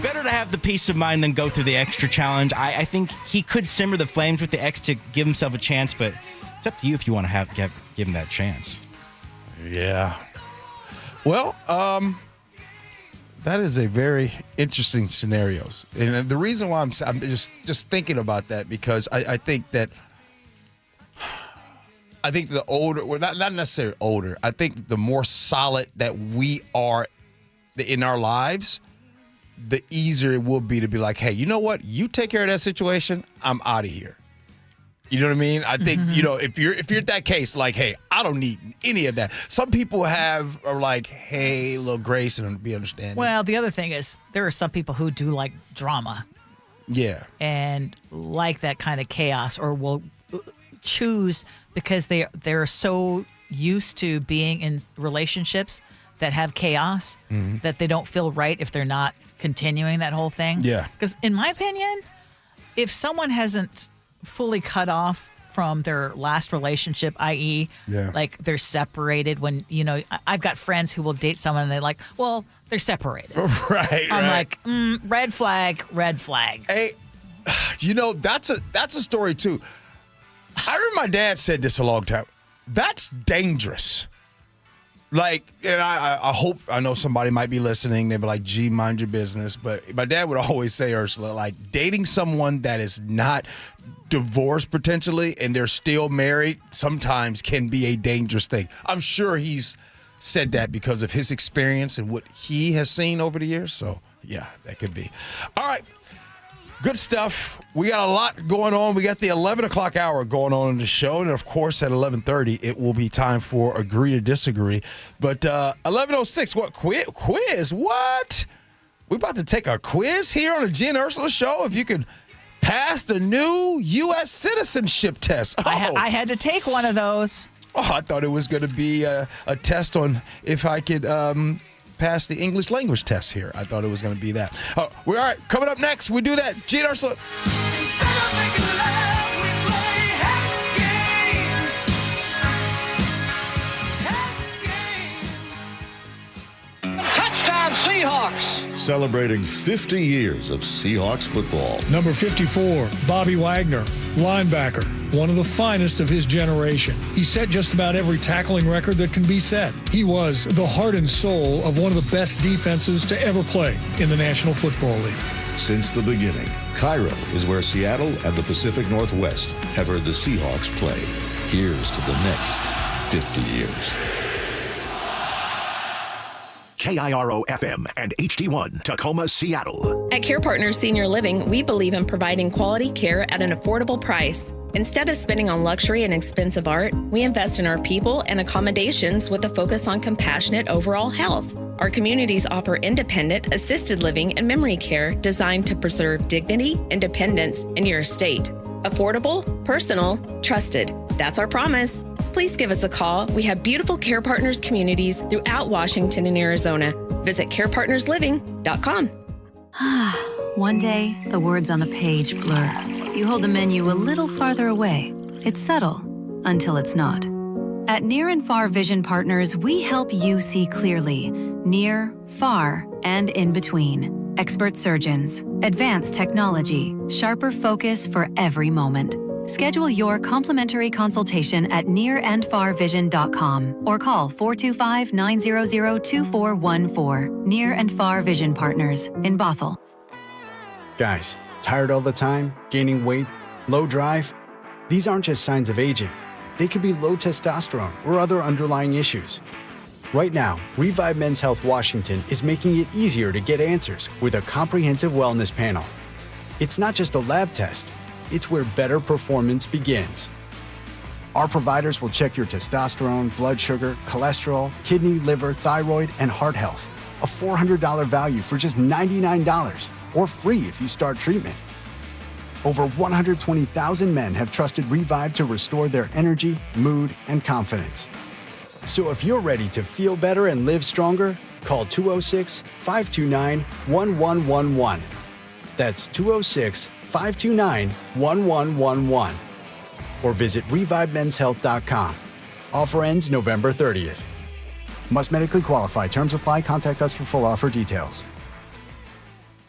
Better to have the peace of mind than go through the extra challenge. I think he could simmer the flames with the ex to give himself a chance, but it's up to you if you want to give him that chance. Yeah. Well, that is a very interesting scenarios. And the reason why I'm just thinking about that, because I think that I think the older, well, not necessarily older, I think the more solid that we are in our lives, the easier it will be to be like, hey, you know what? You take care of that situation, I'm out of here. You know what I mean? I think, if you're that case, like, hey, I don't need any of that. Some people are like, hey, little grace and be understanding. Well, the other thing is there are some people who do like drama. Yeah. And like that kind of chaos, or will choose because they're so used to being in relationships that have chaos that they don't feel right if they're not continuing that whole thing. Yeah. Because in my opinion, if someone hasn't fully cut off from their last relationship, i.e., like they're separated when, I've got friends who will date someone and they're like, well, they're separated. Right. I'm like, red flag, red flag. Hey, that's a story too. I remember my dad said this a long time. That's dangerous. Like, and I know somebody might be listening. They'd be like, gee, mind your business. But my dad would always say, Ursula, like, dating someone that is not divorced potentially and they're still married sometimes can be a dangerous thing. I'm sure he's said that because of his experience and what he has seen over the years. So, yeah, that could be. All right. Good stuff. We got a lot going on. We got the 11 o'clock hour going on in the show. And, of course, at 11:30, it will be time for Agree to Disagree. But 11:06, what, quiz? What? We about to take a quiz here on the Gee and Ursula Show. If you could pass the new U.S. citizenship test. Oh. I had to take one of those. Oh, I thought it was going to be a test on if I could pass the English language test here. I thought it was going to be that. All right, coming up next, we do that. Gee and Ursula. Touchdown, Seahawks! Celebrating 50 years of Seahawks football. Number 54, Bobby Wagner, linebacker, one of the finest of his generation. He set just about every tackling record that can be set. He was the heart and soul of one of the best defenses to ever play in the National Football League. Since the beginning, KIRO is where Seattle and the Pacific Northwest have heard the Seahawks play. Here's to the next 50 years. KIRO FM and HD1 Tacoma, Seattle. At Care Partners Senior Living, we believe in providing quality care at an affordable price. Instead of spending on luxury and expensive art, we invest in our people and accommodations with a focus on compassionate overall health. Our communities offer independent, assisted living, and memory care designed to preserve dignity, independence, and your estate. Affordable, personal, trusted. That's our promise. Please give us a call. We have beautiful Care Partners communities throughout Washington and Arizona. Visit carepartnersliving.com. One day, the words on the page blur. You hold the menu a little farther away. It's subtle until it's not. At Near and Far Vision Partners, we help you see clearly, near, far, and in between. Expert surgeons, advanced technology, sharper focus for every moment. Schedule your complimentary consultation at nearandfarvision.com or call 425-900-2414. Near and Far Vision Partners in Bothell. Guys, tired all the time, gaining weight, low drive? These aren't just signs of aging. They could be low testosterone or other underlying issues. Right now, Revive Men's Health Washington is making it easier to get answers with a comprehensive wellness panel. It's not just a lab test. It's where better performance begins. Our providers will check your testosterone, blood sugar, cholesterol, kidney, liver, thyroid, and heart health. A $400 value for just $99, or free if you start treatment. Over 120,000 men have trusted Revive to restore their energy, mood, and confidence. So if you're ready to feel better and live stronger, call 206-529-1111. That's 206-529-1111. Or visit ReviveMen'sHealth.com. Offer ends November 30th. Must medically qualify. Terms apply. Contact us for full offer details.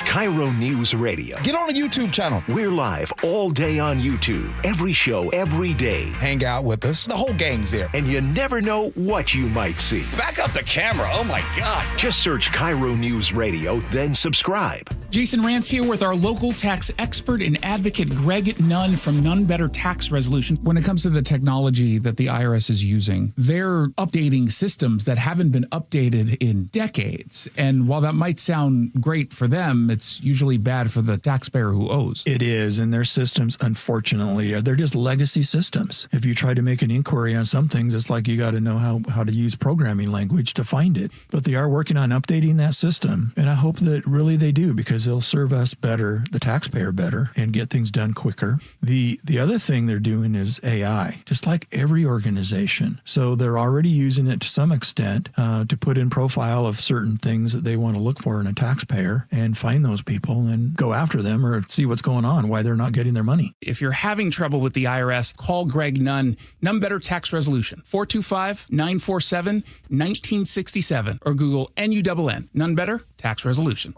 KIRO News Radio. Get on the YouTube channel. We're live all day on YouTube. Every show, every day. Hang out with us. The whole gang's there. And you never know what you might see. Back up the camera. Oh, my God. Just search KIRO News Radio, then subscribe. Jason Rance here with our local tax expert and advocate Greg Nunn from None Better Tax Resolution. When it comes to the technology that the IRS is using, they're updating systems that haven't been updated in decades. And while that might sound great for them, it's usually bad for the taxpayer who owes. It is, and their systems, unfortunately, they're just legacy systems. If you try to make an inquiry on some things, it's like you got to know how to use programming language to find it. But they are working on updating that system, and I hope that really they do, because it'll serve us better, the taxpayer better, and get things done quicker. The other thing they're doing is AI, just like every organization. So they're already using it to some extent to put in profile of certain things that they want to look for in a taxpayer and find those people and go after them or see what's going on, why they're not getting their money. If you're having trouble with the IRS, call Greg Nunn. None Better Tax Resolution, 425-947-1967, or Google NUNN, None Better Tax Resolution.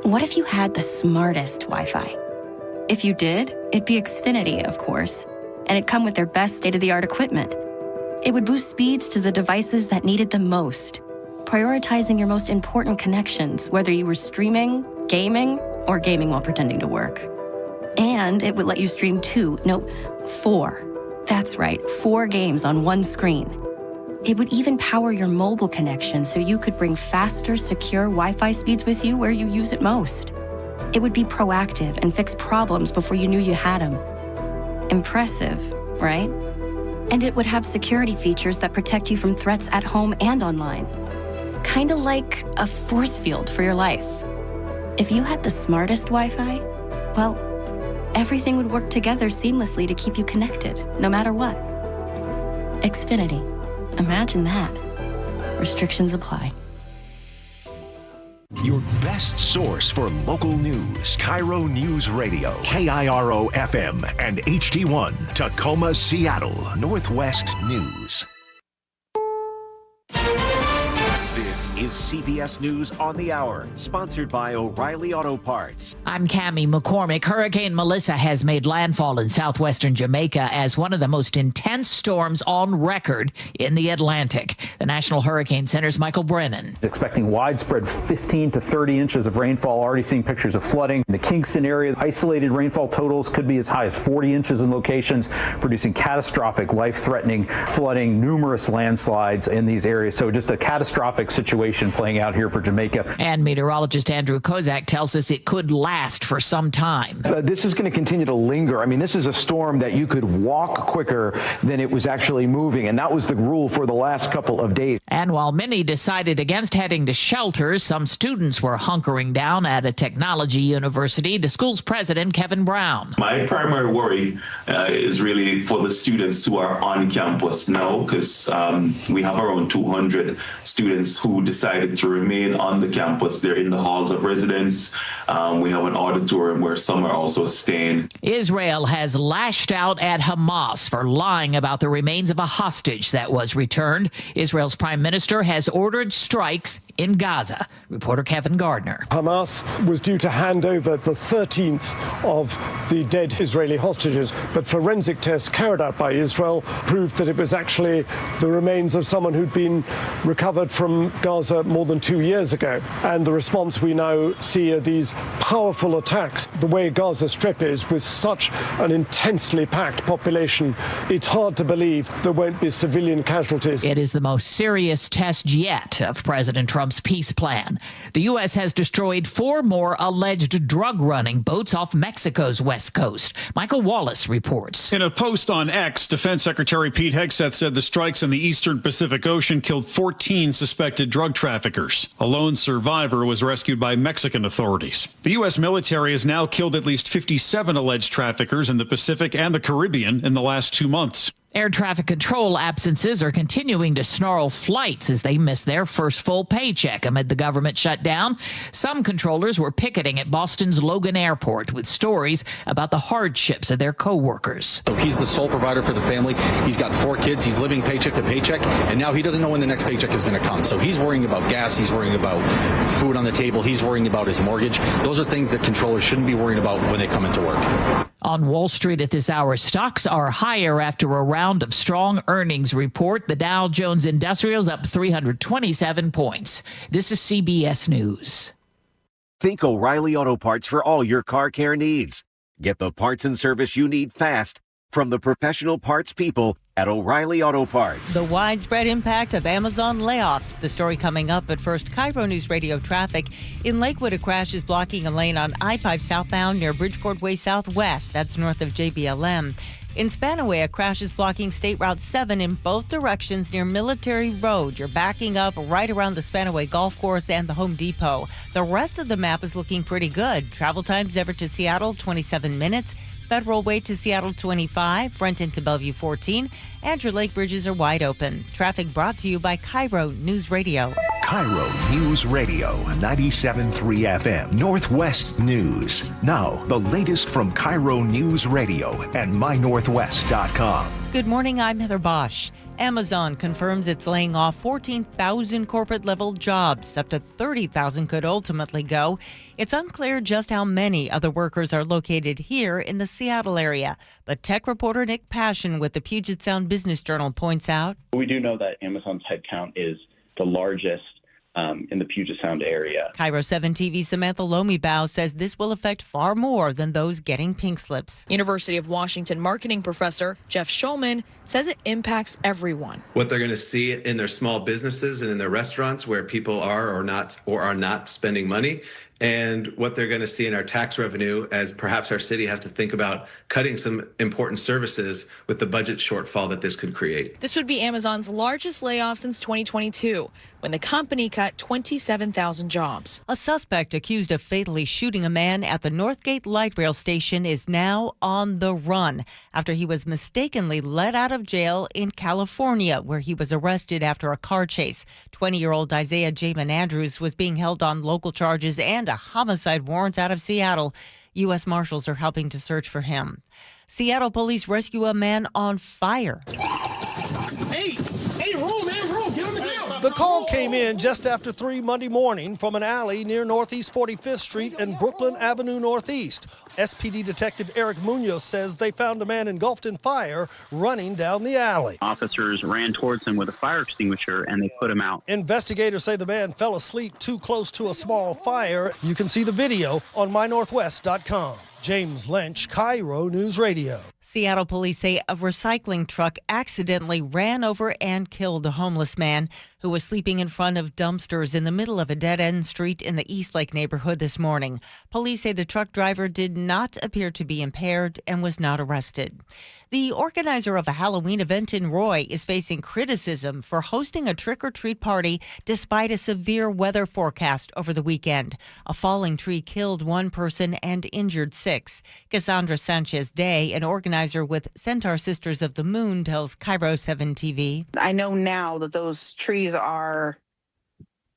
What if you had the smartest Wi-Fi? If you did, it'd be Xfinity, of course, and it'd come with their best state-of-the-art equipment. It would boost speeds to the devices that needed them most, prioritizing your most important connections, whether you were streaming, gaming, or gaming while pretending to work. And it would let you stream 4. That's right, 4 games on one screen. It would even power your mobile connection so you could bring faster, secure Wi-Fi speeds with you where you use it most. It would be proactive and fix problems before you knew you had them. Impressive, right? And it would have security features that protect you from threats at home and online. Kinda like a force field for your life. If you had the smartest Wi-Fi, well, everything would work together seamlessly to keep you connected, no matter what. Xfinity. Imagine that. Restrictions apply. Your best source for local news. KIRO Newsradio, KIRO FM and HD1, Tacoma, Seattle, Northwest News. This is CBS News on the Hour, sponsored by O'Reilly Auto Parts. I'm Cammie McCormick. Hurricane Melissa has made landfall in southwestern Jamaica as one of the most intense storms on record in the Atlantic. The National Hurricane Center's Michael Brennan. Expecting widespread 15 to 30 inches of rainfall, already seeing pictures of flooding. In the Kingston area, isolated rainfall totals could be as high as 40 inches in locations, producing catastrophic, life-threatening flooding, numerous landslides in these areas. So just a catastrophic situation playing out here for Jamaica. And meteorologist Andrew Kozak tells us it could last for some time. This is going to continue to linger. I mean, this is a storm that you could walk quicker than it was actually moving, and that was the rule for the last couple of days. And while many decided against heading to shelters, some students were hunkering down at a technology university. The school's president, Kevin Brown. My primary worry is really for the students who are on campus now, because we have around 200 students who decided to remain on the campus. They're in the halls of residence. We have an auditorium where some are also staying. Israel has lashed out at Hamas for lying about the remains of a hostage that was returned. Israel's prime minister has ordered strikes in Gaza. Reporter Kevin Gardner. Hamas was due to hand over the 13th of the dead Israeli hostages, but forensic tests carried out by Israel proved that it was actually the remains of someone who'd been recovered from Gaza more than 2 years ago. And the response we now see are these powerful attacks. The way Gaza Strip is, with such an intensely packed population, it's hard to believe there won't be civilian casualties. It is the most serious test yet of President Trump's peace plan. The U.S. has destroyed 4 more alleged drug-running boats off Mexico's west coast. Michael Wallace reports. In a post on X, Defense Secretary Pete Hegseth said the strikes in the eastern Pacific Ocean killed 14 suspected drug traffickers. A lone survivor was rescued by Mexican authorities. The U.S. military has now killed at least 57 alleged traffickers in the Pacific and the Caribbean in the last 2 months. Air traffic control absences are continuing to snarl flights as they miss their first full paycheck amid the government shutdown. Some controllers were picketing at Boston's Logan Airport with stories about the hardships of their co-workers. So he's the sole provider for the family. He's got 4 kids. He's living paycheck to paycheck, and now he doesn't know when the next paycheck is going to come. So he's worrying about gas. He's worrying about food on the table. He's worrying about his mortgage. Those are things that controllers shouldn't be worrying about when they come into work. On Wall Street at this hour, stocks are higher after a round of strong earnings report. The Dow Jones Industrial's up 327 points. This is CBS News. Think O'Reilly Auto Parts for all your car care needs. Get the parts and service you need fast from the professional parts people at O'Reilly Auto Parts. The widespread impact of Amazon layoffs. The story coming up, but first, KIRO News Radio traffic. In Lakewood, a crash is blocking a lane on I-5 southbound near Bridgeport Way Southwest. That's north of JBLM. In Spanaway, a crash is blocking State Route 7 in both directions near Military Road. You're backing up right around the Spanaway Golf Course and the Home Depot. The rest of the map is looking pretty good. Travel times Everett to Seattle, 27 minutes. Federal Way to Seattle, 25. Renton to Bellevue, 14. And your lake bridges are wide open. Traffic brought to you by KIRO News Radio. KIRO News Radio, 97.3 FM, Northwest News. Now, the latest from KIRO News Radio and mynorthwest.com. Good morning, I'm Heather Bosch. Amazon confirms it's laying off 14,000 corporate-level jobs. Up to 30,000 could ultimately go. It's unclear just how many other workers are located here in the Seattle area. But tech reporter Nick Passion with the Puget Sound Business Journal points out. We do know that Amazon's headcount is the largest in the Puget Sound area. KIRO 7 TV Samantha Lomibow says this will affect far more than those getting pink slips. University of Washington marketing professor Jeff Schulman says it impacts everyone. What they're going to see in their small businesses and in their restaurants where people are or are not spending money, and what they're going to see in our tax revenue as perhaps our city has to think about cutting some important services with the budget shortfall that this could create. This would be Amazon's largest layoff since 2022, when the company cut 27,000 jobs. A suspect accused of fatally shooting a man at the Northgate Light Rail Station is now on the run after he was mistakenly let out of jail in California, where he was arrested after a car chase. 20-year-old Isaiah Jamin Andrews was being held on local charges and a homicide warrant out of Seattle. U.S. Marshals are helping to search for him. Seattle police rescue a man on fire. Hey, roll, man, roll. Get on the ground. The call came in just after 3 Monday morning from an alley near Northeast 45th Street and Brooklyn Avenue Northeast. SPD Detective Eric Munoz says they found a man engulfed in fire running down the alley. Officers ran towards him with a fire extinguisher and they put him out. Investigators say the man fell asleep too close to a small fire. You can see the video on mynorthwest.com. James Lynch, KIRO News Radio. Seattle police say a recycling truck accidentally ran over and killed a homeless man who was sleeping in front of dumpsters in the middle of a dead-end street in the Eastlake neighborhood this morning. Police say the truck driver did not appear to be impaired and was not arrested. The organizer of a Halloween event in Roy is facing criticism for hosting a trick-or-treat party despite a severe weather forecast over the weekend. A falling tree killed one person and injured 6. Cassandra Sanchez-Day, an organizer with Centaur Sisters of the Moon, tells KIRO 7 TV. I know now that those trees are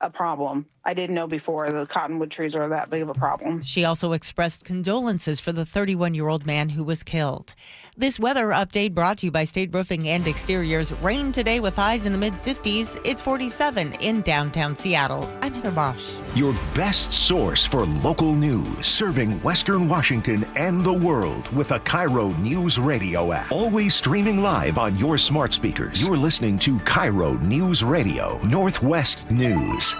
a problem. I didn't know before the cottonwood trees are that big of a problem. She also expressed condolences for the 31-year-old man who was killed. This weather update brought to you by State Roofing and Exteriors. Rain today with highs in the mid-50s. It's 47 in downtown Seattle. I'm Heather Bosch. Your best source for local news, serving Western Washington and the world with a KIRO News Radio app. Always streaming live on your smart speakers. You're listening to KIRO News Radio, Northwest News.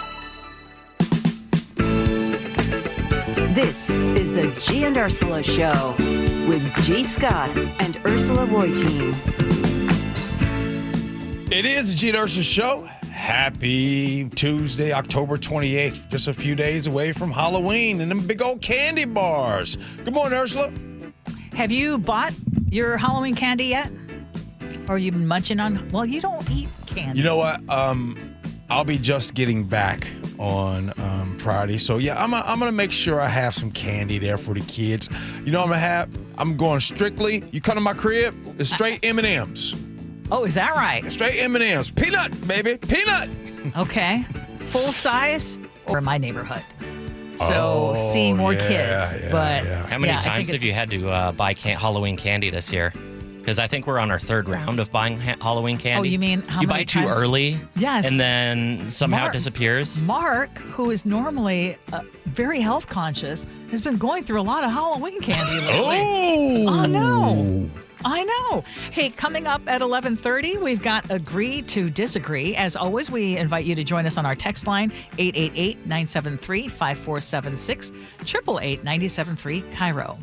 This is the Gee and Ursula Show with G. Scott and Ursula Reutin. It is the Gee and Ursula Show. Happy Tuesday, October 28th. Just a few days away from Halloween and them big old candy bars. Good morning, Ursula. Have you bought your Halloween candy yet? Or you been munching on? Well, you don't eat candy. You know what? I'll be just getting back on Friday. So, yeah, I'm going to make sure I have some candy there for the kids. You know what I'm going strictly, you come to my crib, it's straight M&Ms. Oh, is that right? Straight M&Ms. Peanut, baby. Peanut. Okay. Full size or in my neighborhood. So seeing more kids. But how many times have you had to buy Halloween candy this year? Because I think we're on our third round of buying Halloween candy. Oh, you mean how you many buy too times? early? Yes. And then somehow it disappears? Mark, who is normally very health conscious, has been going through a lot of Halloween candy lately. Oh, no. I know. Hey, coming up at 11:30, we've got Agree to Disagree. As always, we invite you to join us on our text line, 888-973-5476, 888-973 KIRO.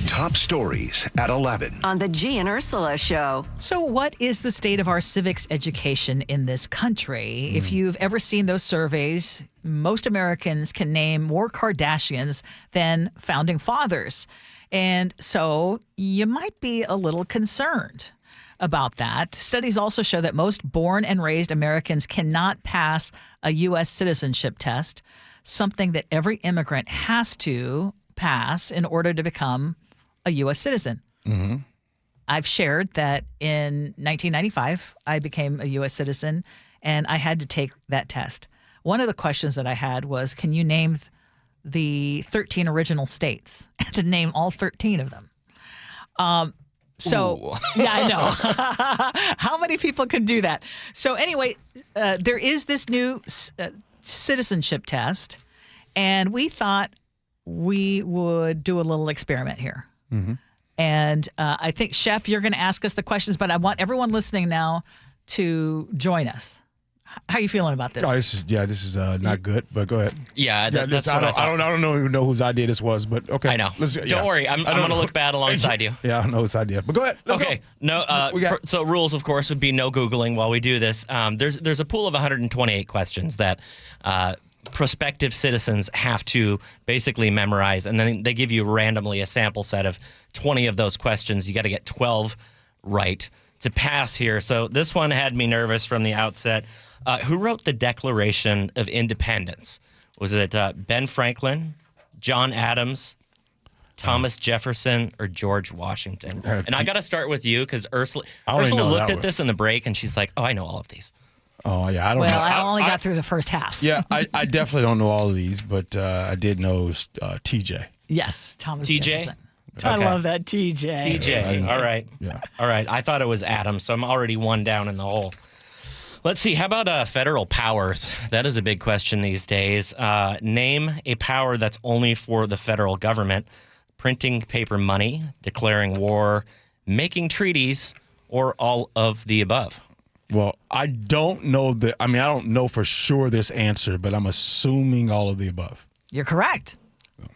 Top stories at 11. On the Gee and Ursula Show. So what is the state of our civics education in this country? If you've ever seen those surveys, most Americans can name more Kardashians than founding fathers. And so you might be a little concerned about that. Studies also show that most born and raised Americans cannot pass a U.S. citizenship test, something that every immigrant has to pass in order to become a U.S. citizen. Mm-hmm. I've shared that in 1995, I became a U.S. citizen, and I had to take that test. One of the questions that I had was, can you name the 13 original states? I had to name all 13 of them. Yeah, I know. How many people can do that? So anyway, there is this new citizenship test, and we thought we would do a little experiment here. Mm-hmm. And I think, Chef, you're going to ask us the questions, but I want everyone listening now to join us. How are you feeling about this? Oh, this is not good, but go ahead. Yeah, that's I what don't even know whose idea this was, but okay. I know. Don't worry, I'm going to look bad alongside you. Yeah, I don't know whose idea, but go ahead. Let's okay. go. No. So rules, of course, would be no Googling while we do this. There's a pool of 128 questions that prospective citizens have to basically memorize, and then they give you randomly a sample set of 20 of those questions. You got to get 12 right to pass here. So this one had me nervous from the outset. Who wrote the Declaration of Independence? Was it Ben Franklin, John Adams, Thomas Jefferson, or George Washington? And I got to start with you because Ursula looked at this in the break and she's like, "Oh, I know all of these." Oh, yeah. I don't know. Well, I only got through the first half. Yeah, I definitely don't know all of these, but I did know TJ. Yes, Thomas TJ? Jefferson. I love that TJ. TJ. All right. Yeah. All right. I thought it was Adams, so I'm already one down in the hole. Let's see. How about federal powers? That is a big question these days. Name a power that's only for the federal government: printing paper money, declaring war, making treaties, or all of the above. Well, I don't know I don't know for sure this answer, but I'm assuming all of the above. You're correct.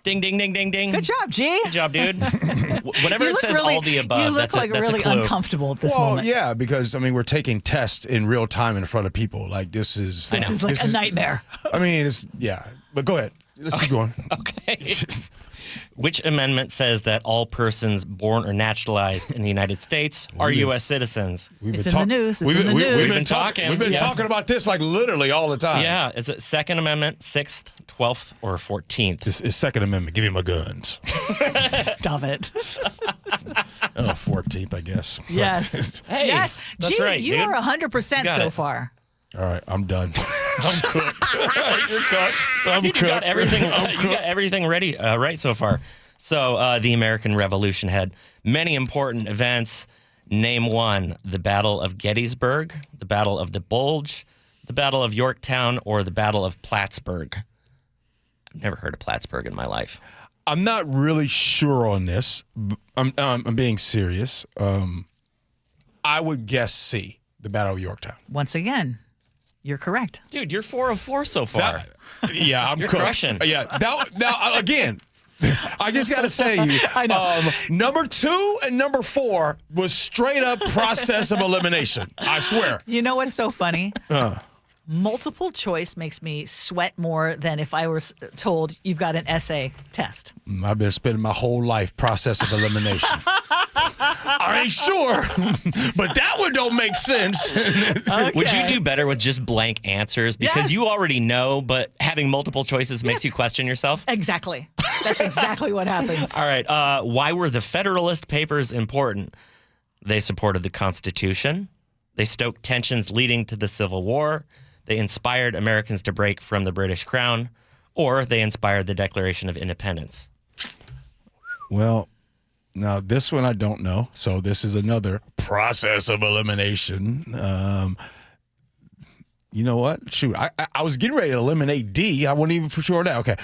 Ding, ding, ding, ding, ding. Good job, G. Good job, dude. Whenever it says all the above, you look that's really a clue. uncomfortable at this Well, moment. yeah, because we're taking tests in real time in front of people. Like this is like a nightmare. But go ahead. Let's keep going. Okay. Which amendment says that all persons born or naturalized in the United States are U.S. citizens? It's in the news. We've been talking. We've been talking about this like literally all the time. Yeah. Is it Second Amendment, 6th, 12th, or 14th? It's Second Amendment. Give me my guns. Stop it. 14th, I guess. Yes. Hey, yes. that's Gee, right, you dude. are 100% so it. far. All right, I'm done. I'm cooked. You're cooked. I'm You cooked. got everything. You got everything ready, right so far. So the American Revolution had many important events. Name one: the Battle of Gettysburg, the Battle of the Bulge, the Battle of Yorktown, or the Battle of Plattsburgh. I've never heard of Plattsburgh in my life. I'm not really sure on this. I'm being serious. I would guess C, the Battle of Yorktown. Once again, you're correct. Dude, you're 4 of 4 so far. Yeah, I'm You're cooked. crushing. Yeah, now again, I just got to say you, I know. number 2 and number 4 was straight up process of elimination. I swear. You know what's so funny? Multiple choice makes me sweat more than if I was told you've got an essay test. I've been spending my whole life process of elimination. I ain't sure, but that one don't make sense. Okay. Would you do better with just blank answers? Because you already know, but having multiple choices makes you question yourself? Exactly. That's exactly what happens. All right. Why were the Federalist Papers important? They supported the Constitution. They stoked tensions leading to the Civil War. They inspired Americans to break from the British Crown. Or they inspired the Declaration of Independence. Well, now this one I don't know. So this is another process of elimination. You know what? Shoot, I was getting ready to eliminate D. I wasn't even for sure of that. Okay.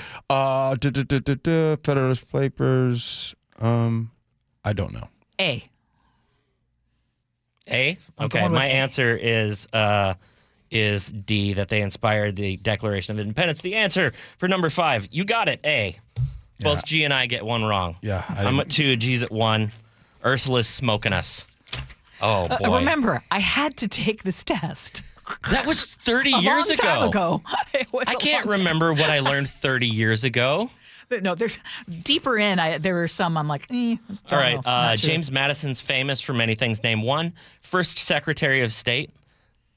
Federalist Papers. I don't know. A. A? I'm Okay, going with my A. answer is D, that they inspired the Declaration of Independence. The answer for number 5, you got it, A. Both G and I get one wrong. Yeah. I'm at 2, G's at 1. Ursula's smoking us. Oh, boy. Remember, I had to take this test. That was 30 A years long time ago. It was I a can't long time. remember what I learned 30 years ago. No, there's deeper in. There were some I'm like, All right. James Madison's famous for many things. Name one. First Secretary of State.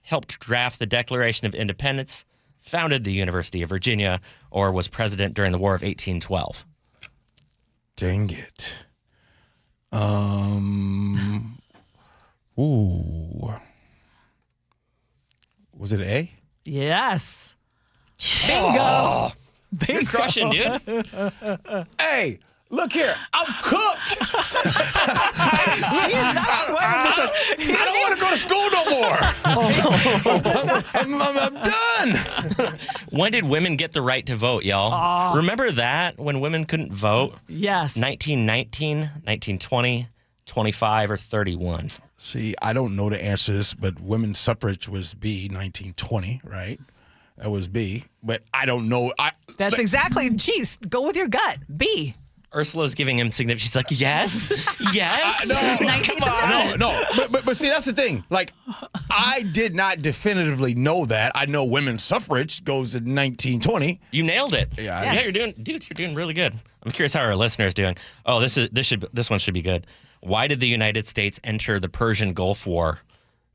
Helped draft the Declaration of Independence. Founded the University of Virginia. Or was president during the War of 1812. Dang it. Ooh. Was it A? Yes. Bingo. Oh, you're crushing, dude. Hey, look here. I'm cooked. She is not sweating this much. I don't want to go to school no more. I'm done. When did women get the right to vote, y'all? Remember that when women couldn't vote? Yes. 1919, 1920, 25, or 31? See, I don't know the answer to this, but women's suffrage was B, 1920, right? That was B, but I don't know. That's exactly. Geez, go with your gut. B. Ursula's giving him significance. She's like, yes, yes. No. But see, that's the thing. Like, I did not definitively know that. I know women's suffrage goes to 1920. You nailed it. Yeah, you're doing really good. I'm curious how our listeners doing. Oh, this one should be good. Why did the United States enter the Persian Gulf War?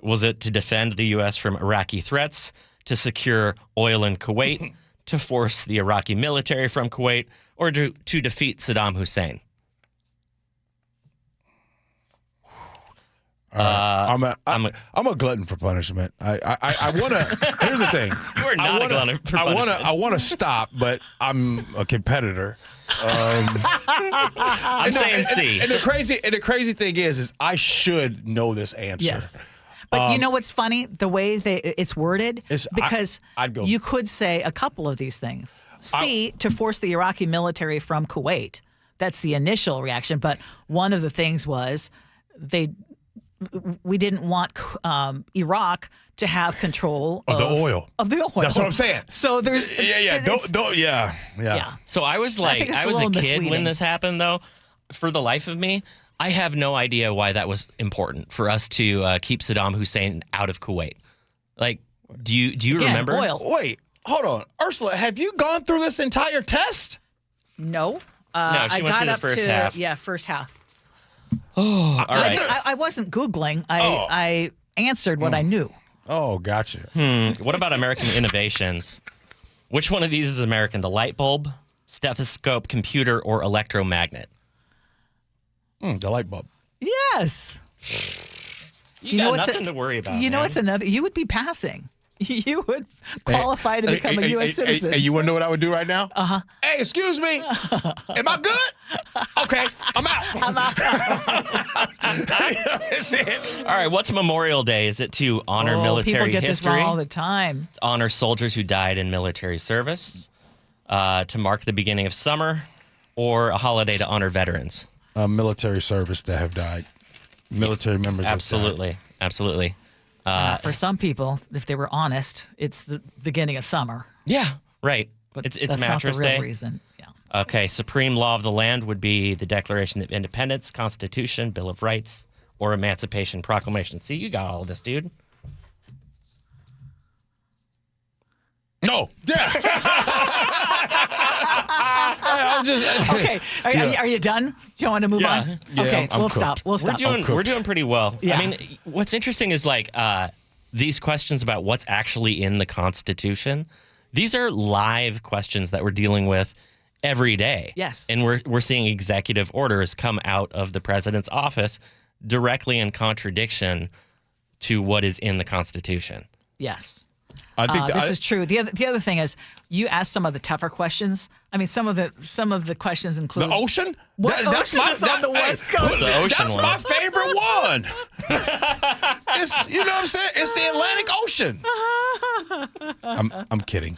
Was it to defend the U.S. from Iraqi threats, to secure oil in Kuwait, to force the Iraqi military from Kuwait, or to defeat Saddam Hussein? I'm a glutton for punishment. I want to. Here's the thing. You are not a glutton for punishment. I want to stop, but I'm a competitor. I'm saying C. And the crazy thing is I should know this answer. Yes. But you know what's funny? The way it's worded, because you could say a couple of these things. C, to force the Iraqi military from Kuwait. That's the initial reaction. But one of the things was we didn't want Iraq to have control of the oil. That's what I'm saying. So there's yeah. So I was like, I was a kid misleading when this happened, though. For the life of me, I have no idea why that was important for us to keep Saddam Hussein out of Kuwait. Like, do you remember? Oil. Wait, hold on, Ursula. Have you gone through this entire test? No. No, she I went got through the up first to half. Yeah, first half. Oh, all right. I wasn't Googling. I answered what I knew. Oh, gotcha. What about American innovations? Which one of these is American? The light bulb, stethoscope, computer, or electromagnet? The light bulb. Yes. You got nothing to worry about. You know, it's another. You would be passing. You would qualify to become a U.S. citizen. Hey, you want to know what I would do right now? Uh-huh. Hey, excuse me. Am I good? Okay, I'm out. That's it. All right, what's Memorial Day? Is it to honor military people get history? This wrong all the time. To honor soldiers who died in military service, to mark the beginning of summer, or a holiday to honor veterans? Military service that have died. Military members Absolutely. For some people, if they were honest, it's the beginning of summer. Yeah, right. But it's that's Mattress not the real Day. reason. Yeah. Okay, supreme law of the land would be the Declaration of Independence, Constitution, Bill of Rights, or Emancipation Proclamation. See, you got all of this, dude. No. I'm just Okay. Are you done? Do you want to move on? Yeah, okay, I'm we'll cooked. stop. We'll stop. We're doing pretty well. Yeah. I mean, what's interesting is like these questions about what's actually in the Constitution. These are live questions that we're dealing with every day. Yes. And we're seeing executive orders come out of the president's office directly in contradiction to what is in the Constitution. Yes. I think this is true. The other thing is, you asked some of the tougher questions. I mean, some of the questions include the ocean. That's on the West Coast. That's my favorite one. It's, you know what I'm saying? It's the Atlantic Ocean. I'm kidding. I'm kidding.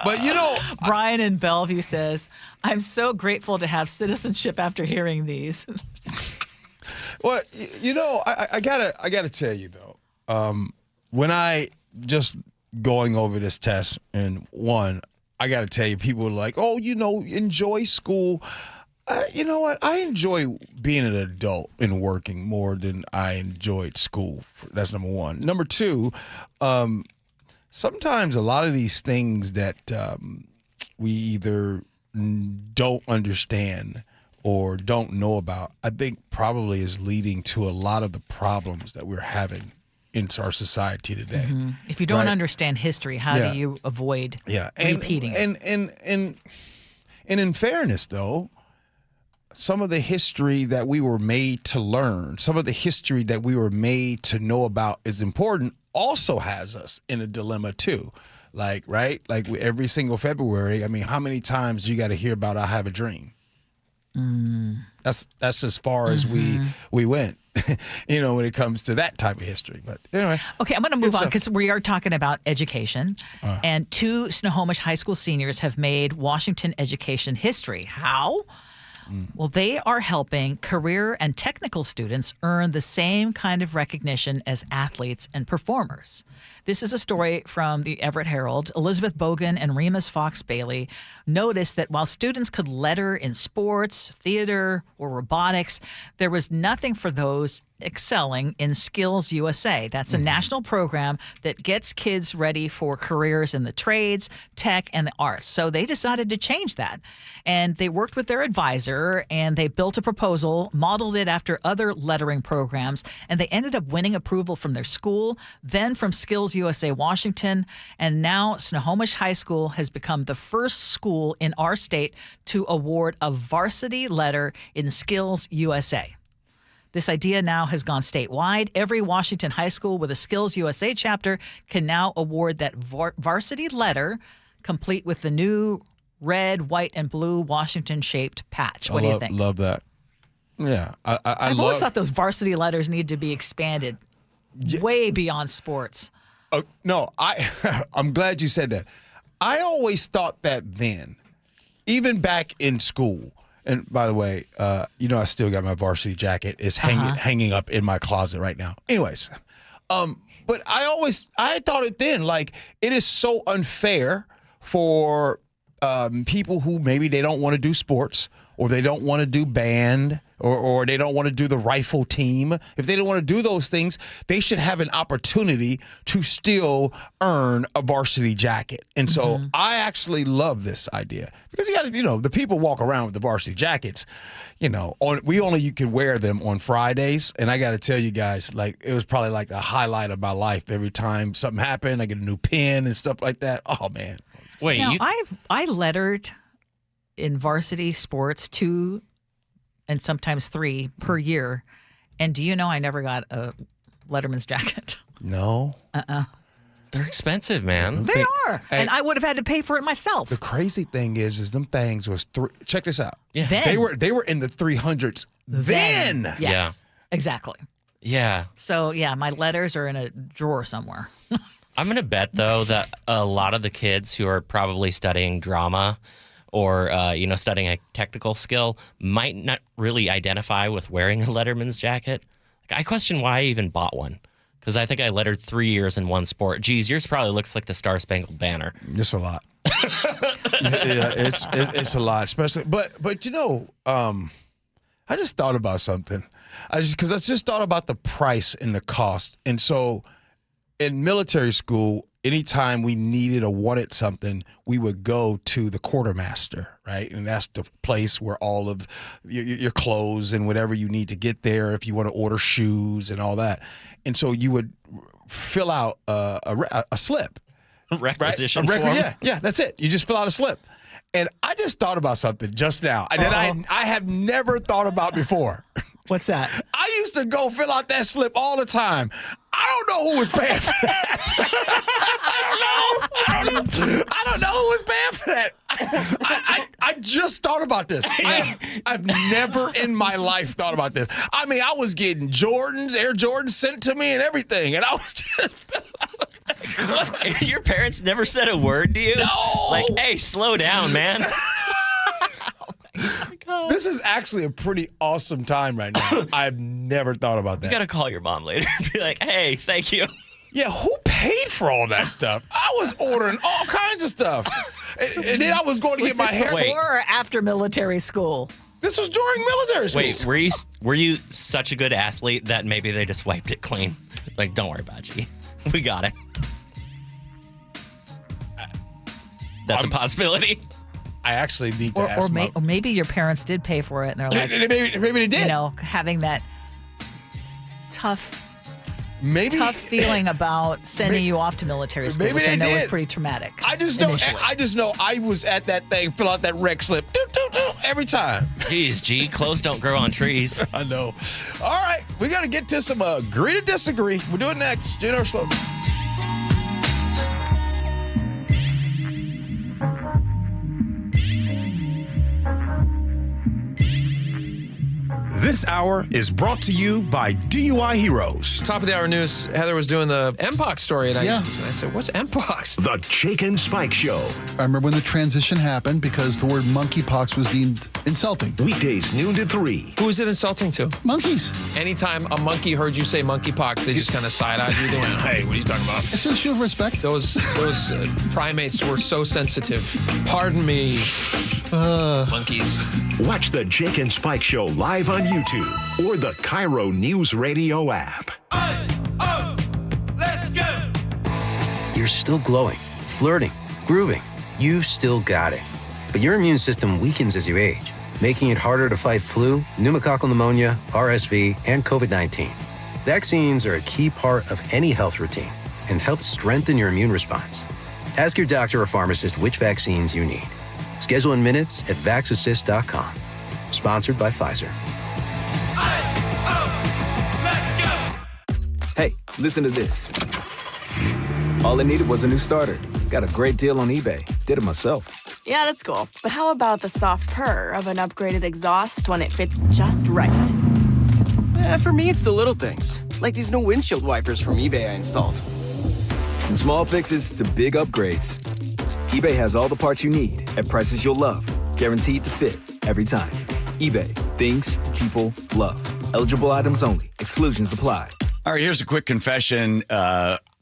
But you know, Brian in Bellevue says, "I'm so grateful to have citizenship after hearing these." Well, I gotta tell you though, when I just going over this test, and one, I gotta tell you, people are like, oh, enjoy school. You know what? I enjoy being an adult and working more than I enjoyed school. That's number one. Number two, sometimes a lot of these things that we either don't understand or don't know about, I think probably is leading to a lot of the problems that we're having into our society today. Mm-hmm. If you don't understand history, how do you avoid repeating it? And in fairness, though, some of the history that we were made to learn, some of the history that we were made to know about is important, also has us in a dilemma too. Like, right? Like every single February, I mean, how many times do you got to hear about I Have a Dream? That's as far as we went, when it comes to that type of history. But anyway. Okay, I'm going to move on because we are talking about education. And 2 Snohomish High School seniors have made Washington education history. How? Well, they are helping career and technical students earn the same kind of recognition as athletes and performers. This is a story from the Everett Herald. Elizabeth Bogan and Remus Fox Bailey noticed that while students could letter in sports, theater, or robotics, there was nothing for those excelling in Skills USA. That's a national program that gets kids ready for careers in the trades, tech, and the arts. So they decided to change that. And they worked with their advisor, and they built a proposal, modeled it after other lettering programs, and they ended up winning approval from their school, then from Skills USA Washington, and now Snohomish High School has become the first school in our state to award a varsity letter in Skills USA. This idea now has gone statewide. Every Washington high school with a Skills USA chapter can now award that varsity letter, complete with the new red, white, and blue Washington-shaped patch. What do you think? Love that. Yeah. I've always thought those varsity letters need to be expanded way beyond sports. No, I'm glad you said that. I always thought that then, even back in school. And by the way, I still got my varsity jacket. It's hanging up in my closet right now. Anyways, but I thought it then, like, it is so unfair for people who maybe they don't want to do sports, or they don't want to do band, or they don't want to do the rifle team. If they don't want to do those things, they should have an opportunity to still earn a varsity jacket. And so I actually love this idea, because you got to, the people walk around with the varsity jackets, you can wear them on Fridays. And I got to tell you guys, like, it was probably like the highlight of my life. Every time something happened, I get a new pin and stuff like that. Oh man. Wait, I lettered in varsity sports 2 and sometimes 3 per year. And do you know I never got a letterman's jacket? No. They're expensive, man. They are. And I would have had to pay for it myself. The crazy thing is them things was check this out. Yeah. They were in the 300s then. Yes. Yeah. Exactly. Yeah. So, my letters are in a drawer somewhere. I'm going to bet, though, that a lot of the kids who are probably studying drama or, studying a technical skill might not really identify with wearing a letterman's jacket. Like, I question why I even bought one, because I think I lettered 3 years in one sport. Geez, yours probably looks like the Star Spangled Banner. It's a lot. Yeah, it's a lot, especially. But I just thought about something. I just thought about the price and the cost. And so in military school, anytime we needed or wanted something, we would go to the quartermaster, right? And that's the place where all of your clothes and whatever you need to get there, if you want to order shoes and all that. And so you would fill out a slip. Requisition right? form? Yeah, that's it. You just fill out a slip. And I just thought about something just now that I have never thought about before. What's that? I used to go fill out that slip all the time. I don't know who was paying for that. I don't know who was paying for that. I just thought about this. I've never in my life thought about this. I mean, I was getting Air Jordans sent to me and everything, and I was just... Your parents never said a word to you? No. Like, hey, slow down, man. Oh my God. This is actually a pretty awesome time right now. I've never thought about that. You got to call your mom later and be like, hey, thank you. Yeah, who paid for all that stuff? I was ordering all kinds of stuff. And then I was going to get my hair. Before or after military school? This was during military school. Wait, were you such a good athlete that maybe they just wiped it clean? Like, don't worry about it, G. We got it. That's a possibility. I actually need to ask or maybe your parents did pay for it, and they're like, maybe they did. You know, having that tough feeling about sending you off to military school, which I know was pretty traumatic. I just know I was at that thing, fill out that rec slip, every time. Jeez, G, clothes don't grow on trees. I know. All right, we got to get to some agree to disagree. We'll do it next. Gee Ursula. This hour is brought to you by DUI Heroes. Top of the hour news, Heather was doing the Mpox story, and I said, what's Mpox? The Jake and Spike Show. I remember when the transition happened because the word monkeypox was deemed insulting. Weekdays, noon to 3. Who is it insulting to? Monkeys. Anytime a monkey heard you say monkeypox, they just kind of side-eyed you. They went, hey, what are you talking about? It's a show of respect. Those primates were so sensitive. Pardon me, monkeys. Watch the Jake and Spike Show live on YouTube or the KIRO Newsradio App. Let's go! You're still glowing, flirting, grooving. You still got it. But your immune system weakens as you age, making it harder to fight flu, pneumococcal pneumonia, RSV, and COVID-19. Vaccines are a key part of any health routine and help strengthen your immune response. Ask your doctor or pharmacist which vaccines you need. Schedule in minutes at vaxassist.com. Sponsored by Pfizer. Hey, listen to this. All I needed was a new starter. Got a great deal on eBay. Did it myself. Yeah, that's cool. But how about the soft purr of an upgraded exhaust when it fits just right? For me, it's the little things, like these new windshield wipers from eBay I installed. From small fixes to big upgrades, eBay has all the parts you need at prices you'll love, guaranteed to fit every time. eBay, things people love. Eligible items only. Exclusions apply. All right, here's a quick confession.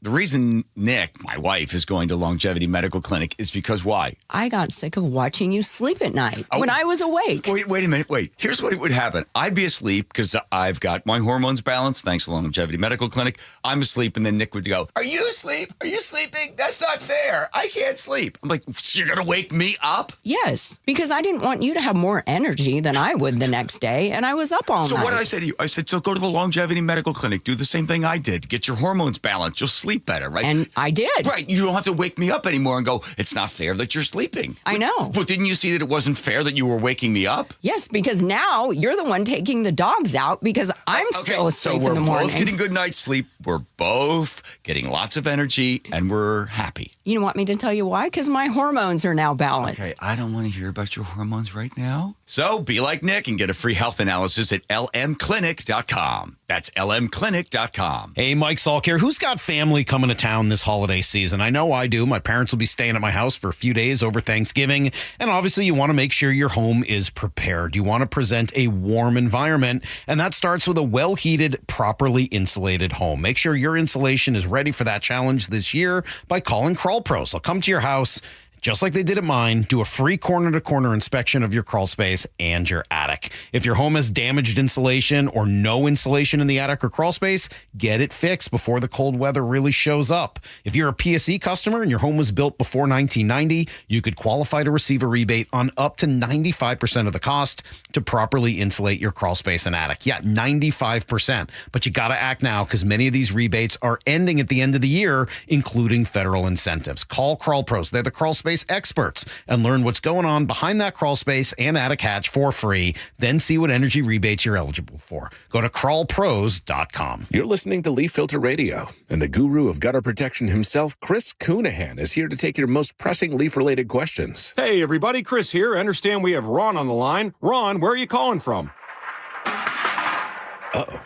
The reason Nick, my wife, is going to Longevity Medical Clinic is because why? I got sick of watching you sleep at night when I was awake. Wait a minute. Here's what would happen. I'd be asleep because I've got my hormones balanced thanks to Longevity Medical Clinic. I'm asleep, and then Nick would go, "Are you asleep? Are you sleeping? That's not fair. I can't sleep." I'm like, "So you're going to wake me up?" Yes, because I didn't want you to have more energy than I would the next day, and I was up all night. So what did I say to you? I said, so go to the Longevity Medical Clinic. Do the same thing I did. Get your hormones balanced. You'll sleep better, right? And I did. Right. You don't have to wake me up anymore and go, it's not fair that you're sleeping. I know. But didn't you see that it wasn't fair that you were waking me up? Yes, because now you're the one taking the dogs out because I'm still asleep in the morning. So we're both getting good night's sleep. We're both getting lots of energy, and we're happy. You want me to tell you why? Because my hormones are now balanced. Okay, I don't want to hear about your hormones right now. So be like Nick and get a free health analysis at lmclinic.com. That's lmclinic.com. Hey, Mike Salk here. Who's got family coming to town this holiday season? I know I do. My parents will be staying at my house for a few days over Thanksgiving. And obviously, you want to make sure your home is prepared. You want to present a warm environment. And that starts with a well-heated, properly insulated home. Make sure your insulation is ready for that challenge this year by calling Crawl Pros. They'll come to your house, just like they did at mine, do a free corner-to-corner inspection of your crawl space and your attic. If your home has damaged insulation or no insulation in the attic or crawl space, get it fixed before the cold weather really shows up. If you're a PSE customer and your home was built before 1990, you could qualify to receive a rebate on up to 95% of the cost to properly insulate your crawl space and attic. Yeah, 95%. But you got to act now because many of these rebates are ending at the end of the year, including federal incentives. Call Crawl Pros. They're the crawl space experts, and learn what's going on behind that crawl space and attic hatch for free. Then see what energy rebates you're eligible for. Go to crawlpros.com. You're listening to Leaf Filter Radio, and the guru of gutter protection himself, Chris Coonahan, is here to take your most pressing leaf-related questions. Hey, everybody. Chris here. I understand we have Ron on the line. Ron, where are you calling from? Uh-oh.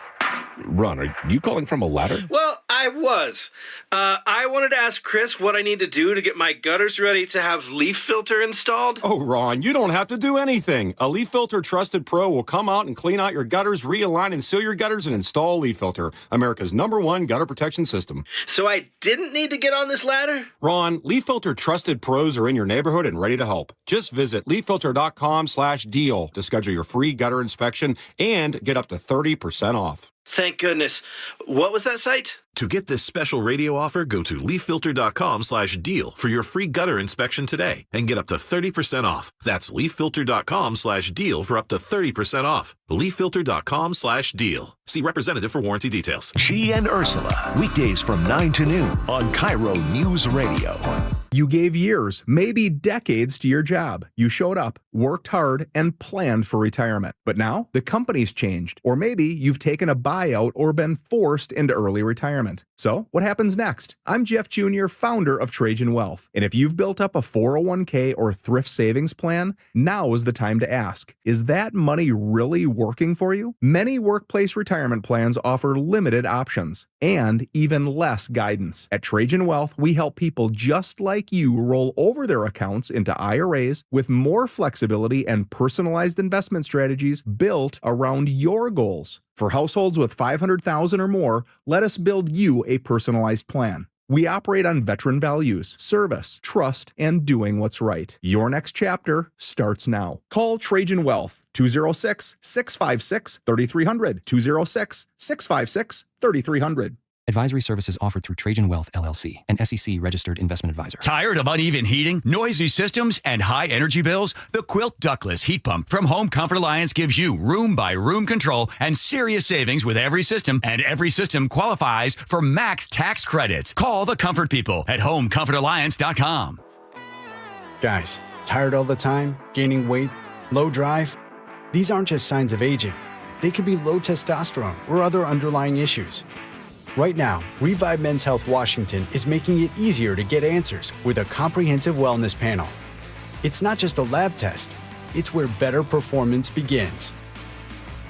Ron, are you calling from a ladder? Well, I was. I wanted to ask Chris what I need to do to get my gutters ready to have leaf filter installed. Oh, Ron, you don't have to do anything. A Leaf Filter Trusted Pro will come out and clean out your gutters, realign and seal your gutters, and install Leaf Filter, America's #1 gutter protection system. So I didn't need to get on this ladder? Ron, Leaf Filter Trusted Pros are in your neighborhood and ready to help. Just visit leaffilter.com/deal to schedule your free gutter inspection and get up to 30% off. Thank goodness. What was that site? To get this special radio offer, go to leaffilter.com/deal for your free gutter inspection today and get up to 30% off. That's leaffilter.com/deal for up to 30% off. leaffilter.com/deal. See representative for warranty details. Gee and Ursula, weekdays from 9 to noon on KIRO News Radio. You gave years, maybe decades to your job. You showed up, worked hard, and planned for retirement. But now the company's changed, or maybe you've taken a buyout or been forced into early retirement. So what happens next? I'm Jeff Jr., founder of Trajan Wealth. And if you've built up a 401k or thrift savings plan, now is the time to ask, is that money really working for you? Many workplace retirement plans offer limited options and even less guidance. At Trajan Wealth, we help people just like you roll over their accounts into IRAs with more flexibility and personalized investment strategies built around your goals. For households with $500,000 or more, let us build you a personalized plan. We operate on veteran values, service, trust, and doing what's right. Your next chapter starts now. Call Trajan Wealth, 206-656-3300, 206-656-3300. Advisory services offered through Trajan Wealth, LLC, an SEC-registered investment advisor. Tired of uneven heating, noisy systems, and high energy bills? The Quilt Ductless Heat Pump from Home Comfort Alliance gives you room-by-room control and serious savings with every system, and every system qualifies for max tax credits. Call the Comfort People at HomeComfortAlliance.com. Guys, tired all the time, gaining weight, low drive? These aren't just signs of aging. They could be low testosterone or other underlying issues. Right now, Revive Men's Health Washington is making it easier to get answers with a comprehensive wellness panel. It's not just a lab test, it's where better performance begins.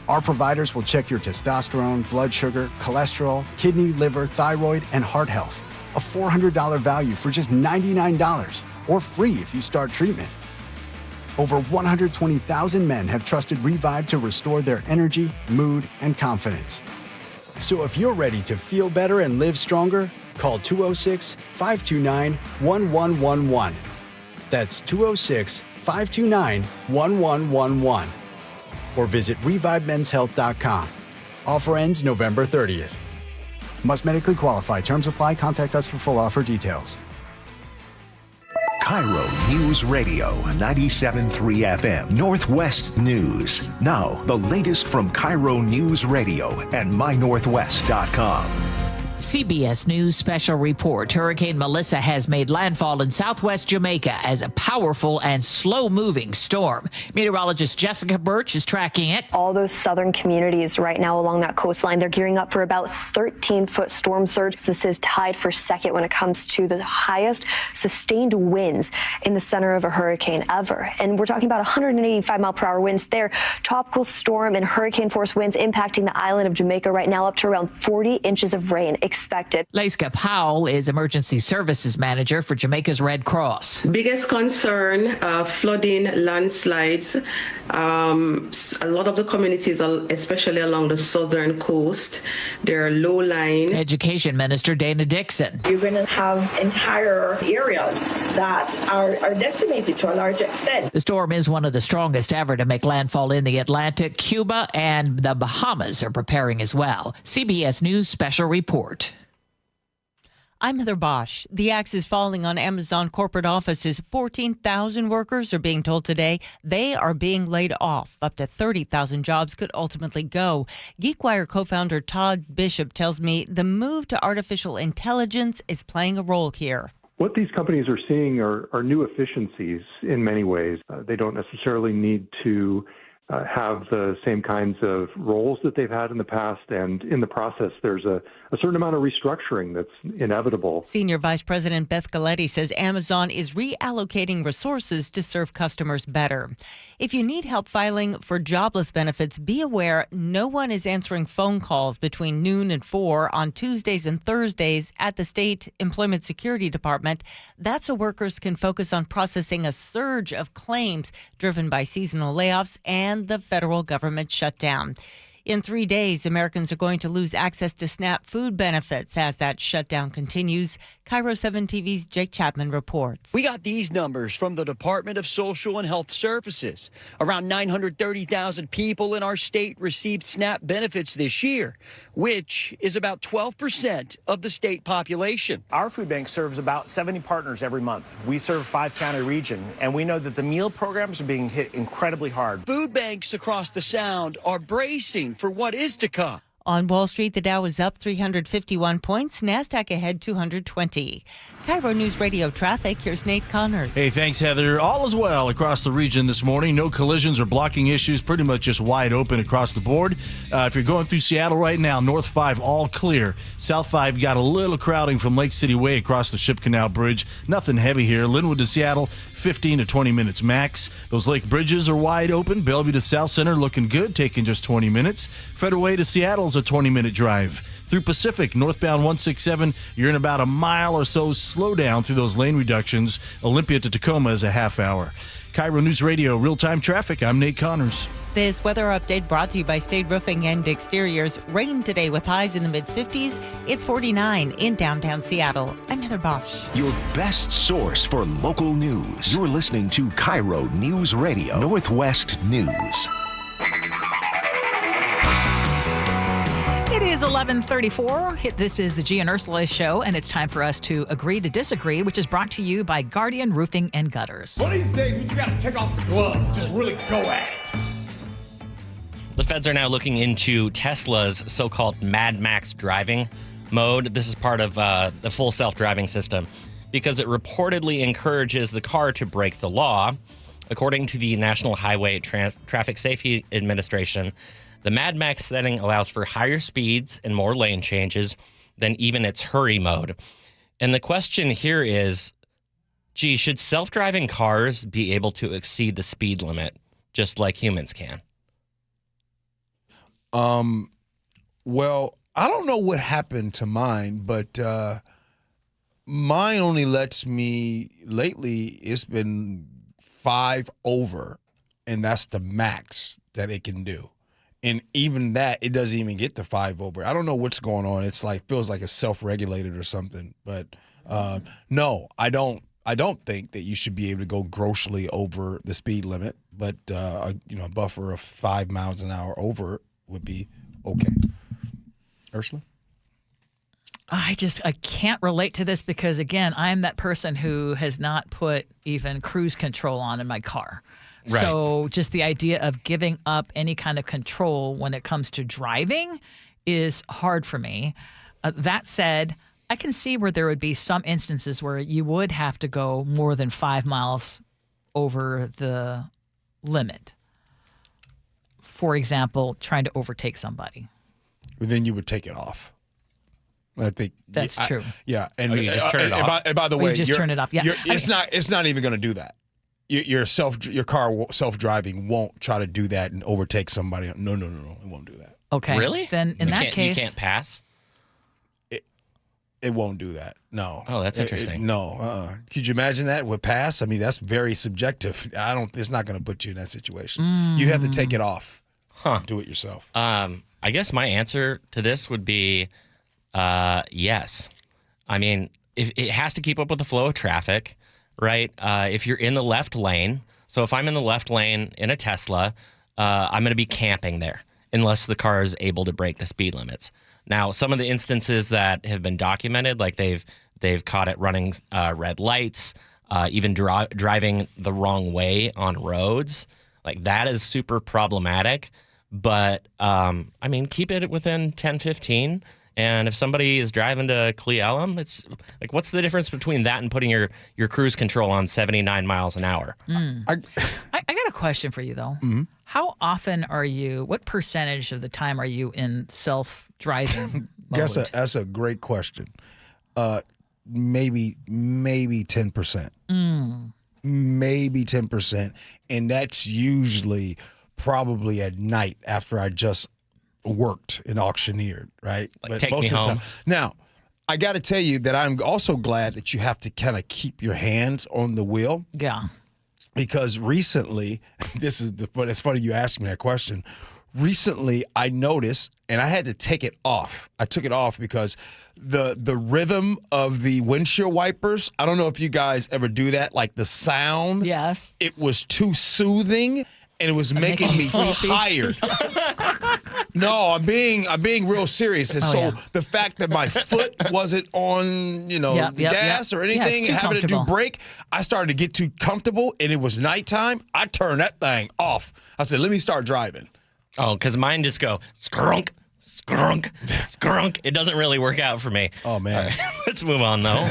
Our providers will check your testosterone, blood sugar, cholesterol, kidney, liver, thyroid, and heart health. A $400 value for just $99, or free if you start treatment. Over 120,000 men have trusted Revive to restore their energy, mood, and confidence. So if you're ready to feel better and live stronger, call 206-529-1111. That's 206-529-1111. Or visit ReviveMen'sHealth.com. Offer ends November 30th. Must medically qualify. Terms apply. Contact us for full offer details. KIRO News Radio 97.3 FM Northwest News. Now, the latest from KIRO News Radio and mynorthwest.com. CBS News special report. Hurricane Melissa has made landfall in southwest Jamaica as a powerful and slow-moving storm. Meteorologist Jessica Birch is tracking it. All those southern communities right now along that coastline, they're gearing up for about 13-foot storm surge. This is tied for second when it comes to the highest sustained winds in the center of a hurricane ever. And we're talking about 185-mile-per-hour winds there. Tropical storm and hurricane force winds impacting the island of Jamaica right now, up to around 40 inches of rain expected. Laiska Powell is Emergency Services Manager for Jamaica's Red Cross. Biggest concern, flooding, landslides. A lot of the communities, especially along the southern coast, they're low-lying. Education Minister Dana Dixon. You're going to have entire areas that are decimated to a large extent. The storm is one of the strongest ever to make landfall in the Atlantic. Cuba and the Bahamas are preparing as well. CBS News special report. I'm Heather Bosch. The axe is falling on Amazon corporate offices. 14,000 workers are being told today they are being laid off. Up to 30,000 jobs could ultimately go. GeekWire co-founder Todd Bishop tells me the move to artificial intelligence is playing a role here. What these companies are seeing are new efficiencies in many ways. They don't necessarily need to have the same kinds of roles that they've had in the past. And in the process, there's a certain amount of restructuring that's inevitable. Senior Vice President Beth Galletti says Amazon is reallocating resources to serve customers better. If you need help filing for jobless benefits, be aware no one is answering phone calls between noon and 4 on Tuesdays and Thursdays at the State Employment Security Department. That's so workers can focus on processing a surge of claims driven by seasonal layoffs and the federal government shutdown. In 3 days, Americans are going to lose access to SNAP food benefits as that shutdown continues. KIRO 7 TV's Jake Chapman reports. We got these numbers from the Department of Social and Health Services. Around 930,000 people in our state received SNAP benefits this year, which is about 12% of the state population. Our food bank serves about 70 partners every month. We serve a 5-county region, and we know that the meal programs are being hit incredibly hard. Food banks across the Sound are bracing for what is to come. On Wall Street, the Dow is up 351 points. NASDAQ ahead 220. KIRO News Radio traffic. Here's Nate Connors. Hey, thanks, Heather. All is well across the region this morning. No collisions or blocking issues. Pretty much just wide open across the board. If you're going through Seattle right now, North 5 all clear. South 5 got a little crowding from Lake City Way across the Ship Canal Bridge. Nothing heavy here. Linwood to Seattle, 15 to 20 minutes max. Those lake bridges are wide open. Bellevue to South Center looking good, taking just 20 minutes. Federal Way to Seattle's a 20-minute drive. Through Pacific, northbound 167, you're in about a mile or so slow down through those lane reductions. Olympia to Tacoma is a half hour. KIRO News Radio, real-time traffic. I'm Nate Connors. This weather update brought to you by State Roofing and Exteriors. Rain today with highs in the mid-50s. It's 49 in downtown Seattle. I'm Heather Bosch. Your best source for local news. You're listening to KIRO News Radio, Northwest News. It is 11:34. This is the Gee and Ursula Show, and it's time for us to agree to disagree, which is brought to you by Guardian Roofing and Gutters. One of these days, we just got to take off the gloves, just really go at it. The feds are now looking into Tesla's so-called Mad Max driving mode. This is part of the full self-driving system because it reportedly encourages the car to break the law. According to the National Highway Traffic Safety Administration, the Mad Max setting allows for higher speeds and more lane changes than even its hurry mode. And the question here is, gee, should self-driving cars be able to exceed the speed limit just like humans can? Well, I don't know what happened to mine, but mine only lets me, lately, it's been 5 over, and that's the max that it can do. And even that, it doesn't even get to 5 over. I don't know what's going on. It's like, feels like it's self-regulated or something. But no, I don't think that you should be able to go grossly over the speed limit. But a buffer of 5 miles an hour over would be okay. Ursula? I can't relate to this because, again, I'm that person who has not put even cruise control on in my car. Right. So just the idea of giving up any kind of control when it comes to driving is hard for me. That said, I can see where there would be some instances where you would have to go more than 5 miles over the limit. For example, trying to overtake somebody. But then you would take it off. I think that's true. Yeah, and you just turn it off. And by the way, you just turn it off. Yeah, it's not even going to do that. Your car self-driving won't try to do that and overtake somebody. No, it won't do that. Okay, really? Then in that case, you can't pass. It won't do that. No. Oh, that's interesting. No. Could you imagine that would pass? I mean, that's very subjective. It's not going to put you in that situation. You'd have to take it off. Do it yourself. I guess my answer to this would be yes. I mean, if it has to keep up with the flow of traffic, right? If you're in the left lane, so if I'm in the left lane in a Tesla, I'm going to be camping there unless the car is able to break the speed limits. Now, some of the instances that have been documented, like they've caught it running red lights, even driving the wrong way on roads, like that is super problematic. But I mean, keep it within 10, 15. And if somebody is driving to Cle Elum, it's like, what's the difference between that and putting your cruise control on 79 miles an hour? I got got a question for you, though. Mm-hmm. How often what percentage of the time are you in self-driving mode? That's a great question. Maybe 10%. Maybe 10%. And that's usually probably at night after I just worked and auctioneered, right? Like, take me home. Now, I got to tell you that I'm also glad that you have to kind of keep your hands on the wheel. Yeah. Because recently, it's funny you asked me that question. Recently, I noticed, and I had to take it off. I took it off because the rhythm of the windshield wipers, I don't know if you guys ever do that, like the sound. Yes. It was too soothing, and it was making me tired. No, I'm being real serious. And so the fact that my foot wasn't on, the gas or anything, and having to do brake, I started to get too comfortable, and it was nighttime. I turned that thing off. I said, let me start driving. Oh, because mine just go skrunk, skrunk, skrunk. It doesn't really work out for me. Oh, man. Right, let's move on, though.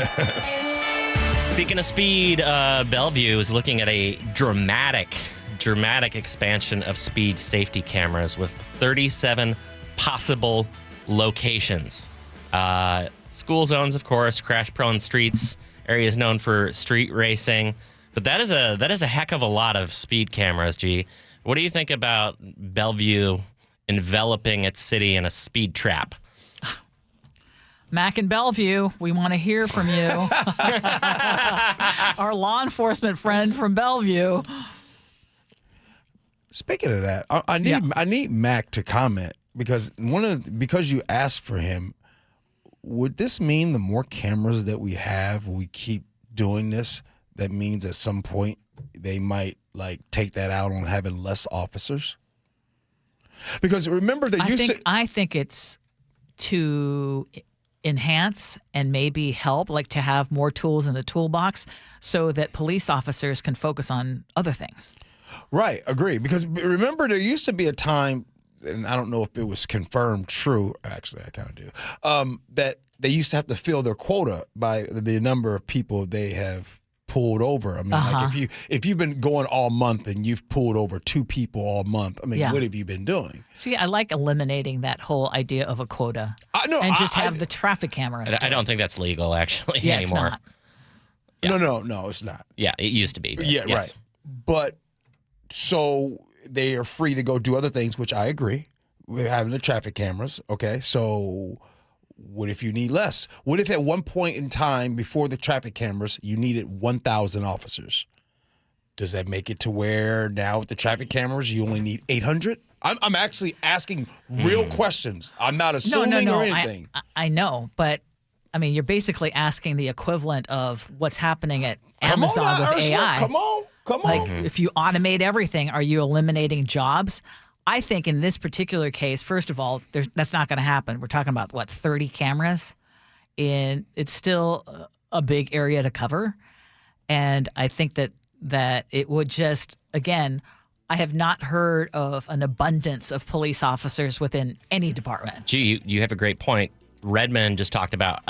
Speaking of speed, Bellevue is looking at a dramatic expansion of speed safety cameras with 37 possible locations. School zones, of course, crash-prone streets, areas known for street racing. But that is a heck of a lot of speed cameras, G. What do you think about Bellevue enveloping its city in a speed trap? Mac and Bellevue, we want to hear from you. Our law enforcement friend from Bellevue. Speaking of that, I need Mac to comment because you asked for him. Would this mean the more cameras that we have, we keep doing this? That means at some point they might take that out on having less officers. Because remember I think it's to enhance and maybe help, to have more tools in the toolbox so that police officers can focus on other things. Right, agree. Because remember, there used to be a time, and I don't know if it was confirmed true. Actually, I kind of do. That they used to have to fill their quota by the number of people they have pulled over. I mean, if you've been going all month and you've pulled over 2 people all month, what have you been doing? See, I like eliminating that whole idea of a quota. Have the traffic cameras. I don't think that's legal actually anymore. It's not. Yeah. No, it's not. Yeah, it used to be. Yeah, yes. Right. But so they are free to go do other things, which I agree. We're having the traffic cameras. Okay, so what if you need less? What if at one point in time before the traffic cameras, you needed 1,000 officers? Does that make it to where now with the traffic cameras, you only need 800? I'm actually asking real questions. I'm not assuming or anything. I know, but I mean, you're basically asking the equivalent of what's happening at Amazon with Ursula, AI. Come on. If you automate everything, are you eliminating jobs? I think in this particular case, first of all, that's not going to happen. We're talking about, 30 cameras? And it's still a big area to cover. And I think that it would just, again, I have not heard of an abundance of police officers within any department. Gee, you have a great point. Redmond just talked about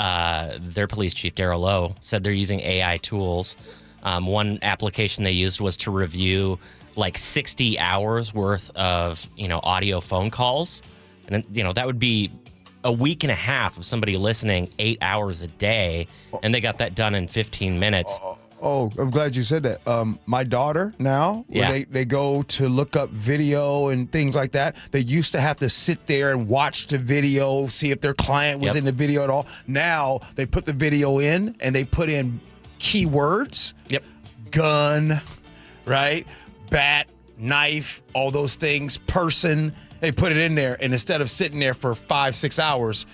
their police chief, Darrell Lowe, said they're using AI tools. One application they used was to review 60 hours worth of, audio phone calls. And, that would be a week and a half of somebody listening 8 hours a day. And they got that done in 15 minutes. Oh, I'm glad you said that. My daughter now, when they go to look up video and things like that, they used to have to sit there and watch the video, see if their client was in the video at all. Now they put the video in and they put in keywords. Yep. Gun, right? Bat, knife, all those things, person. They put it in there, and instead of sitting there for 5-6 hours,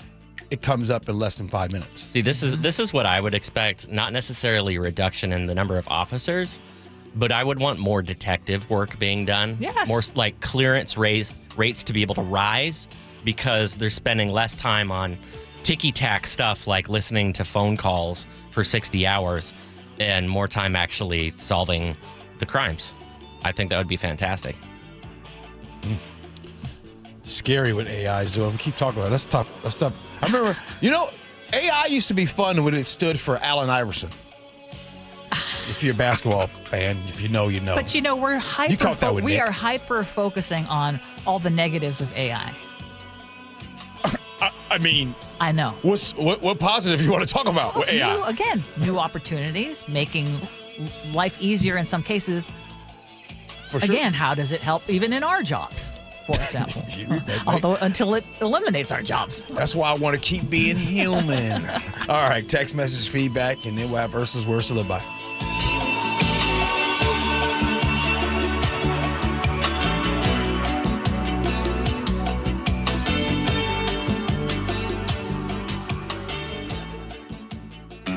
it comes up in less than 5 minutes. See, this is what I would expect, not necessarily a reduction in the number of officers, but I would want more detective work being done. Yes. More clearance rates to be able to rise because they're spending less time on ticky-tack stuff like listening to phone calls for 60 hours and more time actually solving the crimes. I think that would be fantastic. Scary what AI is doing. We keep talking about it. Let's talk. I remember, AI used to be fun when it stood for Allen Iverson. If you're a basketball fan, if you know, you know. But we're You caught that with we Nick. are hyper focusing on all the negatives of AI. I mean, I know. What positive you want to talk about with AI? New opportunities, making life easier in some cases. For sure. Again, how does it help even in our jobs, for example? Although until it eliminates our jobs. That's why I want to keep being human. All right, text message feedback, and then we'll have Ursula. Bye.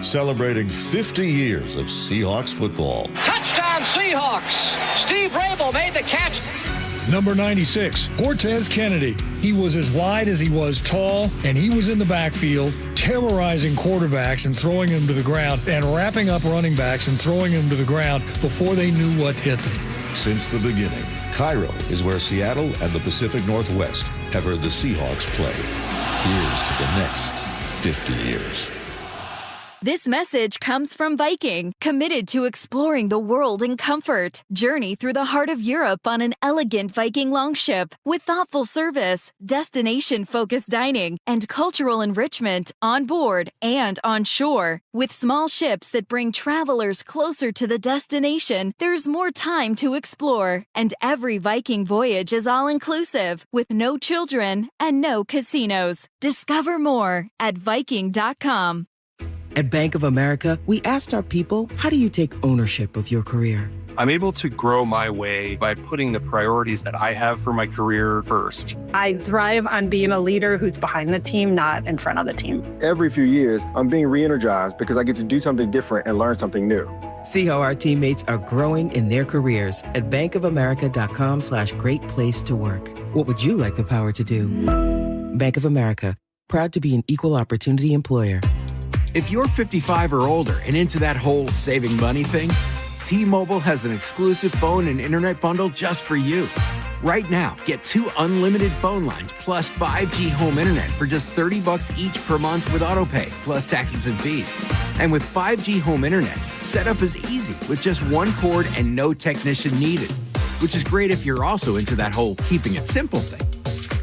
Celebrating 50 years of Seahawks football. Touchdown Seahawks! Steve Rabel made the catch. Number 96, Cortez Kennedy. He was as wide as he was tall, and he was in the backfield, terrorizing quarterbacks and throwing them to the ground, and wrapping up running backs and throwing them to the ground before they knew what hit them. Since the beginning, KIRO is where Seattle and the Pacific Northwest have heard the Seahawks play. Here's to the next 50 years. This message comes from Viking, committed to exploring the world in comfort. Journey through the heart of Europe on an elegant Viking longship with thoughtful service, destination-focused dining, and cultural enrichment on board and on shore. With small ships that bring travelers closer to the destination, there's more time to explore. And every Viking voyage is all-inclusive, with no children and no casinos. Discover more at Viking.com. At Bank of America, we asked our people, how do you take ownership of your career? I'm able to grow my way by putting the priorities that I have for my career first. I thrive on being a leader who's behind the team, not in front of the team. Every few years, I'm being re-energized because I get to do something different and learn something new. See how our teammates are growing in their careers at bankofamerica.com/great place to work. What would you like the power to do? Bank of America, proud to be an equal opportunity employer. If you're 55 or older and into that whole saving money thing, T-Mobile has an exclusive phone and internet bundle just for you. Right now, get 2 unlimited phone lines plus 5G home internet for just $30 each per month with autopay, plus taxes and fees. And with 5G home internet, setup is easy with just one cord and no technician needed, which is great if you're also into that whole keeping it simple thing.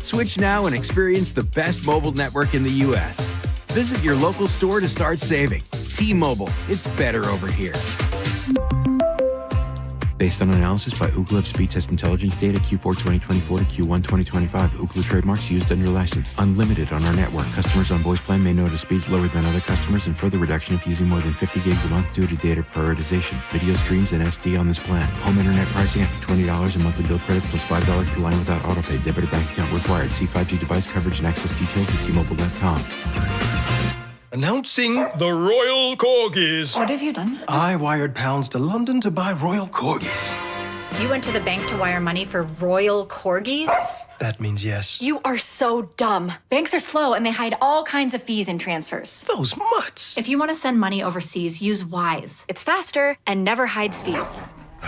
Switch now and experience the best mobile network in the U.S. Visit your local store to start saving. T-Mobile, it's better over here. Based on analysis by Ookla of speed test intelligence data Q4 2024 to Q1 2025. Ookla trademarks used under license. Unlimited on our network. Customers on voice plan may notice speeds lower than other customers and further reduction if using more than 50 gigs a month due to data prioritization. Video streams and SD on this plan. Home internet pricing after $20 a monthly bill credit plus $5 per line without autopay. Debit or bank account required. See 5G device coverage and access details at T-Mobile.com. Announcing the Royal Corgis. What have you done? I wired pounds to London to buy Royal Corgis. You went to the bank to wire money for Royal Corgis? That means yes. You are so dumb. Banks are slow and they hide all kinds of fees and transfers. Those mutts. If you want to send money overseas, use Wise. It's faster and never hides fees.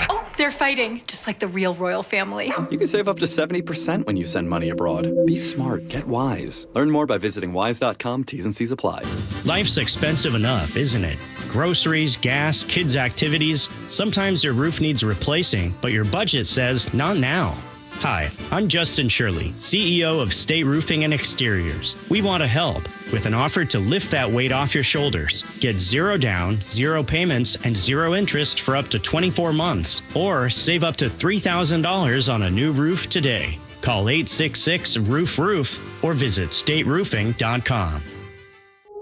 Oh, they're fighting, just like the real royal family. You can save up to 70% when you send money abroad. Be smart. Get Wise. Learn more by visiting wise.com. T's and C's apply. Life's expensive enough, isn't it? Groceries, gas, kids' activities. Sometimes your roof needs replacing, but your budget says not now. Hi, I'm Justin Shirley, CEO of State Roofing and Exteriors. We want to help with an offer to lift that weight off your shoulders. Get 0 down, 0 payments, and 0 interest for up to 24 months. Or save up to $3,000 on a new roof today. Call 866-ROOF-ROOF or visit stateroofing.com.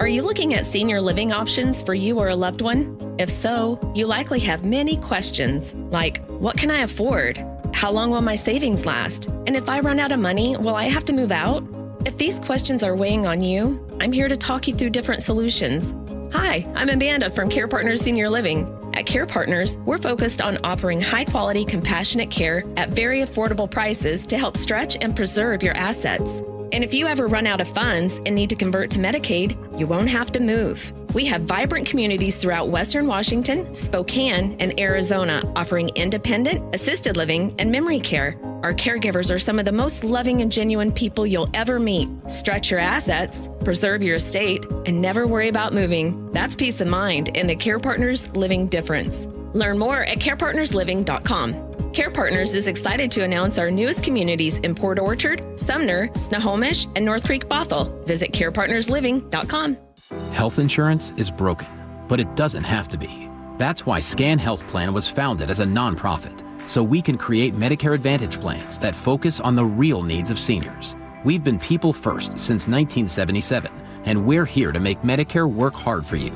Are you looking at senior living options for you or a loved one? If so, you likely have many questions like, what can I afford? How long will my savings last? And if I run out of money, will I have to move out? If these questions are weighing on you, I'm here to talk you through different solutions. Hi, I'm Amanda from Care Partners Senior Living. At Care Partners, we're focused on offering high-quality, compassionate care at very affordable prices to help stretch and preserve your assets. And if you ever run out of funds and need to convert to Medicaid, you won't have to move. We have vibrant communities throughout Western Washington, Spokane, and Arizona offering independent, assisted living, and memory care. Our caregivers are some of the most loving and genuine people you'll ever meet. Stretch your assets, preserve your estate, and never worry about moving. That's peace of mind and the Care Partners Living Difference. Learn more at carepartnersliving.com. Care Partners is excited to announce our newest communities in Port Orchard, Sumner, Snohomish, and North Creek Bothell. Visit carepartnersliving.com. Health insurance is broken, but it doesn't have to be. That's why Scan Health Plan was founded as a nonprofit, so we can create Medicare Advantage plans that focus on the real needs of seniors. We've been people first since 1977, and we're here to make Medicare work hard for you,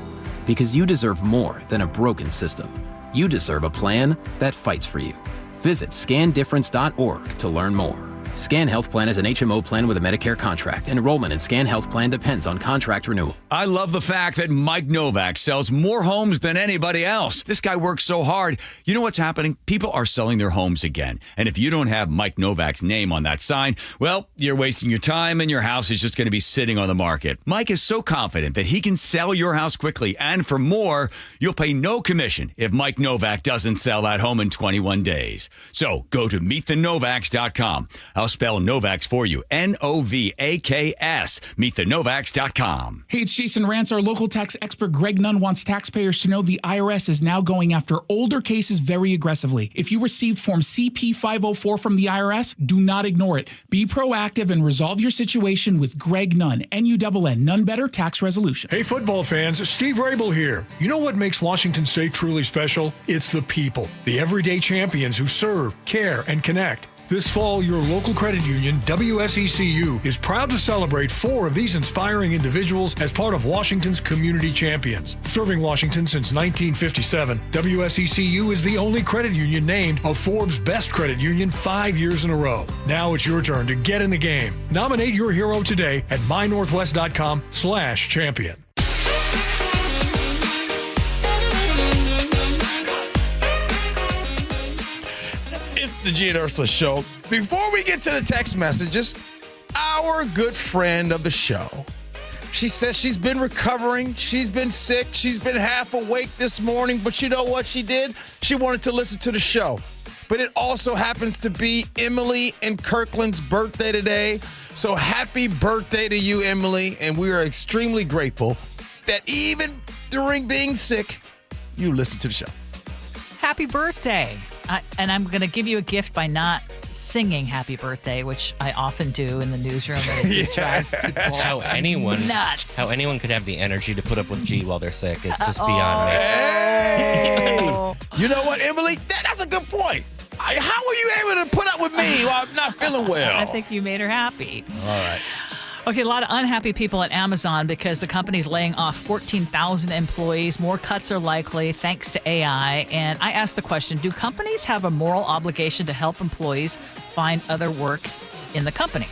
because you deserve more than a broken system. You deserve a plan that fights for you. Visit scandifference.org to learn more. Scan Health Plan is an HMO plan with a Medicare contract. Enrollment in Scan Health Plan depends on contract renewal. I love the fact that Mike Novak sells more homes than anybody else. This guy works so hard. You know what's happening? People are selling their homes again. And if you don't have Mike Novak's name on that sign, well, you're wasting your time and your house is just going to be sitting on the market. Mike is so confident that he can sell your house quickly. And for more, you'll pay no commission if Mike Novak doesn't sell that home in 21 days. So go to meetthenovaks.com. I'll spell Novaks for you. Novaks. Meetthenovaks.com. Hey, it's Jason Rance. Our local tax expert Greg Nunn wants taxpayers to know the IRS is now going after older cases very aggressively. If you received Form CP-504 from the IRS, do not ignore it. Be proactive and resolve your situation with Greg Nunn, N-U-N-N, None Better Tax Resolution. Hey, football fans, Steve Rabel here. You know what makes Washington State truly special? It's the people, the everyday champions who serve, care, and connect. This fall, your local credit union, WSECU, is proud to celebrate 4 of these inspiring individuals as part of Washington's Community Champions. Serving Washington since 1957, WSECU is the only credit union named a Forbes Best Credit Union 5 years in a row. Now it's your turn to get in the game. Nominate your hero today at mynorthwest.com/champion. The Gee and Ursula Show. Before we get to the text messages, our good friend of the show, she says she's been recovering. She's been sick. She's been half awake this morning. But you know what she did? She wanted to listen to the show. But it also happens to be Emily and Kirkland's birthday today. So happy birthday to you, Emily. And we are extremely grateful that even during being sick, you listen to the show. Happy birthday. And I'm going to give you a gift by not singing happy birthday, which I often do in the newsroom. And it just drives people nuts. How anyone could have the energy to put up with G while they're sick is just beyond me. Hey! You know what, Emily? That's a good point. How were you able to put up with me while I'm not feeling well? I think you made her happy. All right. Okay, a lot of unhappy people at Amazon because the company's laying off 14,000 employees. More cuts are likely thanks to AI. And I asked the question, do companies have a moral obligation to help employees find other work in the company?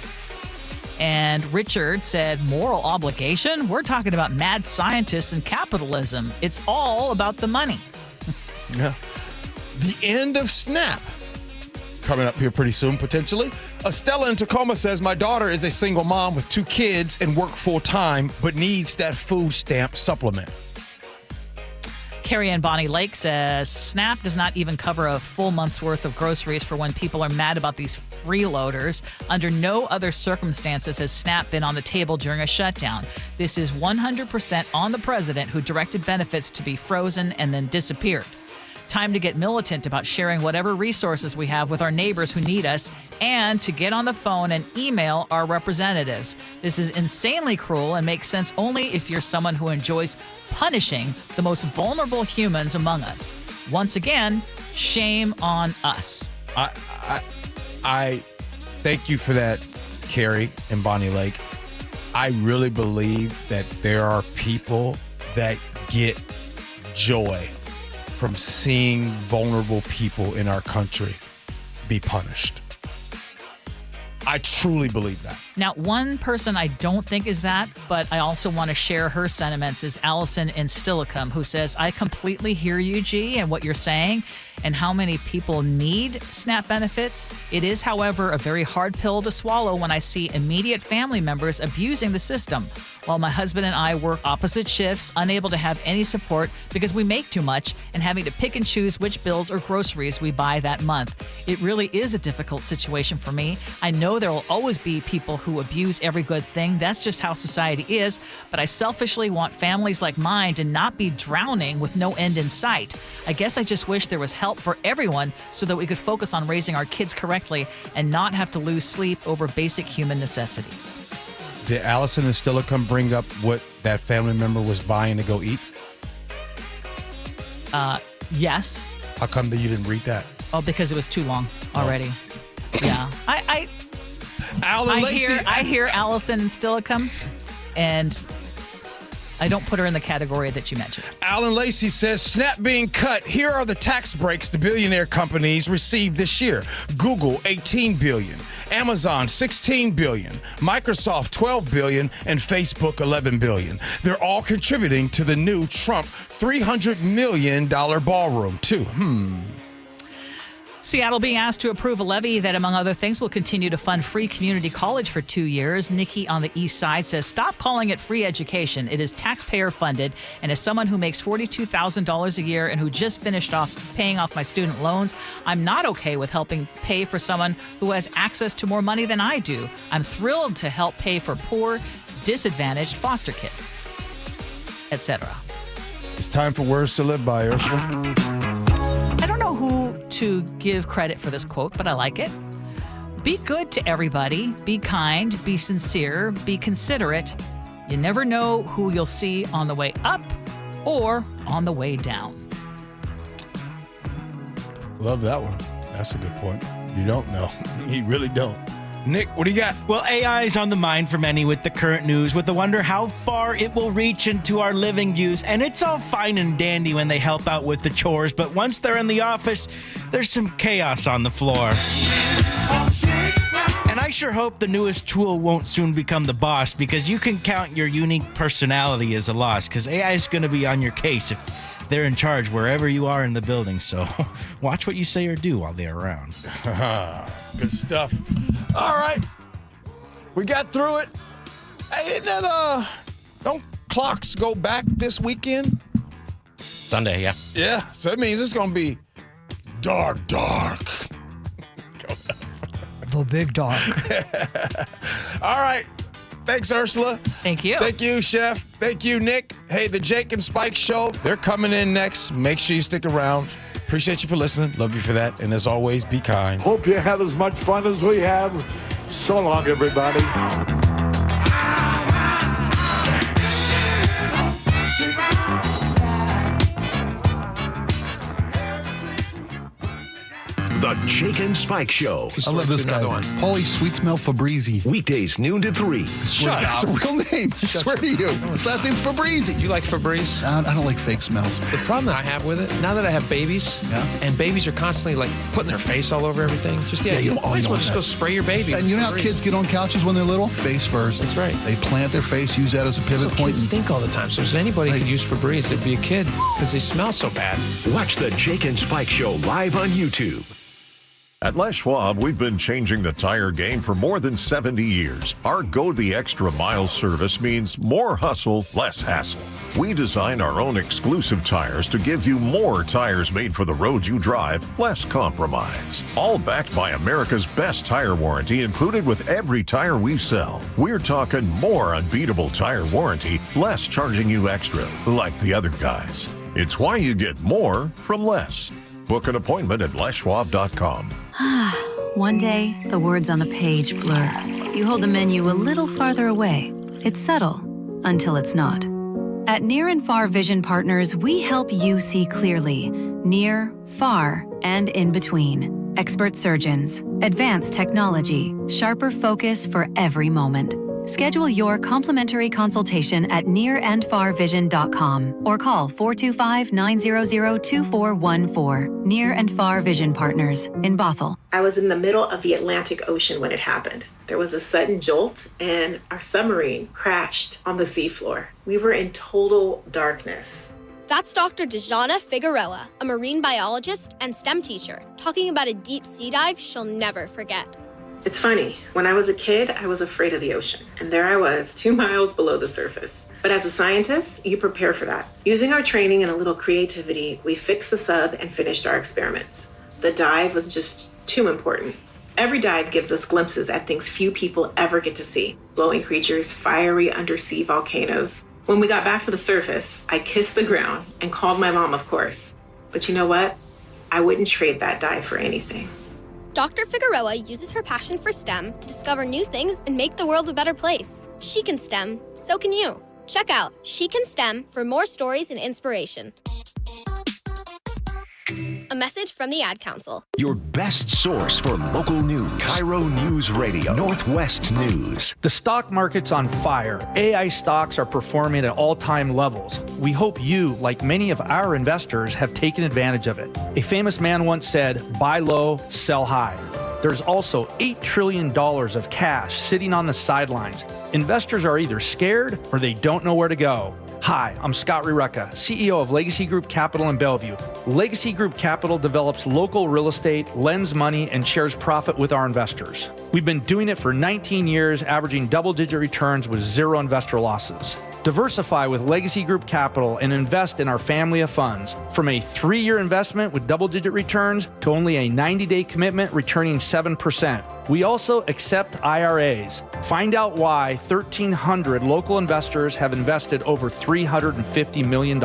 And Richard said, moral obligation? We're talking about mad scientists and capitalism. It's all about the money. Yeah. The end of Snap. Coming up here pretty soon, potentially. Stella in Tacoma says, my daughter is a single mom with 2 kids and work full-time, but needs that food stamp supplement. Carrie Ann Bonnie Lake says, Snap does not even cover a full month's worth of groceries for when people are mad about these freeloaders. Under no other circumstances has Snap been on the table during a shutdown. This is 100% on the president who directed benefits to be frozen and then disappeared. Time to get militant about sharing whatever resources we have with our neighbors who need us and to get on the phone and email our representatives. This is insanely cruel and makes sense only if you're someone who enjoys punishing the most vulnerable humans among us. Once again, shame on us. I thank you for that, Carrie and Bonnie Lake. I really believe that there are people that get joy from seeing vulnerable people in our country be punished. I truly believe that. Now, one person I don't think is that, but I also want to share her sentiments is Allison in Stillicum, who says, I completely hear you, G, and what you're saying and how many people need SNAP benefits. It is, however, a very hard pill to swallow when I see immediate family members abusing the system. while my husband and I work opposite shifts, unable to have any support because we make too much and having to pick and choose which bills or groceries we buy that month. It really is a difficult situation for me. I know there will always be people who abuse every good thing. That's just how society is. But I selfishly want families like mine to not be drowning with no end in sight. I guess I just wish there was help for everyone so that we could focus on raising our kids correctly and not have to lose sleep over basic human necessities. Did Allison and Stilla come bring up what that family member was buying to go eat? Yes. How come that you didn't read that? Oh, because it was too long already. Yeah. I hear Allison and Stillicum, and I don't put her in the category that you mentioned. Alan Lacey says, SNAP being cut. Here are the tax breaks the billionaire companies received this year. Google, $18 billion. Amazon, $16 billion. Microsoft, $12 billion. And Facebook, $11 billion. They're all contributing to the new Trump $300 million ballroom, too. Seattle being asked to approve a levy that, among other things, will continue to fund free community college for 2 years. Nikki on the east side says, stop calling it free education. It is taxpayer funded. And as someone who makes $42,000 a year and who just finished paying off my student loans, I'm not okay with helping pay for someone who has access to more money than I do. I'm thrilled to help pay for poor, disadvantaged foster kids, etc. It's time for words to live by, Ursula. I don't know who to give credit for this quote, but I like it. Be good to everybody. Be kind. Be sincere. Be considerate. You never know who you'll see on the way up or on the way down. Love that one. That's a good point. You don't know. You really don't. Nick, what do you got? Well, AI is on the mind for many with the current news, with the wonder how far it will reach into our living use. And it's all fine and dandy when they help out with the chores, but once they're in the office, there's some chaos on the floor. And I sure hope the newest tool won't soon become the boss, because you can count your unique personality as a loss, because AI is going to be on your case if they're in charge wherever you are in the building. So watch what you say or do while they're around. Good stuff. All right. We got through it. Hey, isn't that, don't clocks go back this weekend? Sunday, yeah. Yeah. So that means it's going to be dark. The big dark. All right. Thanks, Ursula. Thank you. Thank you, Chef. Thank you, Nick. Hey, the Jake and Spike Show, they're coming in next. Make sure you stick around. Appreciate you for listening. Love you for that. And as always, be kind. Hope you have as much fun as we have. So long, everybody. The Jake and Spike Show. I love this guy. Holy sweet smell Fabrizi. Weekdays noon to 3. Shut up. It's a real name. I swear to you. His last name's Fabrizi. You like Febreze? I don't like fake smells. The problem that I have with it, now that I have babies, and babies are constantly like putting their face all over everything, just you might as well just go spray your baby. And you know how kids get on couches when they're little? Face first. That's right. They plant their face, use that as a pivot point. Kids stink all the time. So if anybody could use Febreze, it'd be a kid because they smell so bad. Watch the Jake and Spike Show live on YouTube. At Les Schwab, we've been changing the tire game for more than 70 years. Our Go the Extra Mile service means more hustle, less hassle. We design our own exclusive tires to give you more tires made for the road you drive, less compromise. All backed by America's best tire warranty included with every tire we sell. We're talking more unbeatable tire warranty, less charging you extra, like the other guys. It's why you get more from less. Book an appointment at leschwab.com. One day, the words on the page blur. You hold the menu a little farther away. It's subtle until it's not. At Near and Far Vision Partners, we help you see clearly, near, far, and in between. Expert surgeons, advanced technology, sharper focus for every moment. Schedule your complimentary consultation at nearandfarvision.com or call 425-900-2414. Near and Far Vision Partners in Bothell. I was in the middle of the Atlantic Ocean when it happened. There was a sudden jolt and our submarine crashed on the seafloor. We were in total darkness. That's Dr. Dejana Figuerella, a marine biologist and STEM teacher, talking about a deep sea dive she'll never forget. It's funny, when I was a kid, I was afraid of the ocean, and there I was, 2 miles below the surface. But as a scientist, you prepare for that. Using our training and a little creativity, we fixed the sub and finished our experiments. The dive was just too important. Every dive gives us glimpses at things few people ever get to see. Glowing creatures, fiery undersea volcanoes. When we got back to the surface, I kissed the ground and called my mom, of course. But you know what? I wouldn't trade that dive for anything. Dr. Figueroa uses her passion for STEM to discover new things and make the world a better place. She can STEM, so can you. Check out She Can STEM for more stories and inspiration. A message from the Ad Council. Your best source for local news. KIRO Newsradio, Northwest News. The stock market's on fire. AI stocks are performing at all-time levels. We hope you, like many of our investors, have taken advantage of it. A famous man once said, buy low, sell high. There's also $8 trillion of cash sitting on the sidelines. Investors are either scared or they don't know where to go. Hi, I'm Scott Reutin, CEO of Legacy Group Capital in Bellevue. Legacy Group Capital develops local real estate, lends money, and shares profit with our investors. We've been doing it for 19 years, averaging double-digit returns with zero investor losses. Diversify with Legacy Group Capital and invest in our family of funds. From a 3-year investment with double-digit returns to only a 90-day commitment returning 7%. We also accept IRAs. Find out why 1,300 local investors have invested over $350 million.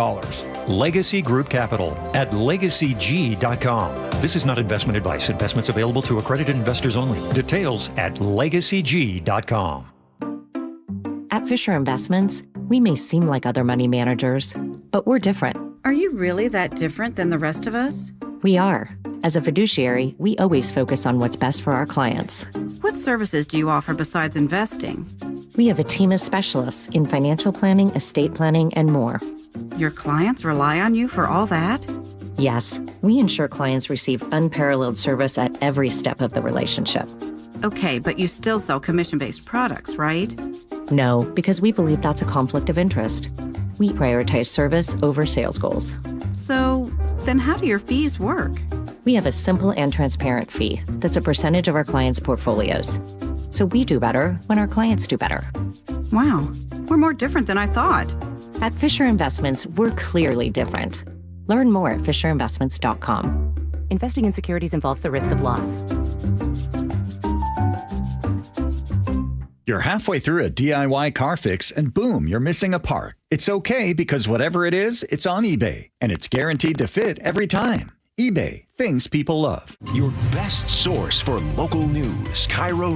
Legacy Group Capital at legacyg.com. This is not investment advice. Investments available to accredited investors only. Details at legacyg.com. At Fisher Investments, we may seem like other money managers, but we're different. Are you really that different than the rest of us? We are. As a fiduciary, we always focus on what's best for our clients. What services do you offer besides investing? We have a team of specialists in financial planning, estate planning, and more. Your clients rely on you for all that? Yes, we ensure clients receive unparalleled service at every step of the relationship. Okay, but you still sell commission-based products, right? No, because we believe that's a conflict of interest. We prioritize service over sales goals. So, then how do your fees work? We have a simple and transparent fee that's a percentage of our clients' portfolios. So we do better when our clients do better. Wow, we're more different than I thought. At Fisher Investments, we're clearly different. Learn more at fisherinvestments.com. Investing in securities involves the risk of loss. You're halfway through a DIY car fix and boom, you're missing a part. It's okay because whatever it is, it's on eBay and it's guaranteed to fit every time. eBay, things people love. Your best source for local news. KIRO